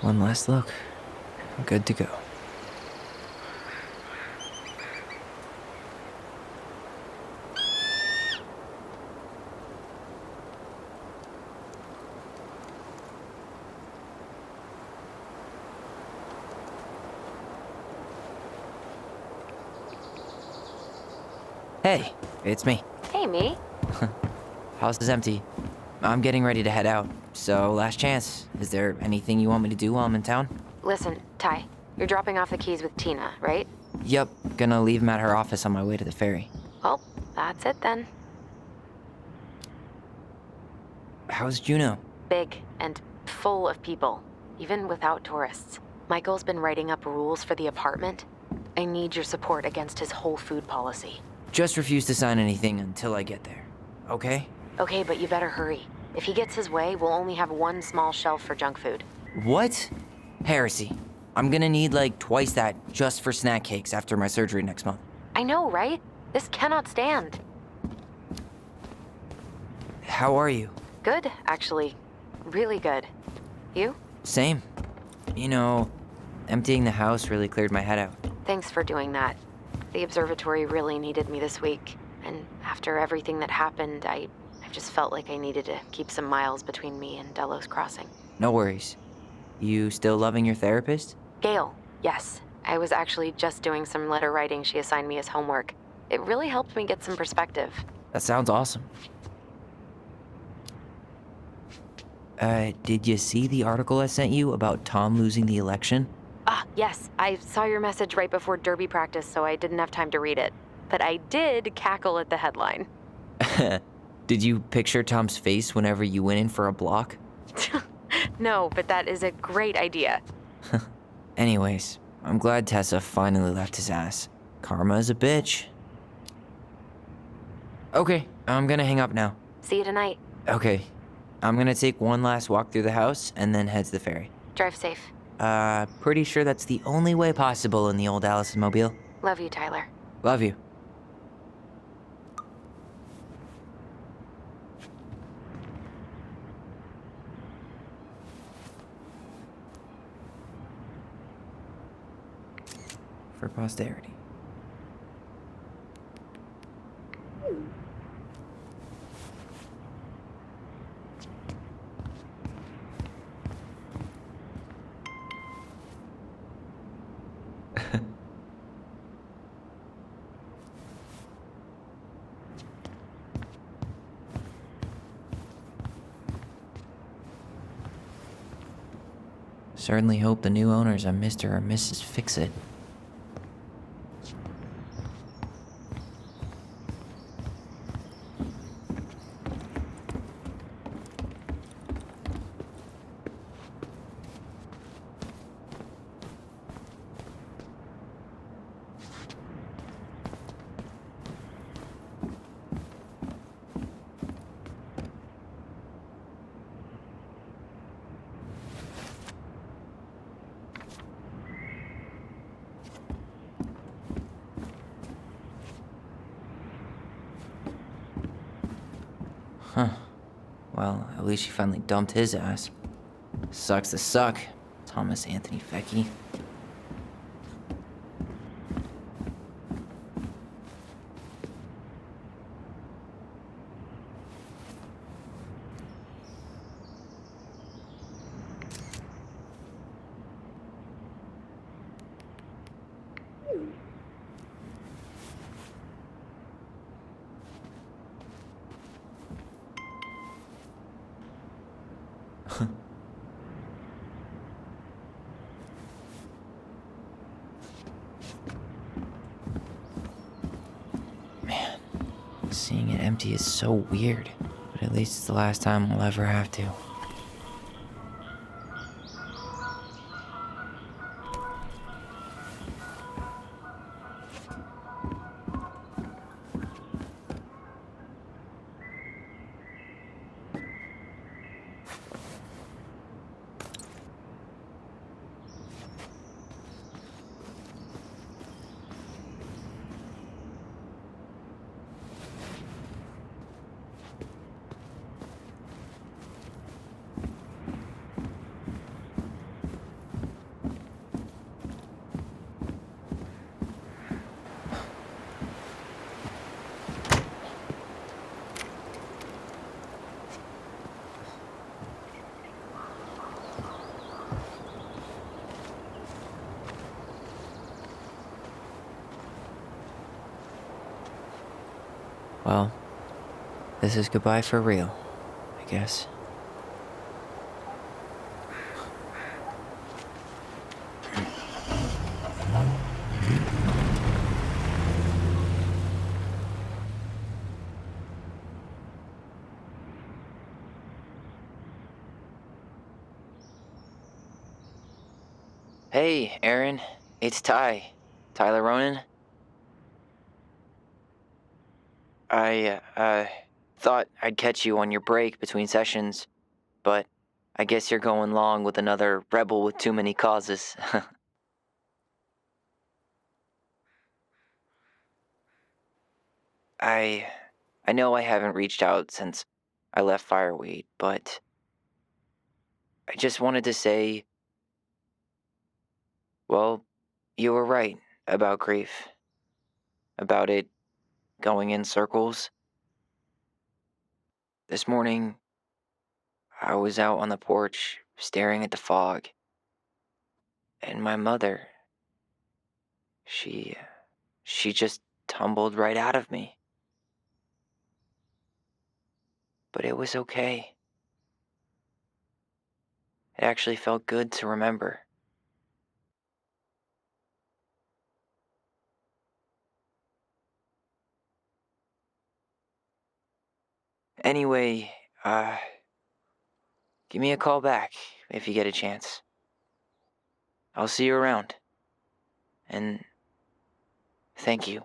One last look. Good to go. Hey, it's me. Hey, me. House is empty. I'm getting ready to head out, so last chance. Is there anything you want me to do while I'm in town? Listen, Ty, you're dropping off the keys with Tina, right? Yep, gonna leave 'em at her office on my way to the ferry. Well, that's it then. How's Juno? Big and full of people, even without tourists. Michael's been writing up rules for the apartment. I need your support against his whole food policy. Just refuse to sign anything until I get there, okay? Okay, but you better hurry. If he gets his way, we'll only have one small shelf for junk food. What? Heresy. I'm gonna need like twice that just for snack cakes after my surgery next month. I know, right? This cannot stand. How are you? Good, actually. Really good. You? Same. You know, emptying the house really cleared my head out. Thanks for doing that. The observatory really needed me this week. And after everything that happened, I just felt like I needed to keep some miles between me and Delos Crossing. No worries. You still loving your therapist? Gail, yes. I was actually just doing some letter writing she assigned me as homework. It really helped me get some perspective. That sounds awesome. Did you see the article I sent you about Tom losing the election? Ah, yes. I saw your message right before derby practice, so I didn't have time to read it. But I did cackle at the headline. Did you picture Tom's face whenever you went in for a block? No, but that is a great idea. Anyways, I'm glad Tessa finally left his ass. Karma is a bitch. Okay, I'm gonna hang up now. See you tonight. Okay, I'm gonna take one last walk through the house and then head to the ferry. Drive safe. Pretty sure that's the only way possible in the old Allison mobile. Love you, Tyler. Love you. For posterity. Certainly hope the new owners are Mr. or Mrs. Fix-It. Huh. Well, at least she finally dumped his ass. Sucks to suck, Thomas Anthony Fecky. Man, seeing it empty is so weird, but at least it's the last time I'll ever have to. Well, this is goodbye for real, I guess. Hey, Aaron. It's Ty. Tyler Ronan. I thought I'd catch you on your break between sessions, but I guess you're going long with another rebel with too many causes. I know I haven't reached out since I left Fireweed, but I just wanted to say, well, you were right about grief. About it going in circles. This morning, I was out on the porch staring at the fog, and my mother, she just tumbled right out of me. But it was okay. It actually felt good to remember. Anyway, give me a call back if you get a chance. I'll see you around. And thank you.